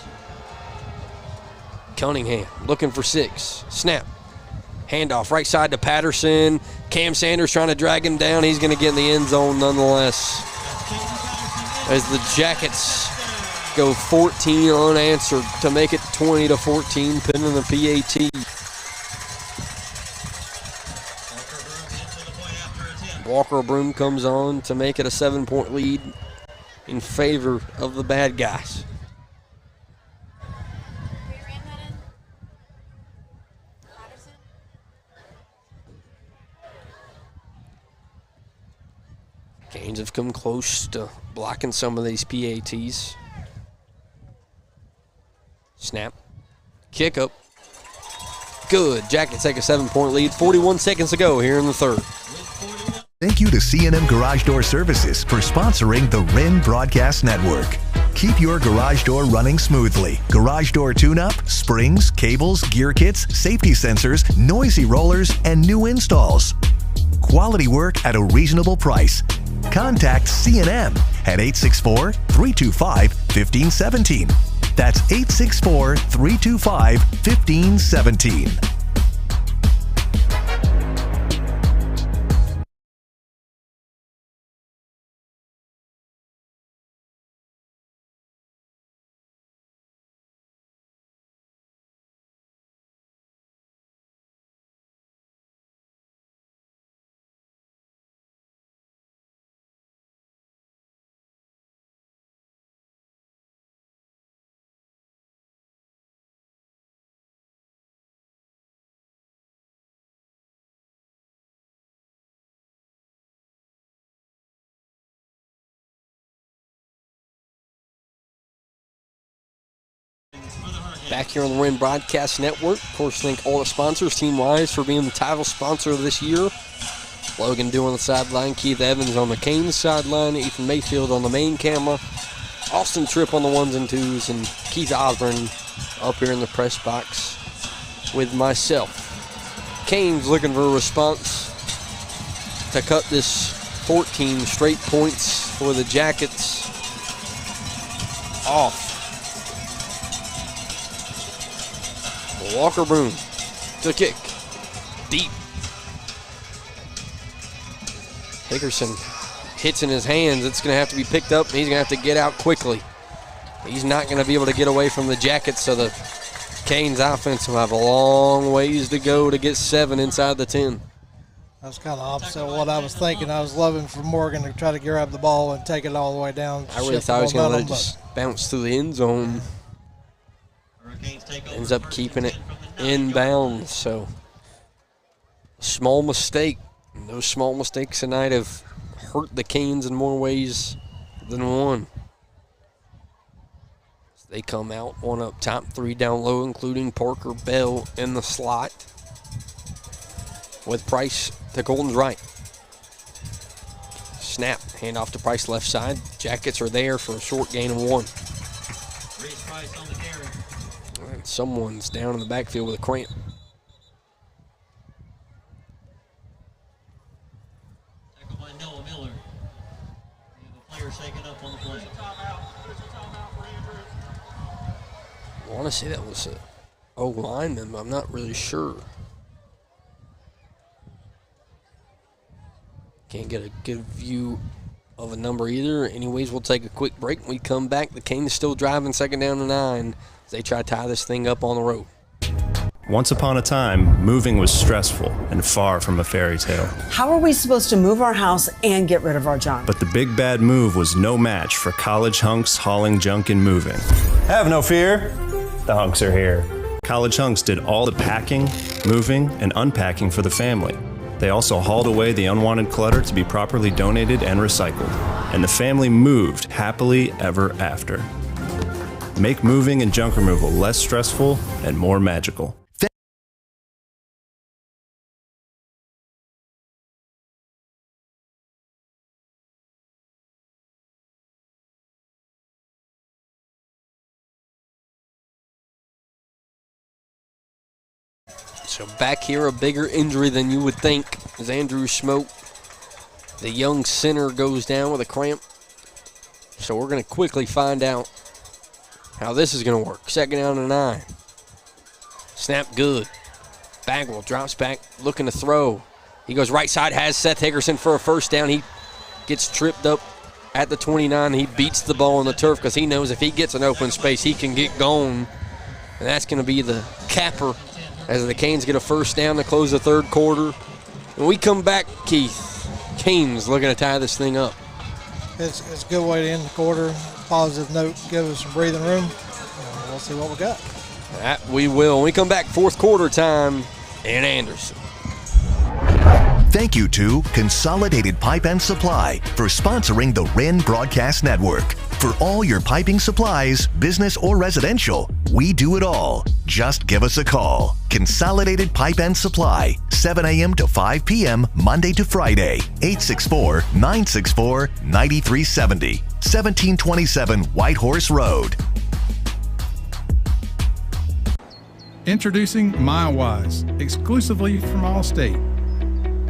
Cunningham looking for 6. Snap. Handoff right side to Patterson. Cam Sanders trying to drag him down. He's going to get in the end zone nonetheless. As the Jackets go 14 unanswered to make it 20-14, pinning the PAT. Walker Broom comes on to make it a 7-point lead in favor of the bad guys. Canes have come close to blocking some of these PATs. Snap. Kick up. Good. Jackets take a 7-point lead. 41 seconds to go here in the third. Thank you to C&M Garage Door Services for sponsoring the Wren Broadcast Network. Keep your garage door running smoothly. Garage door tune-up, springs, cables, gear kits, safety sensors, noisy rollers, and new installs. Quality work at a reasonable price. Contact C&M at 864-325-1517. That's 864-325-1517. Back here on the Wren Broadcast Network. Of course, thank all the sponsors, Team Wise, for being the title sponsor of this year. Logan Dew on the sideline, Keith Evans on the Canes sideline, Ethan Mayfield on the main camera, Austin Tripp on the 1s and 2s, and Keith Ausburn up here in the press box with myself. Canes looking for a response to cut this 14 straight points for the Jackets off. Walker Broom to kick. Deep. Hickerson hits in his hands. It's going to have to be picked up. He's going to have to get out quickly. He's not going to be able to get away from the Jackets, so the Canes offense will have a long ways to go to get 7 inside the 10. That's kind of opposite of what I was thinking. I was loving for Morgan to try to grab the ball and take it all the way down. I really thought he was going to let it just bounce through the end zone. Ends up keeping it inbounds, so small mistake. Those small mistakes tonight have hurt the Canes in more ways than one. They come out one up top, 3 down low, including Parker Bell in the slot with Price to Golden's right. Snap, hand off to Price left side. Jackets are there for a short gain of 1. And someone's down in the backfield with a cramp. Tackled by Noah Miller. We have a player shaken up on the play. I want to say that was a O-lineman, but I'm not really sure. Can't get a good view of a number either. Anyways, we'll take a quick break. When we come back, the Canes still driving, 2nd down and 9 as they try to tie this thing up on the road. Once upon a time, moving was stressful and far from a fairy tale. How are we supposed to move our house and get rid of our junk? But the big bad move was no match for college hunks hauling junk and moving. Have no fear, the hunks are here. College hunks did all the packing, moving, and unpacking for the family. They also hauled away the unwanted clutter to be properly donated and recycled. And the family moved happily ever after. Make moving and junk removal less stressful and more magical. So back here, a bigger injury than you would think as Andrew Smoke, the young center, goes down with a cramp. So we're going to quickly find out how this is going to work. 2nd down and 9. Snap good. Bagwell drops back, looking to throw. He goes right side, has Seth Hickerson for a 1st down. He gets tripped up at the 29. He beats the ball on the turf because he knows if he gets an open space, he can get going. And that's going to be the capper as the Canes get a 1st down to close the 3rd quarter. When we come back, Keith, Canes looking to tie this thing up. It's a good way to end the quarter. Positive note, give us some breathing room. We'll see what we got. That we will. When we come back, 4th quarter time in Anderson. Thank you to Consolidated Pipe and Supply for sponsoring the Wren Broadcast Network. For all your piping supplies, business or residential, we do it all. Just give us a call. Consolidated Pipe and Supply, 7 a.m. to 5 p.m. Monday to Friday, 864-964-9370, 1727 White Horse Road. Introducing MileWise, exclusively from Allstate.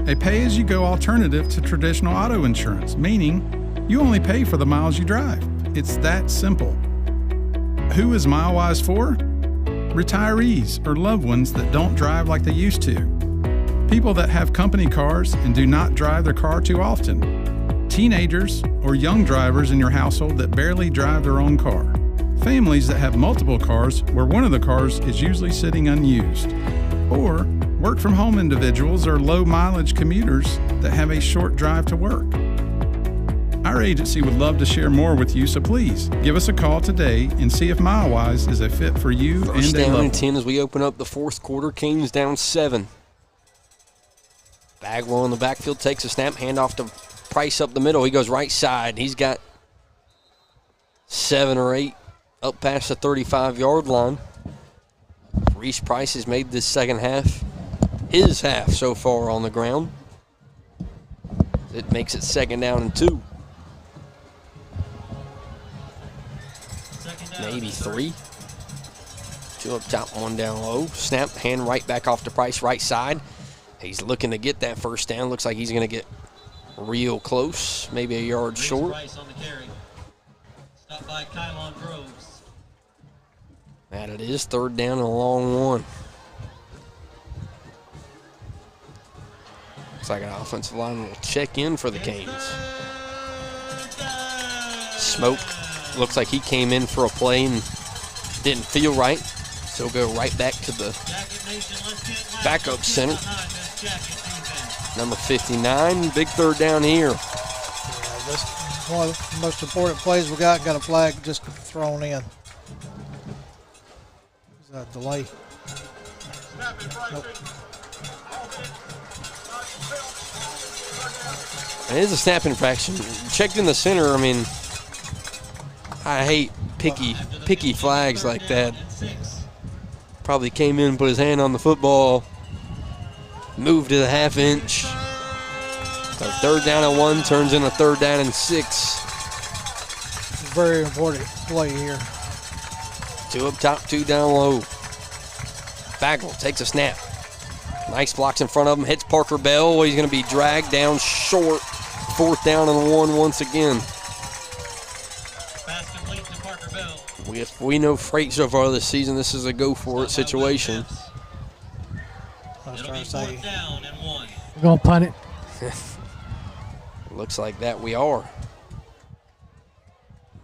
A pay-as-you-go alternative to traditional auto insurance, meaning you only pay for the miles you drive. It's that simple. Who is MileWise for? Retirees or loved ones that don't drive like they used to. People that have company cars and do not drive their car too often. Teenagers or young drivers in your household that barely drive their own car. Families that have multiple cars where one of the cars is usually sitting unused. Or work-from-home individuals or low-mileage commuters that have a short drive to work. Our agency would love to share more with you, so please give us a call today and see if MileWise is a fit for you. First and down a and 10 as we open up the fourth quarter. Canes down 7. Bagwell in the backfield takes a snap, handoff to Price up the middle. He goes right side. He's got 7 or 8 up past the 35-yard line. Reese Price has made this second half his half so far on the ground. It makes it 2nd down and 2. Maybe 3. 2 up top, 1 down low. Snap, hand right back off to Price, right side. He's looking to get that first down. Looks like he's going to get real close, maybe a yard short. Price on the carry. Stopped by Kylon Groves. And it is 3rd down and a long one. Looks like an offensive line will check in for the Canes. Smoke looks like he came in for a play and didn't feel right. So go right back to the backup center. Number 59, big 3rd down here. Yeah, this one of the most important plays we got a flag just thrown in. Is that a delay? Nope. It is a snap infraction. Checked in the center. I mean, I hate picky flags like that. Probably came in, put his hand on the football, moved to the half-inch. So 3rd down and 1 turns into 3rd down and 6. Very important play here. 2 up top, 2 down low. Bagwell takes a snap. Nice blocks in front of him, hits Parker Bell. He's going to be dragged down short. 4th down and 1 once again. Pass complete to Parker Bell. We know Freight so far this season, this is a go-for-it situation. I was trying to say. Down and 1. We're going to punt it. Looks like that we are.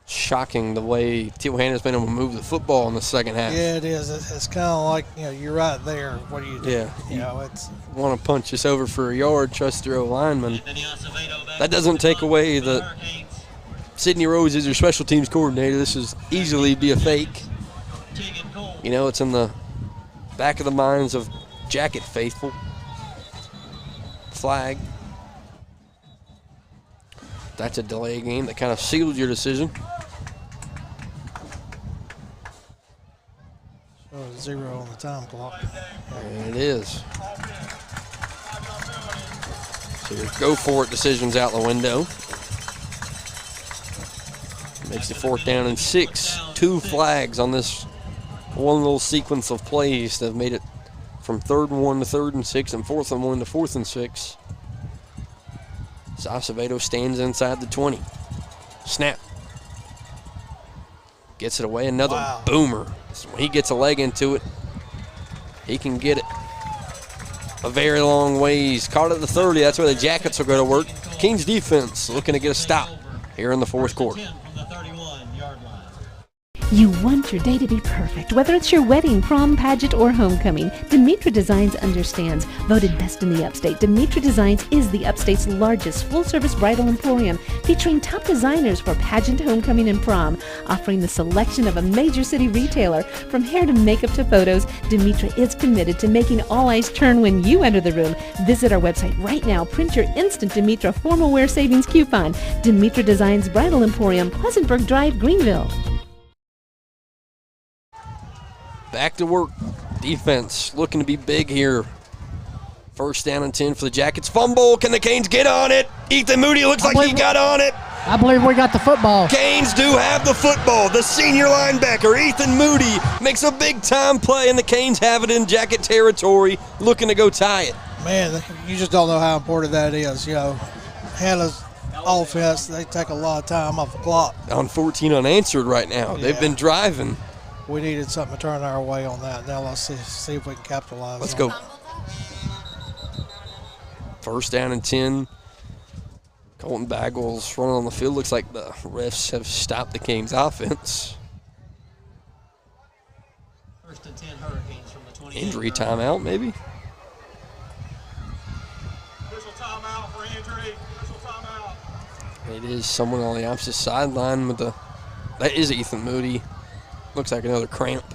Shocking the way Teal Hanna's been able to move the football in the second half. Yeah, it is. It's kind of like, you're right there. What do you do? Yeah. It's want to punch us over for a yard, trust your O-lineman. That doesn't take away that Sydney Rose is your special teams coordinator. This is easily be a fake. It's in the back of the minds of Jacket faithful. Flag. That's a delay game that kind of sealed your decision. So 0 on the time clock. And it is. So your go-for-it decision's out the window. Makes it 4th down and 6. 2 flags on this one little sequence of plays that have made it from 3rd and 1 to 3rd and 6 and 4th and 1 to 4th and 6. Acevedo stands inside the 20. Snap. Gets it away. Another boomer. So when he gets a leg into it, he can get it a very long ways. Caught at the 30. That's where the Jackets will go to work. Kings defense looking to get a stop here in the 4th quarter. You want your day to be perfect, whether it's your wedding, prom, pageant, or homecoming. Demetra Designs understands. Voted best in the Upstate, Demetra Designs is the Upstate's largest full-service bridal emporium, featuring top designers for pageant, homecoming, and prom. Offering the selection of a major city retailer, from hair to makeup to photos, Demetra is committed to making all eyes turn when you enter the room. Visit our website right now. Print your instant Demetra formal wear savings coupon. Demetra Designs Bridal Emporium, Pleasantburg Drive, Greenville. Back to work. Defense looking to be big here. First down and 10 for the Jackets. Fumble. Can the Canes get on it? Ethan Moody looks like he got on it. I believe we got the football. Canes do have the football. The senior linebacker, Ethan Moody, makes a big-time play, and the Canes have it in Jacket territory, looking to go tie it. Man, you just don't know how important that is. You know, Hanna's offense, they take a lot of time off the clock. On 14 unanswered right now. Yeah. They've been driving. We needed something to turn our way on that. Now let's see if we can capitalize. Let's go. First down and 10. Colton Bagwell's running on the field. Looks like the refs have stopped the Canes offense. First and 10 Hurricanes from the 20. Injury timeout, maybe? Official timeout for injury. Official timeout. It is someone on the opposite sideline with the. That is Ethan Moody. Looks like another cramp.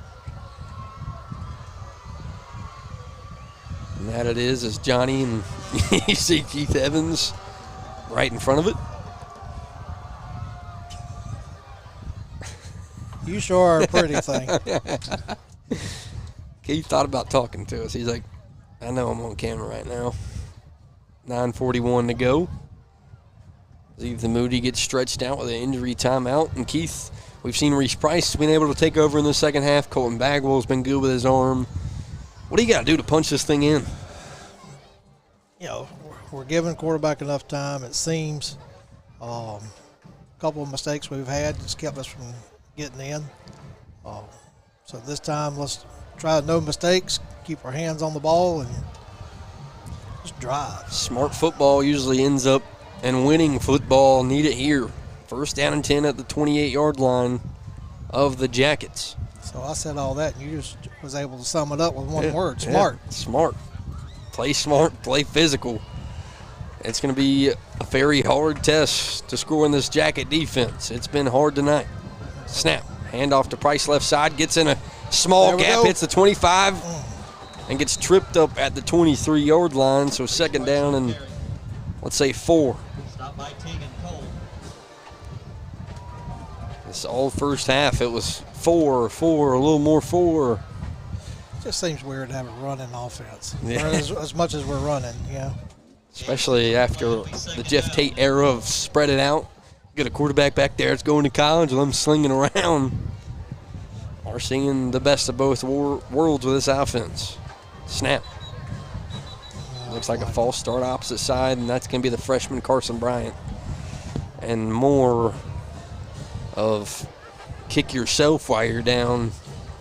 And that it is Johnny, and you see Keith Evans right in front of it. You sure are a pretty thing. Keith thought about talking to us. He's like, I know I'm on camera right now. 9:41 to go. Ethan Moody gets stretched out with an injury timeout. And Keith, we've seen Reese Price been able to take over in the second half. Colton Bagwell's been good with his arm. What do you got to do to punch this thing in? You know, we're giving quarterback enough time, it seems. A couple of mistakes we've had just kept us from getting in. So this time, let's try no mistakes, keep our hands on the ball, and just drive. Smart football usually ends up in winning football. Need it here. First down and 10 at the 28-yard line of the Jackets. So I said all that, and you just was able to sum it up with one word, smart. Yeah, smart. Play smart, play physical. It's going to be a very hard test to score in this Jacket defense. It's been hard tonight. Snap. Handoff to Price left side. Gets in a small gap, hits the 25, and gets tripped up at the 23-yard line. So second down and, let's say, 4. Stop by Teagan Cole. This all first half, it was 4, a little more 4. Just seems weird to have a running offense, Yeah. as much as we're running, Especially after the Jeff Tate era of spread it out. Get a quarterback back there that's going to college and I'm slinging around. We're seeing the best of both worlds with this offense. Snap. Looks like a false start opposite side, and that's going to be the freshman Carson Bryant. And more of kick yourself while you're down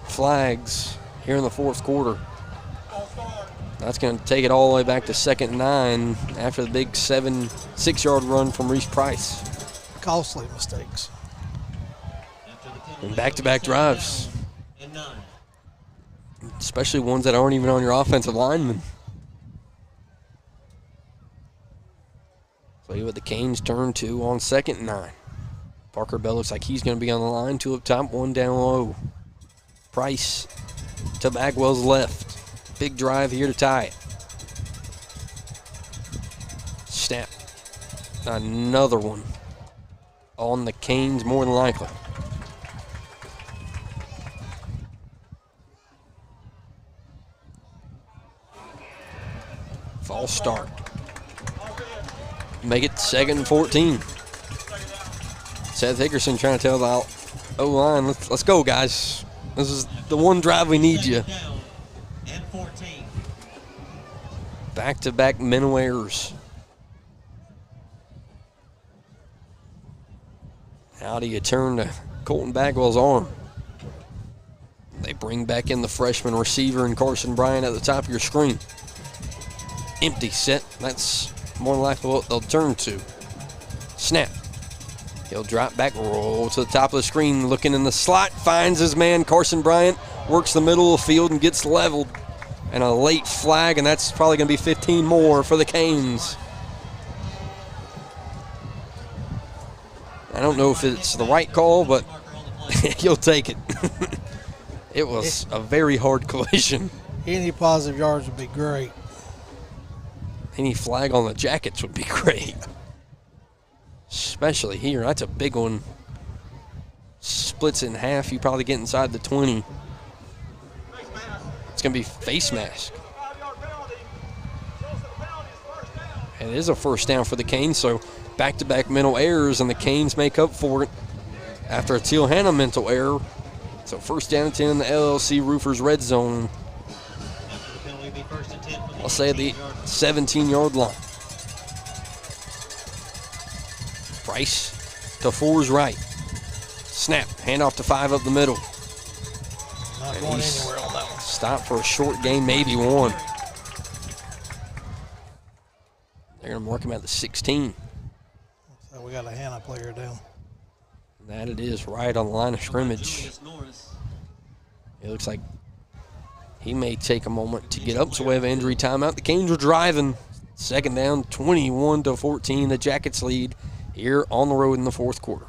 flags here in the fourth quarter. That's going to take it all the way back to 2nd and 9 after the big 6-yard run from Reese Price. Costly mistakes. And back-to-back drives. Especially ones that aren't even on your offensive lineman. So what the Canes turn to on 2nd and 9. Parker Bell looks like he's going to be on the line. 2 up top, 1 down low. Price to Bagwell's left. Big drive here to tie it. Snap. Another one on the Canes, more than likely. False start. Make it 2nd and 14. Seth Hickerson trying to tell the O-line, let's go, guys. This is the one drive we need you. Back-to-back mental errors. How do you turn to Colton Bagwell's arm? They bring back in the freshman receiver and Carson Bryant at the top of your screen. Empty set. That's more than likely what they'll turn to. Snap. He'll drop back, roll to the top of the screen, looking in the slot, finds his man, Carson Bryant, works the middle of the field and gets leveled. And a late flag, and that's probably going to be 15 more for the Canes. I don't know if it's the right call, but you'll take it. It was a very hard collision. Any positive yards would be great. Any flag on the Jackets would be great. Especially here. That's a big one. Splits in half. You probably get inside the 20. It's going to be face mask. And it is a first down for the Canes, so back-to-back mental errors, and the Canes make up for it after a Teal Hanna mental error. So first down and 10 in the LLC Roofers red zone. I'll say the 17-yard line. Price to 4's right. Snap, handoff to 5 up the middle. Not going anywhere on that one. Stop for a short gain, maybe one. They're going to mark him at the 16. So we got a Hanna player down. That it is, right on the line of scrimmage. It looks like he may take a moment to get up, so we have an injury timeout. The Canes are driving. Second down, 21-14. The Jackets lead here on the road in the fourth quarter.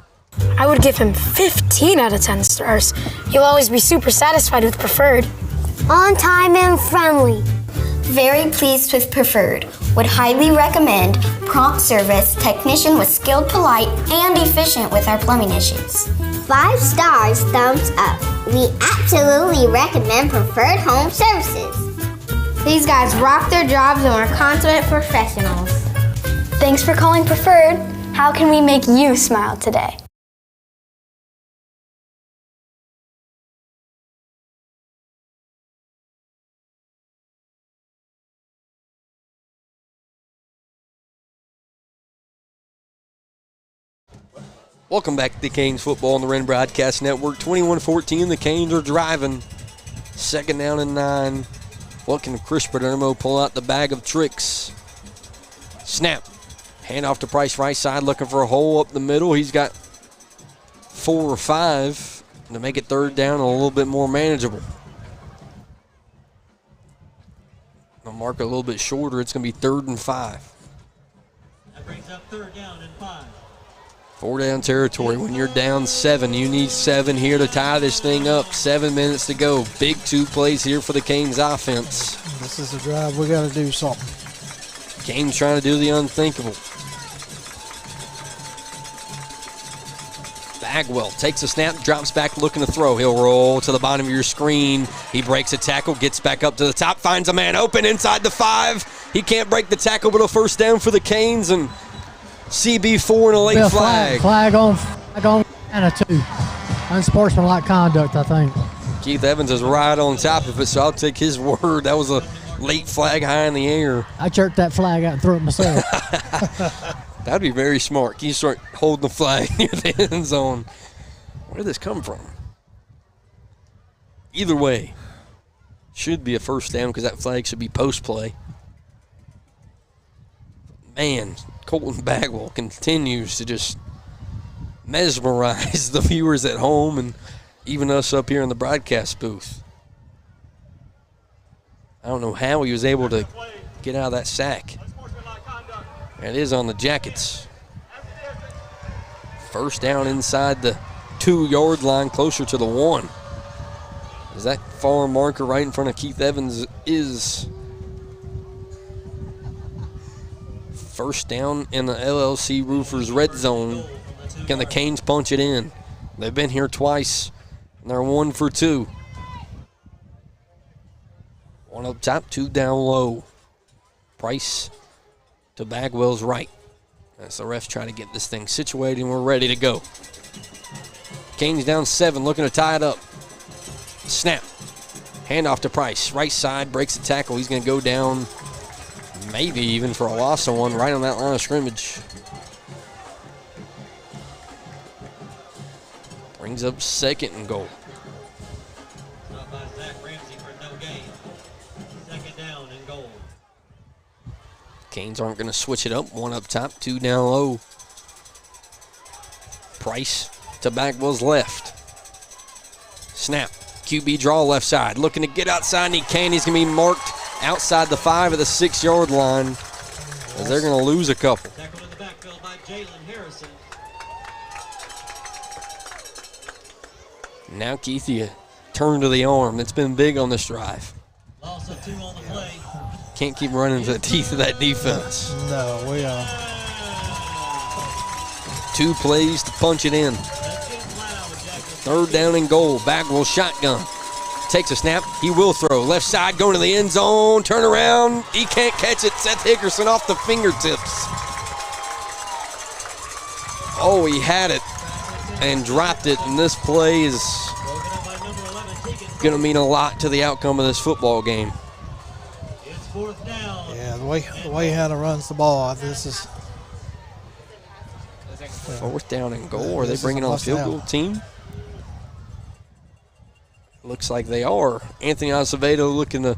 I would give him 15 out of 10 stars. You'll always be super satisfied with Preferred. On time and friendly. Very pleased with Preferred. Would highly recommend prompt service, technician was skilled, polite, and efficient with our plumbing issues. 5 stars, thumbs up. We absolutely recommend Preferred Home Services. These guys rock their jobs and are consummate professionals. Thanks for calling Preferred. How can we make you smile today? Welcome back to Canes football on the Wren Broadcast Network. 21-14, the Canes are driving. Second down and 9. Looking at Chris Padermo pull out the bag of tricks. Snap. Hand off to Price right side, looking for a hole up the middle. He's got 4 or 5 to make it third down and a little bit more manageable. I'll mark it a little bit shorter. It's going to be 3rd and 5. That brings up 3rd down and 5. 4-down territory. When you're down 7, you need 7 here to tie this thing up. 7 minutes to go. Big 2 plays here for the Canes offense. This is a drive. We got to do something. Canes trying to do the unthinkable. Bagwell takes a snap, drops back, looking to throw. He'll roll to the bottom of your screen. He breaks a tackle, gets back up to the top, finds a man open inside the 5. He can't break the tackle, but a first down for the Canes, and CB4 and a late flag. Flag on Hanna, too. Unsportsmanlike conduct, I think. Keith Evans is right on top of it, so I'll take his word. That was a late flag high in the air. I jerked that flag out and threw it myself. That'd be very smart. Can you start holding the flag near the end zone? Where did this come from? Either way, should be a first down because that flag should be post play. Man, Colton Bagwell continues to just mesmerize the viewers at home and even us up here in the broadcast booth. I don't know how he was able to get out of that sack. And it is on the Jackets. First down inside the 2-yard line, closer to the 1. Is that far marker right in front of Keith Evans is first down in the LLC Roofers red zone. Can the Canes punch it in? They've been here twice, and they're 1 for 2. 1 up top, 2 down low. Price to Bagwell's right. As the refs try to get this thing situated, and we're ready to go. Canes down 7, looking to tie it up. Snap. Handoff to Price. Right side, breaks the tackle. He's going to go down, maybe even for a loss of 1, right on that line of scrimmage. Brings up 2nd and goal. Canes aren't going to switch it up. 1 up top, 2 down low. Rice to Bagwell's left. Snap. QB draw left side. Looking to get outside, and he can. He's going to be marked outside the 5 at the 6-yard line, as they're going to lose a couple. Now, Keith, you turn to the arm. That's been big on this drive. Loss of 2 on the play. Can't keep running to the teeth of that defense. No, we 2 plays to punch it in. 3rd down and goal. Bagwell shotgun. Takes a snap. He will throw. Left side going to the end zone. Turn around. He can't catch it. Seth Hickerson off the fingertips. Oh, he had it and dropped it. And this play is going to mean a lot to the outcome of this football game. It's 4th down. Yeah, the way Hanna runs the ball, this is 4th down and goal. Are they bringing on the field goal team? Looks like they are. Anthony Acevedo looking to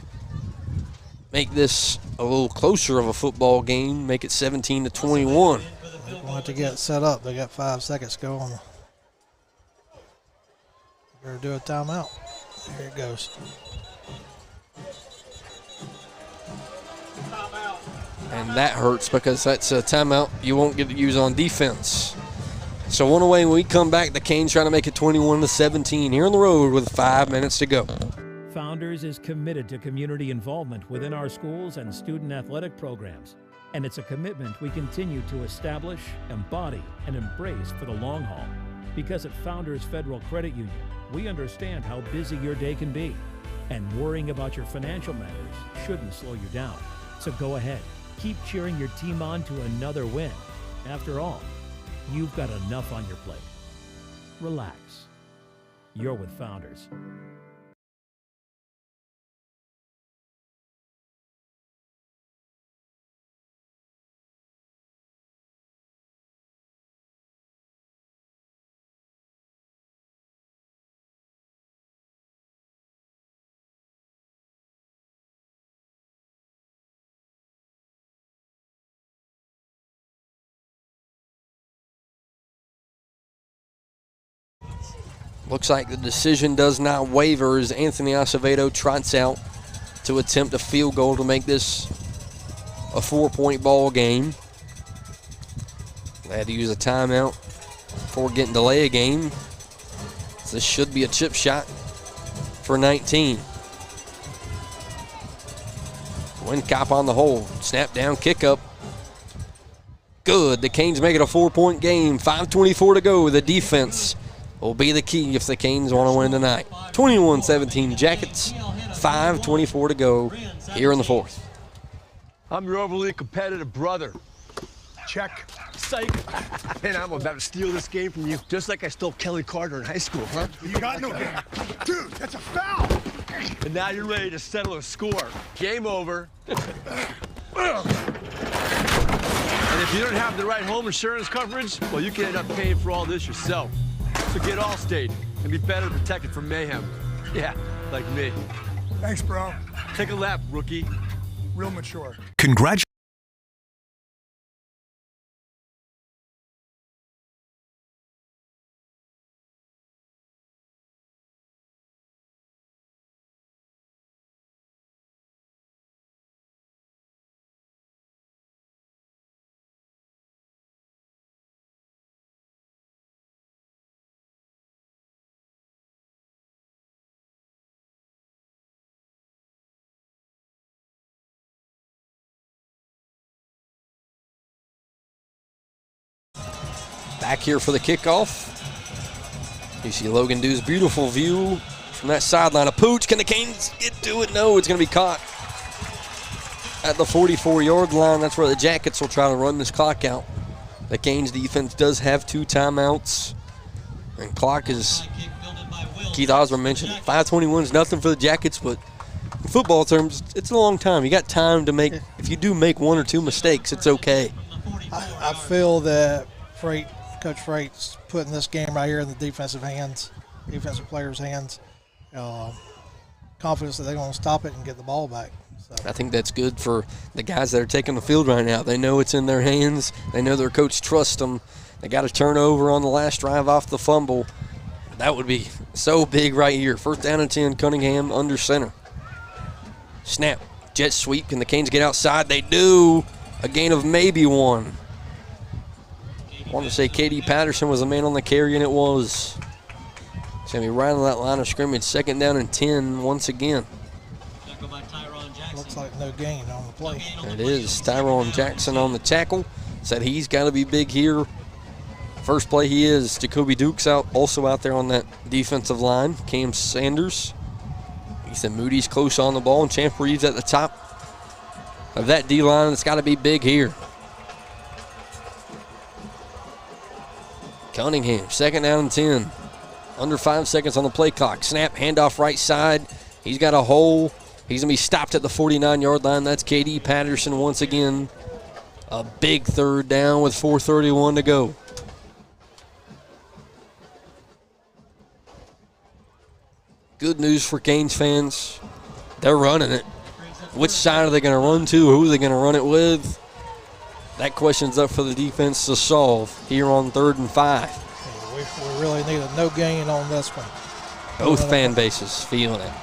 make this a little closer of a football game, make it 17-21. They want to get set up. They got 5 seconds to go on. Better do a timeout. Here it goes. And that hurts because that's a timeout you won't get to use on defense. So 1 away when we come back. The Canes trying to make it 21-17 here on the road with 5 minutes to go. Founders is committed to community involvement within our schools and student athletic programs. And it's a commitment we continue to establish, embody, and embrace for the long haul. Because at Founders Federal Credit Union, we understand how busy your day can be. And worrying about your financial matters shouldn't slow you down. So go ahead, keep cheering your team on to another win. After all, you've got enough on your plate. Relax. You're with Founders. Looks like the decision does not waver as Anthony Acevedo trots out to attempt a field goal to make this a 4-point ball game. They had to use a timeout before getting delay a game. So this should be a chip shot for 19. Wincop on the hole. Snap down, kick up. Good. The Canes make it a 4-point game. 5:24 to go. The defense will be the key if the Canes want to win tonight. 21-17 Jackets, 5:24 to go here in the 4th. I'm your overly competitive brother. Check. Psych. And I'm about to steal this game from you, just like I stole Kelly Carter in high school, huh? You got no game. Dude, that's a foul. And now you're ready to settle a score. Game over. And if you don't have the right home insurance coverage, well, you can end up paying for all this yourself. So get Allstate and be better protected from mayhem. Yeah, like me. Thanks, bro. Take a lap, rookie. Real mature. Congratulations. Back here for the kickoff. You see Logan Dew's beautiful view from that sideline. A pooch. Can the Canes get to it? No, it's going to be caught at the 44-yard line. That's where the Jackets will try to run this clock out. The Canes defense does have 2 timeouts. And clock is, Keith Ausburn mentioned, 5:21 is nothing for the Jackets, but in football terms, it's a long time. You got time to make, if you do make 1 or 2 mistakes, it's okay. I feel that Coach Freight's putting this game right here in the defensive players' hands. Confidence that they're going to stop it and get the ball back. I think that's good for the guys that are taking the field right now. They know it's in their hands. They know their coach trusts them. They got a turnover on the last drive off the fumble. That would be so big right here. 1st down and 10, Cunningham under center. Snap, jet sweep. Can the Canes get outside? They do. A gain of maybe 1. I want to say Katie Patterson was the man on the carry, and it was. It's going to be right on that line of scrimmage. 2nd down and 10 once again. Looks like no gain on the play. It is. Tyrone Jackson on the tackle. Said he's got to be big here. First play he is. Jacoby Duke's also out there on that defensive line. Cam Sanders. Ethan Moody's close on the ball, and Champ Reeves at the top of that D-line. It's got to be big here. Cunningham, 2nd down and 10. Under 5 seconds on the play clock. Snap, handoff right side. He's got a hole. He's going to be stopped at the 49-yard line. That's K.D. Patterson once again. A big 3rd down with 4:31 to go. Good news for Canes fans. They're running it. Which side are they going to run to? Who are they going to run it with? That question's up for the defense to solve here on 3rd and 5. Yeah, we really need a no gain on this one. Both fan bases feeling it.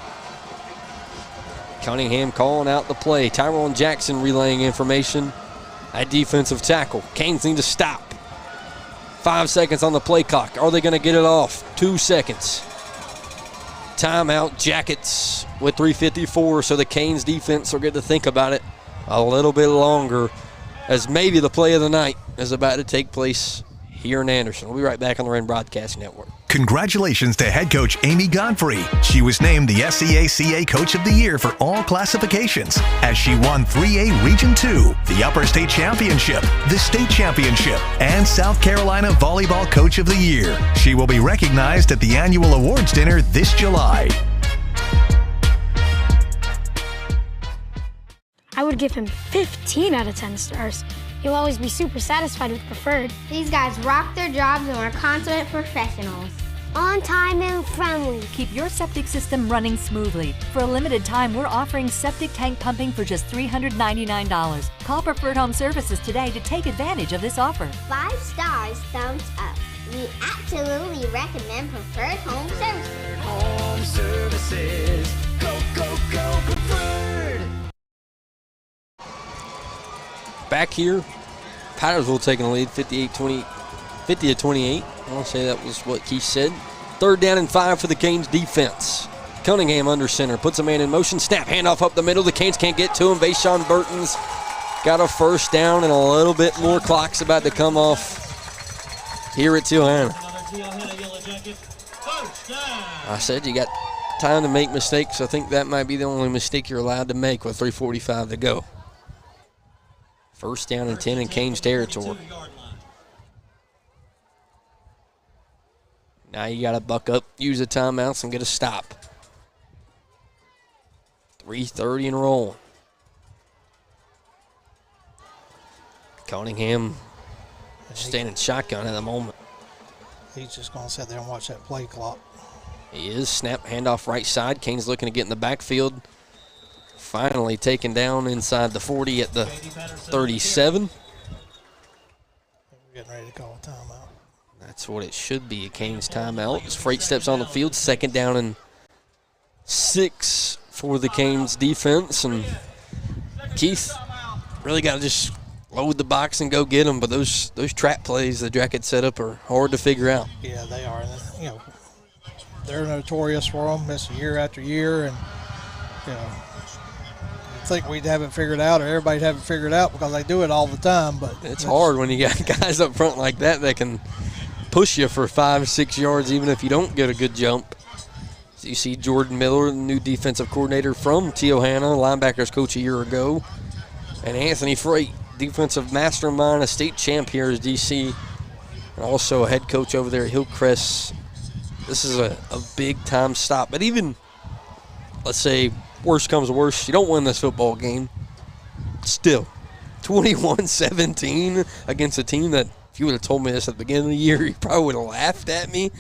Cunningham calling out the play. Tyrone Jackson relaying information at defensive tackle. Canes need to stop. 5 seconds on the play clock. Are they going to get it off? 2 seconds. Timeout, Jackets with 3:54, so the Canes defense will get to think about it a little bit longer, as maybe the play of the night is about to take place here in Anderson. We'll be right back on the Wren Broadcasting Network. Congratulations to head coach Amy Godfrey. She was named the SCHSL Coach of the Year for all classifications as she won 3A Region 2, the Upper State Championship, the State Championship, and South Carolina Volleyball Coach of the Year. She will be recognized at the annual awards dinner this July. I would give him 15 out of 10 stars. He'll always be super satisfied with preferred. These guys rock their jobs and are consummate professionals. On time and friendly. Keep your septic system running smoothly. For a limited time, we're offering septic tank pumping for just $399. Call Preferred Home Services today to take advantage of this offer. 5 stars, thumbs up. We absolutely recommend Preferred Home Services. Home Services. Go, go, go, Preferred. Back here, Powdersville taking the lead, 50-28. I want to say that was what Keith said. 3rd down and 5 for the Canes defense. Cunningham under center, puts a man in motion, snap, handoff up the middle. The Canes can't get to him. Vaishon Burton's got a 1st down, and a little bit more clock's about to come off here at Hanna. I said you got time to make mistakes. I think that might be the only mistake you're allowed to make with 3:45 to go. 1st down and 10 in Canes territory. Now you got to buck up, use the timeouts, and get a stop. 3:30 and rolling. Cunningham standing shotgun at the moment. He's just going to sit there and watch that play clock. He is. Snap, handoff right side. Canes looking to get in the backfield. Finally taken down inside the 40 at the 37. We're getting ready to call a timeout. That's what it should be, a Canes timeout. As Freight steps on the field, 2nd down and 6 for the Canes defense. And Keith really got to just load the box and go get them. But those trap plays the Jackets set up are hard to figure out. Yeah, they are. You know, they're notorious for them. It's year after year, and you know, I think we'd have it figured out, or everybody'd have it figured out because they do it all the time. But it's hard when you got guys up front like that can push you for 5 or 6 yards, even if you don't get a good jump. So you see Jordan Miller, the new defensive coordinator from Hanna, linebackers coach a year ago, and Anthony Freight, defensive mastermind, a state champ here as DC, and also a head coach over there at Hillcrest. This is a big-time stop. But even, let's say, worst comes to worst, you don't win this football game. Still, 21-17 against a team that, if you would have told me this at the beginning of the year, you probably would have laughed at me.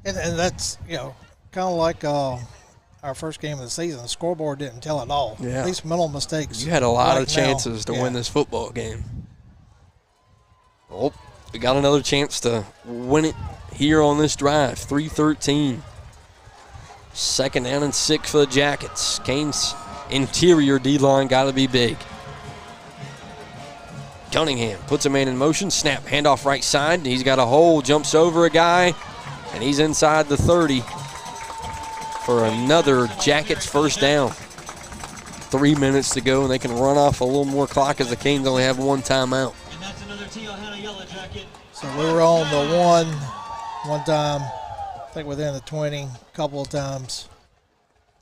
And that's, you know, kind of like I our first game of the season, the scoreboard didn't tell it all. Yeah. At least mental mistakes. You had a lot right of chances now. to win this football game. Oh, we got another chance to win it here on this drive. 3:13. 2nd down and 6 for the Jackets. Canes' interior D-line got to be big. Cunningham puts a man in motion. Snap, handoff right side. He's got a hole, jumps over a guy, and he's inside the 30 for another Jackets first down. 3 minutes to go, and they can run off a little more clock as the Canes only have one timeout. And that's another Hanna yellow jacket. So we were on the one time, I think within the 20, a couple of times.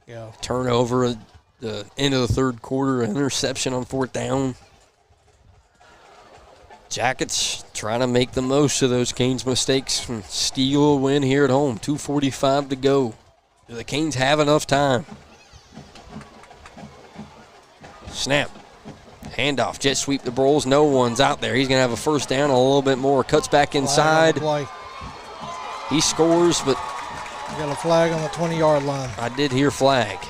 Yeah. Turnover at the end of the third quarter, interception on 4th down. Jackets trying to make the most of those Canes mistakes and steal a win here at home. 2:45 to go. Do the Canes have enough time? Snap. Handoff. Jet sweep the Broyles. No one's out there. He's going to have a first down, a little bit more. Cuts back inside. He scores, but You got a flag on the 20-yard line. I did hear flag. The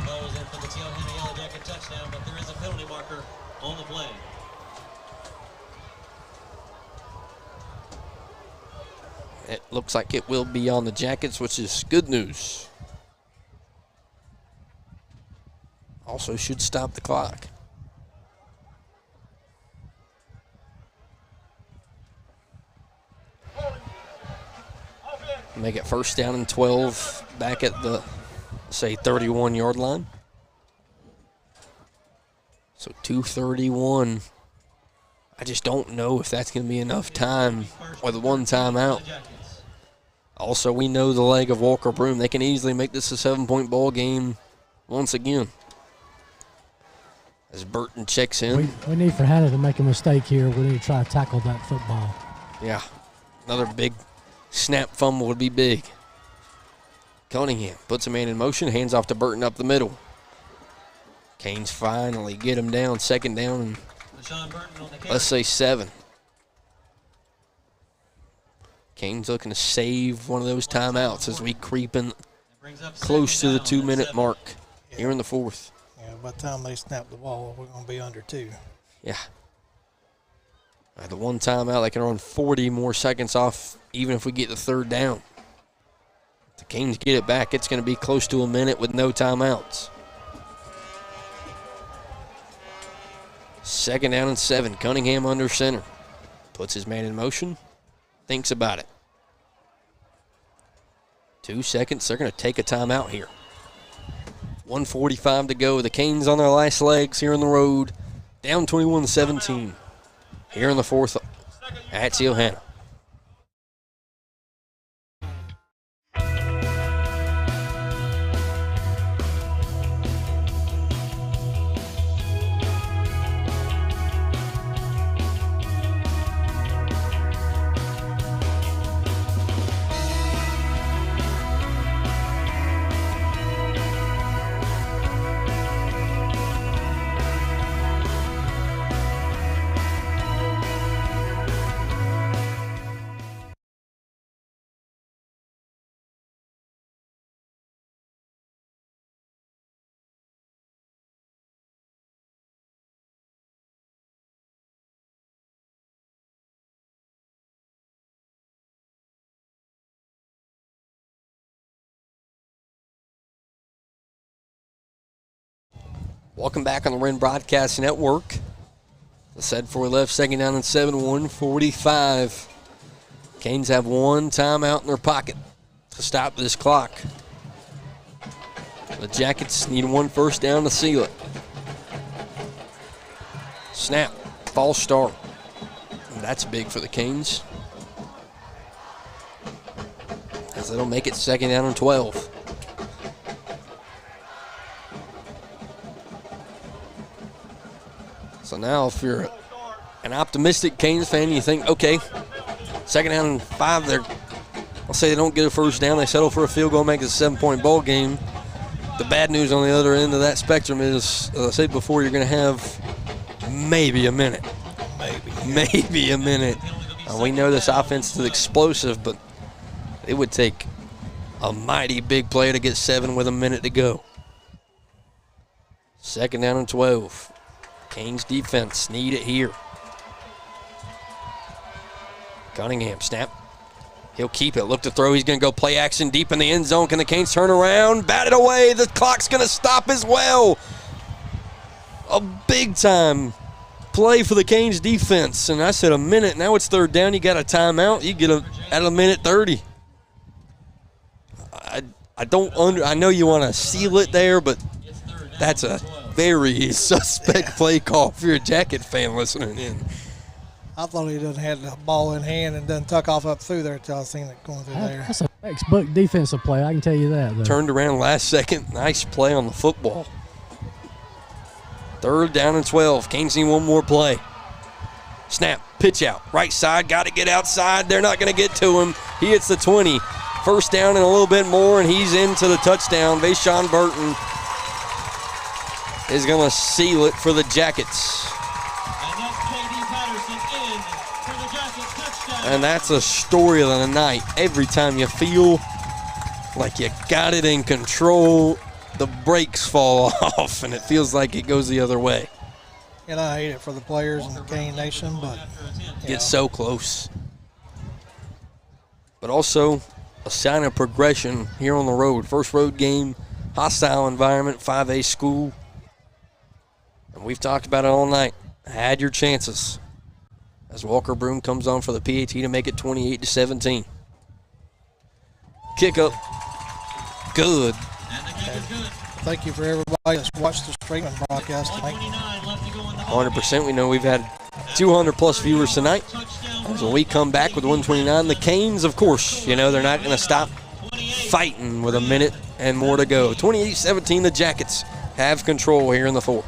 ball was in for the Hanna yellow jacket touchdown, but there is a penalty marker on the play. It looks like it will be on the Jackets, which is good news. Also should stop the clock. Make it first down and 12 back at the, say, 31-yard line. So 2:31. I just don't know if that's going to be enough time with one timeout. Also, we know the leg of Walker Broom. They can easily make this a 7-point ball game once again. As Burton checks in. We need for Hanna to make a mistake here. We need to try to tackle that football. Yeah, another big snap fumble would be big. Cunningham puts a man in motion, hands off to Burton up the middle. Canes finally get him down, 2nd down, and let's say 7. Canes looking to save one of those timeouts as we creep in close to the 2-minute mark here in the 4th. Yeah, by the time they snap the ball, we're going to be under 2. Yeah. The one timeout, they can run 40 more seconds off even if we get the 3rd down. If the Canes get it back, it's going to be close to a minute with no timeouts. 2nd down and 7. Cunningham under center. Puts his man in motion. Thinks about it. 2 seconds. They're going to take a timeout here. 1:45 to go. The Canes on their last legs here on the road. Down 21-17. Here in the 4th at Hanna. Welcome back on the Wren Broadcast Network. I said before we left, 2nd down and 7, 1:45. Canes have one timeout in their pocket to stop this clock. The Jackets need one first down to seal it. Snap, false start. And that's big for the Canes, as they'll make it 2nd down and 12. So now if you're an optimistic Canes fan, you think, okay, 2nd down and 5, I'll say they don't get a first down, they settle for a field goal, make it a 7-point ball game. The bad news on the other end of that spectrum is, as I said before, you're going to have maybe a minute. Maybe a minute. We know this offense is explosive, but it would take A mighty big play to get 7 with a minute to go. 2nd down and 12. Canes defense need it here. Cunningham, snap. He'll keep it. Look to throw. He's going to go play action deep in the end zone. Can the Canes turn around? Bat it away. The clock's going to stop as well. A big-time play for the Canes defense. And I said a minute. Now it's 3rd down. You got a timeout. You get at a minute 30. I know you want to seal it there, but that's a very suspect play call if you're a Jacket fan listening in. I thought he done had the ball in hand and done tuck off up through there until I seen it going through there. That's a textbook defensive play, I can tell you that. Though. Turned around last second. Nice play on the football. 3rd down and 12. Canes need one more play. Snap, pitch out, right side, got to get outside. They're not going to get to him. He hits the 20. 1st down and a little bit more, and he's into the touchdown. Vaishon Burton is going to seal it for the Jackets. And that's a story of the night. Every time you feel like you got it in control, the brakes fall off, and it feels like it goes the other way. And I hate it for the players in the Cane Nation, but Gets so close. But also a sign of progression here on the road. First road game, hostile environment, 5A school. And we've talked about it all night. Had your chances. As Walker Broom comes on for the PAT to make it 28-17. Kick up. Good. Thank you for everybody that's watched the streaming broadcast tonight. 100%. We know we've had 200-plus viewers tonight. As when we come back with 129, the Canes, of course, they're not going to stop fighting with a minute and more to go. 28-17, the Jackets have control here in the 4th.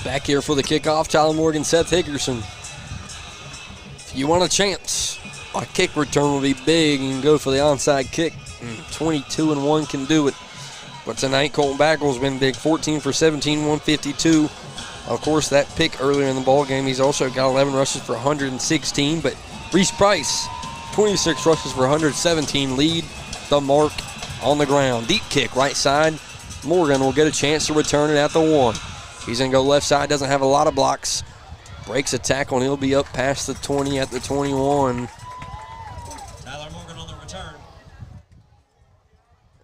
Back here for the kickoff, Tyler Morgan, Seth Hickerson. If you want a chance, a kick return will be big and go for the onside kick. 22-1 can do it. But tonight, Colton Bagwell's been big, 14 for 17, 152. Of course, that pick earlier in the ballgame, he's also got 11 rushes for 116. But Reese Price, 26 rushes for 117, lead the mark on the ground. Deep kick, right side. Morgan will get a chance to return it at the 1. He's going to go left side, doesn't have a lot of blocks. Breaks a tackle, and he'll be up past the 20 at the 21. Tyler Morgan on the return.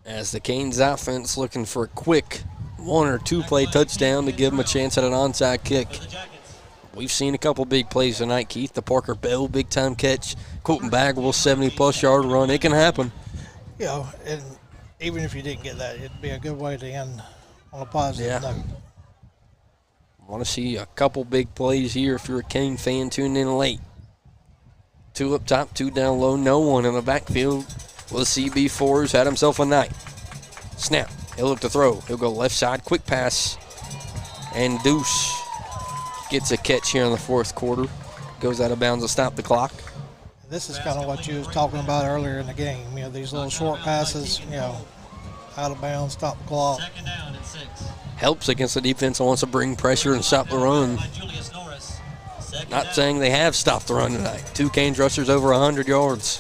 As the Canes offense looking for a quick 1 or 2 play touchdown to give them a chance at an onside kick. We've seen a couple big plays tonight, Keith. The Parker Bell big-time catch. Colton Bagwell 70-plus yard run. It can happen. And even if you didn't get that, it'd be a good way to end on a positive note. Want to see a couple big plays here if you're a Cane fan tuning in late. 2 up top, 2 down low, no one in the backfield. Well, the CB4's had himself a night. Snap, he'll look to throw. He'll go left side, quick pass. And Deuce gets a catch here in the 4th quarter. Goes out of bounds to stop the clock. This is kind of what you was talking about earlier in the game. These little short passes, out of bounds, stop the clock. 2nd down and 6. Helps against the defense that wants to bring pressure and stop the run. Not saying they have stopped the run tonight. 2 Canes rushers over 100 yards.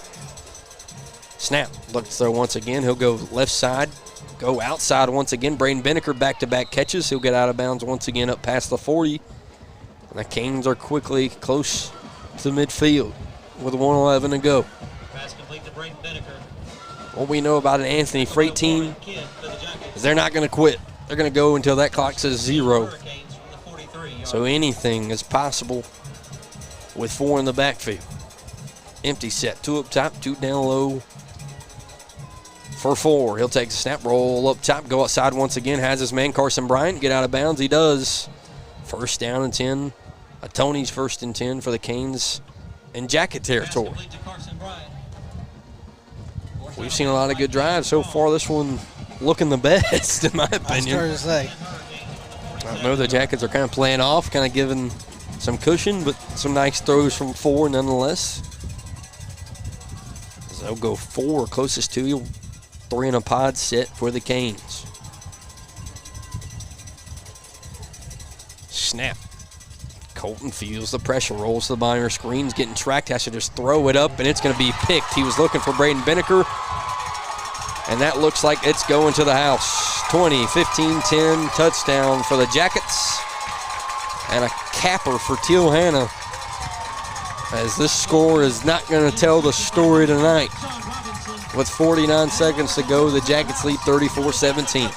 Snap, look to throw once again. He'll go left side, go outside once again. Braden Benneker back-to-back catches. He'll get out of bounds once again up past the 40. And the Canes are quickly close to midfield with 1:11 to go. Pass complete to Braden Benneker. What we know about an Anthony Freight team is they're not going to quit. They're going to go until that clock says 0. So anything is possible with 4 in the backfield. Empty set, 2 up top, 2 down low for 4. He'll take the snap, roll up top, go outside once again, has his man Carson Bryant get out of bounds. He does. First down and 10. A Tony's 1st and 10 for the Canes in Jacket territory. We've seen a lot of good drives so far. This one looking the best, in my opinion. That's fair to say. I know the Jackets are kind of playing off, kind of giving some cushion, but some nice throws from 4 nonetheless. So they'll go 4 closest to you. 3 in a pod set for the Canes. Snap. Colton feels the pressure, rolls to the Bonnier screens, getting tracked, has to just throw it up, and it's going to be picked. He was looking for Braden Binnicker, and that looks like it's going to the house. 20, 15, 10, touchdown for the Jackets, and a capper for Teal Hanna, as this score is not going to tell the story tonight. With 49 seconds to go, the Jackets lead 34-17.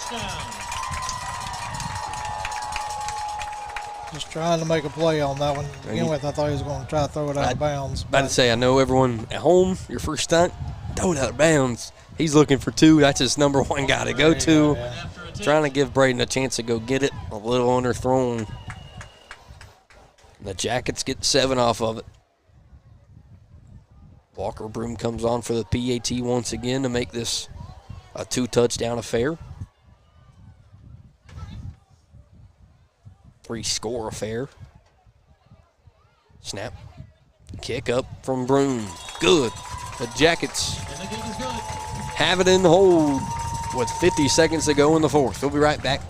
Just trying to make a play on that one. To begin with, I thought he was going to try to throw it out of bounds. About to say, I know everyone at home, your first stunt, throw it out of bounds. He's looking for 2. That's his number 1 guy to go to. Trying to give Braden a chance to go get it. A little underthrown. The Jackets get 7 off of it. Walker Broom comes on for the PAT once again to make this a 2-touchdown affair. 3-score affair. Snap. Kick up from Broom. Good. The Jackets have it in the hold with 50 seconds to go in the 4th. We'll be right back.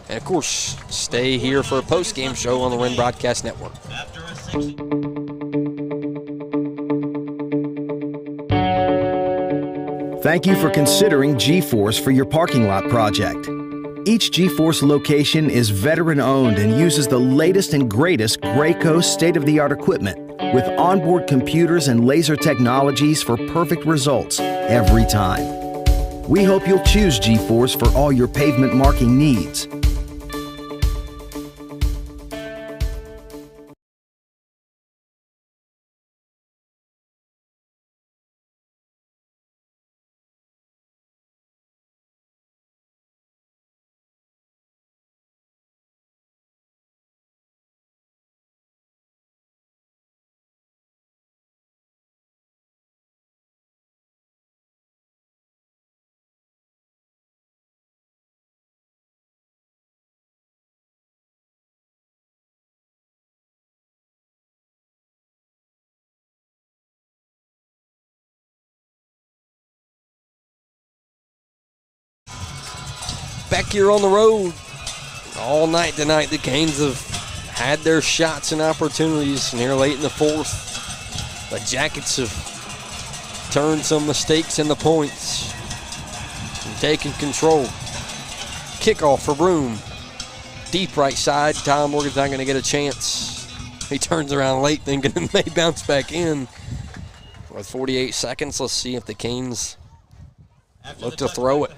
And, of course, stay here for a post-game show on the Wren Broadcast Network. Thank you for considering G-Force for your parking lot project. Each G-Force location is veteran-owned and uses the latest and greatest Graco state-of-the-art equipment with onboard computers and laser technologies for perfect results every time. We hope you'll choose G-Force for all your pavement marking needs. Back here on the road all night tonight. The Canes have had their shots and opportunities, and here late in the 4th, the Jackets have turned some mistakes into points and taken control. Kickoff for Broom. Deep right side. Tyler Morgan's not going to get a chance. He turns around late, thinking it may bounce back in. With 48 seconds, let's see if the Canes look to throw it.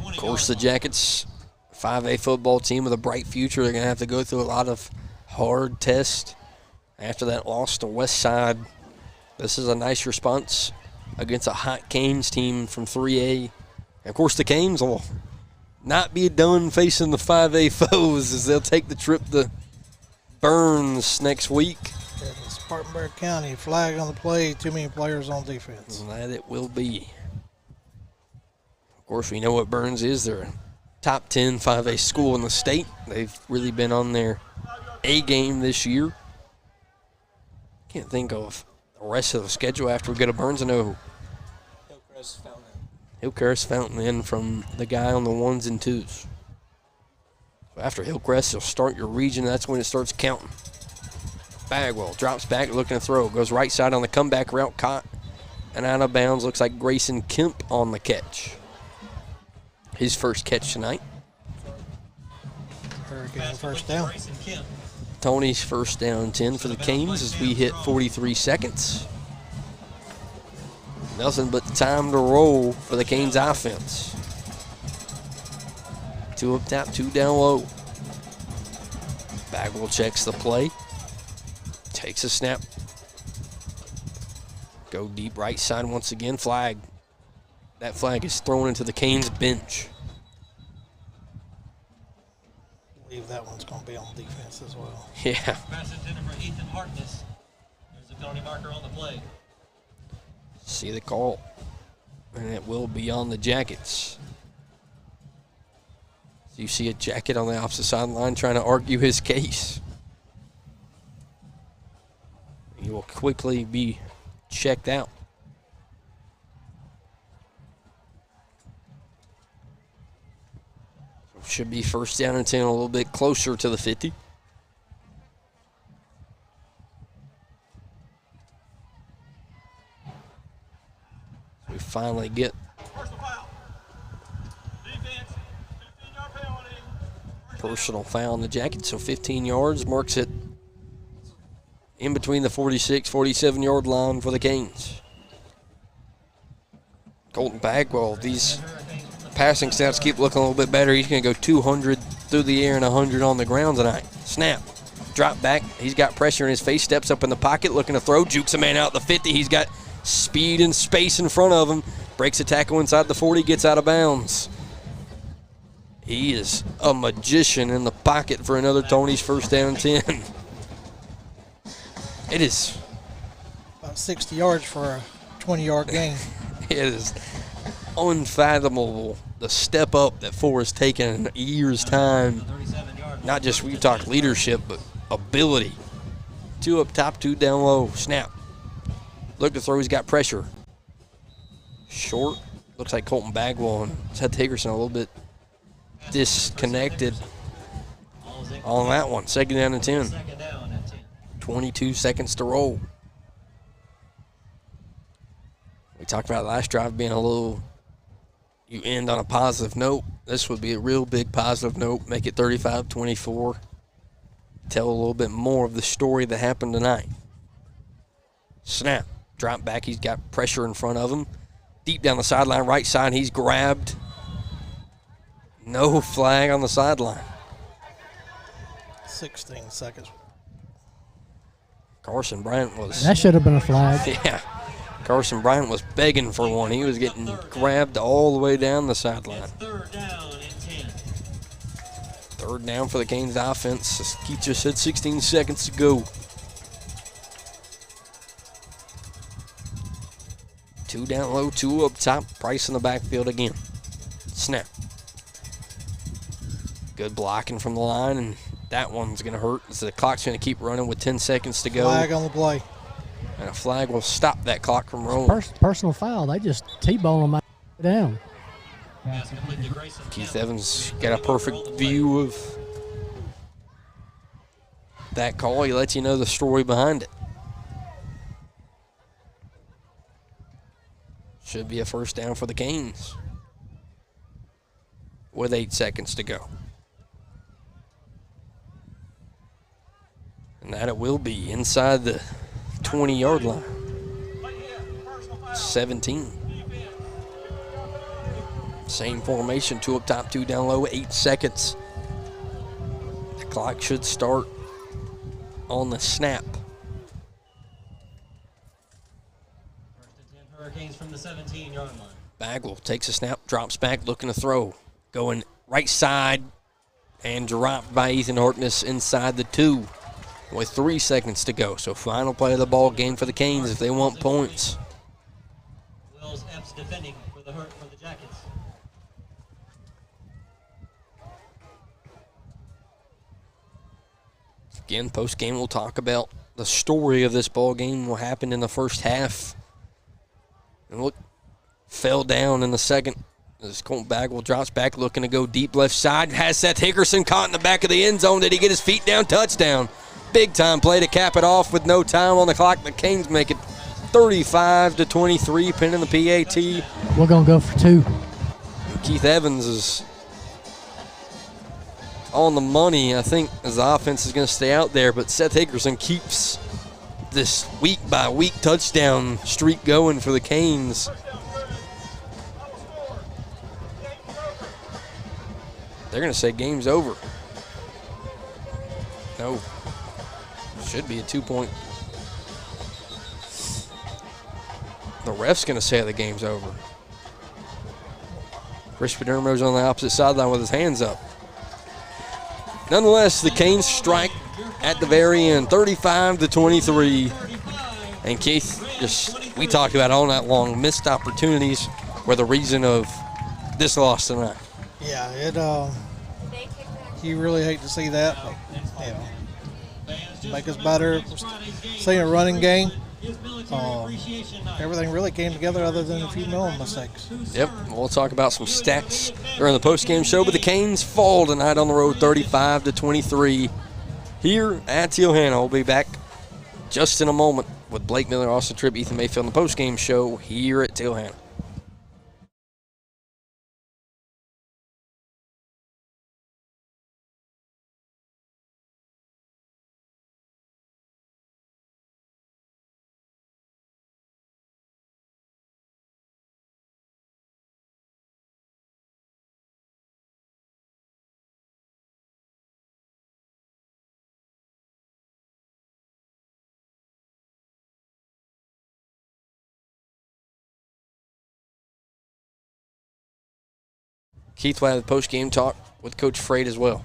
Of course, the Jackets, 5A football team with a bright future. They're going to have to go through a lot of hard tests after that loss to West Side. This is a nice response against a hot Canes team from 3A. And of course, the Canes will not be done facing the 5A foes as they'll take the trip to Burns next week. Spartanburg County, flag on the play, too many players on defense. And that it will be. Of course, we know what Burns is. They're a top 10 5A school in the state. They've really been on their A game this year. Can't think of the rest of the schedule after we go to Burns. I know Hillcrest Fountain Inn from the guy on the 1s and 2s. So after Hillcrest, you'll start your region. That's when it starts counting. Bagwell drops back, looking to throw. Goes right side on the comeback route, caught and out of bounds. Looks like Grayson Kemp on the catch. His first catch tonight. Hurricane first down. Tony's first down 10 for the Canes as we hit 43 seconds. Nothing but time to roll for the Canes offense. 2 up top, 2 down low. Bagwell checks the play. Takes a snap. Go deep right side once again. Flag. That flag is thrown into the Canes bench. I believe that one's going to be on defense as well. Yeah. Pass intended for Ethan Harkness. There's a penalty marker on the play. See the call. And it will be on the Jackets. So you see a Jacket on the opposite sideline trying to argue his case. He will quickly be checked out. So should be first down and 10, a little bit closer to the 50. We finally get personal foul on the Jackets, so 15 yards marks it in between the 46, 47-yard line for the Canes. Colton Bagwell, these passing stats keep looking a little bit better. He's going to go 200 through the air and 100 on the ground tonight. Snap, drop back. He's got pressure in his face, steps up in the pocket, looking to throw, jukes a man out the 50. He's got speed and space in front of him. Breaks a tackle inside the 40, gets out of bounds. He is a magician in the pocket for another Tony's first down and 10. It is about 60 yards for a 20-yard gain. It is unfathomable the step up that Forrest taken in a year's time. Not just we talk leadership, but ability. 2 up top, 2 down low. Snap. Look to throw. He's got pressure. Short. Looks like Colton Bagwell and Seth Hickerson a little bit disconnected on that one. Second down and 10. 22 seconds to roll. We talked about last drive being a little, you end on a positive note. This would be a real big positive note. Make it 35-24. Tell a little bit more of the story that happened tonight. Snap. Drop back. He's got pressure in front of him. Deep down the sideline, right side. He's grabbed. No flag on the sideline. 16 seconds. Carson Bryant was... That should have been a flag. Yeah. Carson Bryant was begging for one. He was getting grabbed all the way down the sideline. Third down and 10. Third down for the Canes offense. As Keith just said, 16 seconds to go. 2 down low, 2 up top. Price in the backfield again. Snap. Good blocking from the line, and that one's going to hurt. So the clock's going to keep running with 10 seconds to go. Flag on the play. And a flag will stop that clock from rolling. Personal foul. They just T-bone them down. Keith Evans got a perfect view of that call. He lets you know the story behind it. Should be a first down for the Canes with 8 seconds to go. And that it will be inside the 20-yard line. 17. Same formation, 2 up top, 2 down low, 8 seconds. The clock should start on the snap. First and 10 Hurricanes from the 17-yard line. Bagwell takes a snap, drops back, looking to throw. Going right side and dropped by Ethan Harkness inside the 2 with 3 seconds to go. So final play of the ball game for the Canes if they want points. Wills Epps defending for the Jackets. Again, post-game we'll talk about the story of this ball game, what happened in the first half. And look, fell down in the second. As Colton Bagwell drops back, looking to go deep left side. Has Seth Hickerson caught in the back of the end zone. Did he get his feet down? Touchdown. Big time play to cap it off with no time on the clock. The Canes make it 35-23, pinning the PAT. We're going to go for 2. And Keith Evans is on the money, I think, as the offense is going to stay out there. But Seth Hickerson keeps this week-by-week touchdown streak going for the Canes. They're going to say game's over. No. Should be a 2-point. The ref's going to say the game's over. Chris Padermo's on the opposite sideline with his hands up. Nonetheless, the Canes strike at the very end, 35-23. And Keith, we talked about all night long, missed opportunities were the reason of this loss tonight. Yeah, you really hate to see that, but make us better. Seeing a running game, everything really came together other than a few Millen mistakes. Yep, we'll talk about some stats during the postgame show, but the Canes fall tonight on the road 35-23 here at Hanna. We'll be back just in a moment with Blake Miller, Austin Tripp, Ethan Mayfield on the postgame show here at Hanna. Keith will have the post-game talk with Coach Freight as well.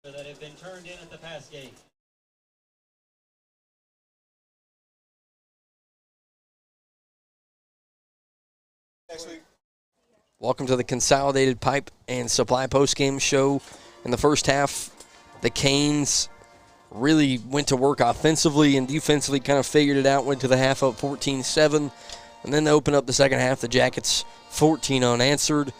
That have been turned in at the pass gate. Next week. Welcome to the Consolidated Pipe and Supply postgame show. In the first half, the Canes really went to work offensively and defensively, kind of figured it out, went to the half up 14-7. And then to open up the second half, the Jackets 14 unanswered.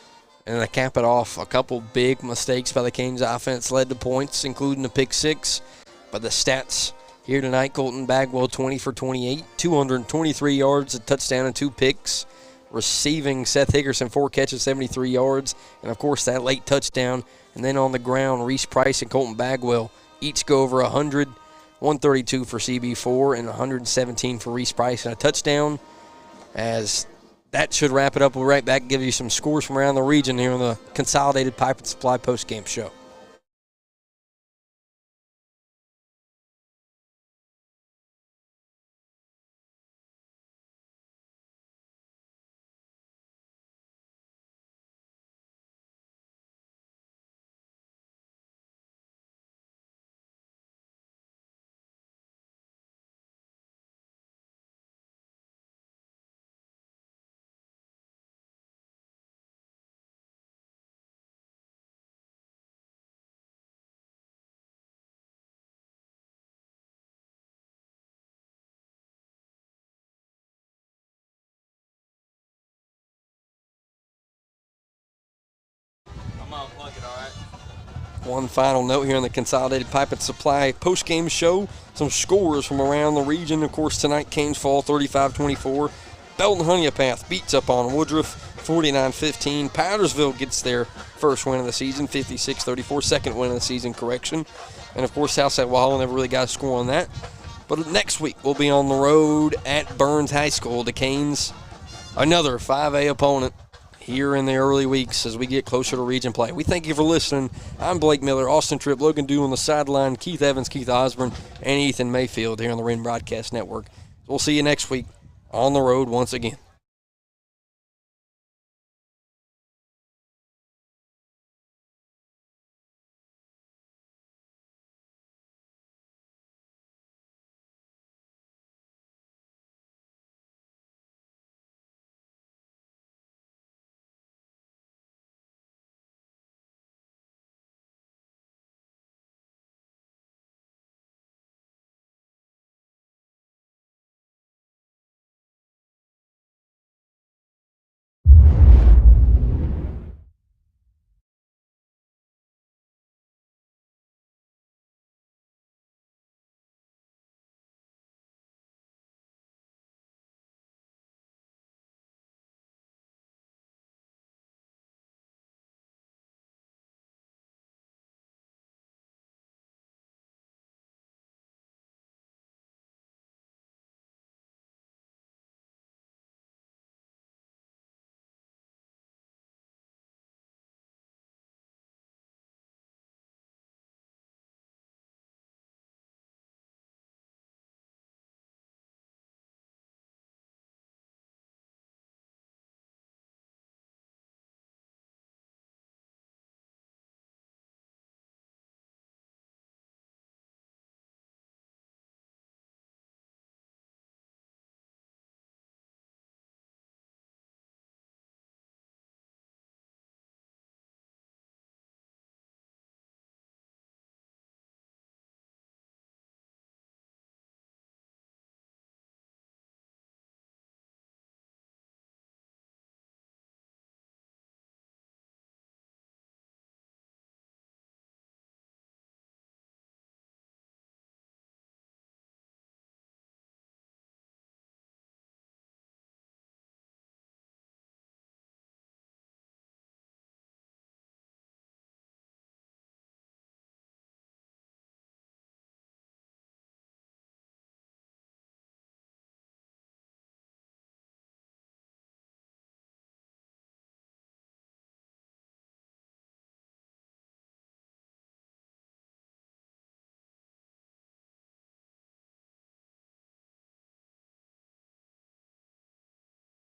And to cap it off, a couple big mistakes by the Canes offense led to points, including a pick six. But the stats here tonight, Colton Bagwell 20 for 28, 223 yards, a touchdown and 2 picks. Receiving, Seth Higgerson 4 catches, 73 yards. And, of course, that late touchdown. And then on the ground, Reese Price and Colton Bagwell each go over 100, 132 for CB4 and 117 for Reese Price and a touchdown. as that should wrap it up. We'll be right back, give you some scores from around the region here on the Consolidated Pipe and Supply postgame show. One final note here on the Consolidated Pipe and Supply post-game show. Some scores from around the region. Of course, tonight, Canes fall 35-24. Belton Honeypath beats up on Woodruff 49-15. Powdersville gets their first win of the season, 56-34. Second win of the season, correction. And, of course, Southside Walhalla never really got a score on that. But next week, we'll be on the road at Burns High School. The Canes, another 5A opponent here in the early weeks as we get closer to region play. We thank you for listening. I'm Blake Miller, Austin Tripp, Logan Dew on the sideline, Keith Evans, Keith Ausburn, and Ethan Mayfield here on the Wren Broadcast Network. We'll see you next week on the road once again.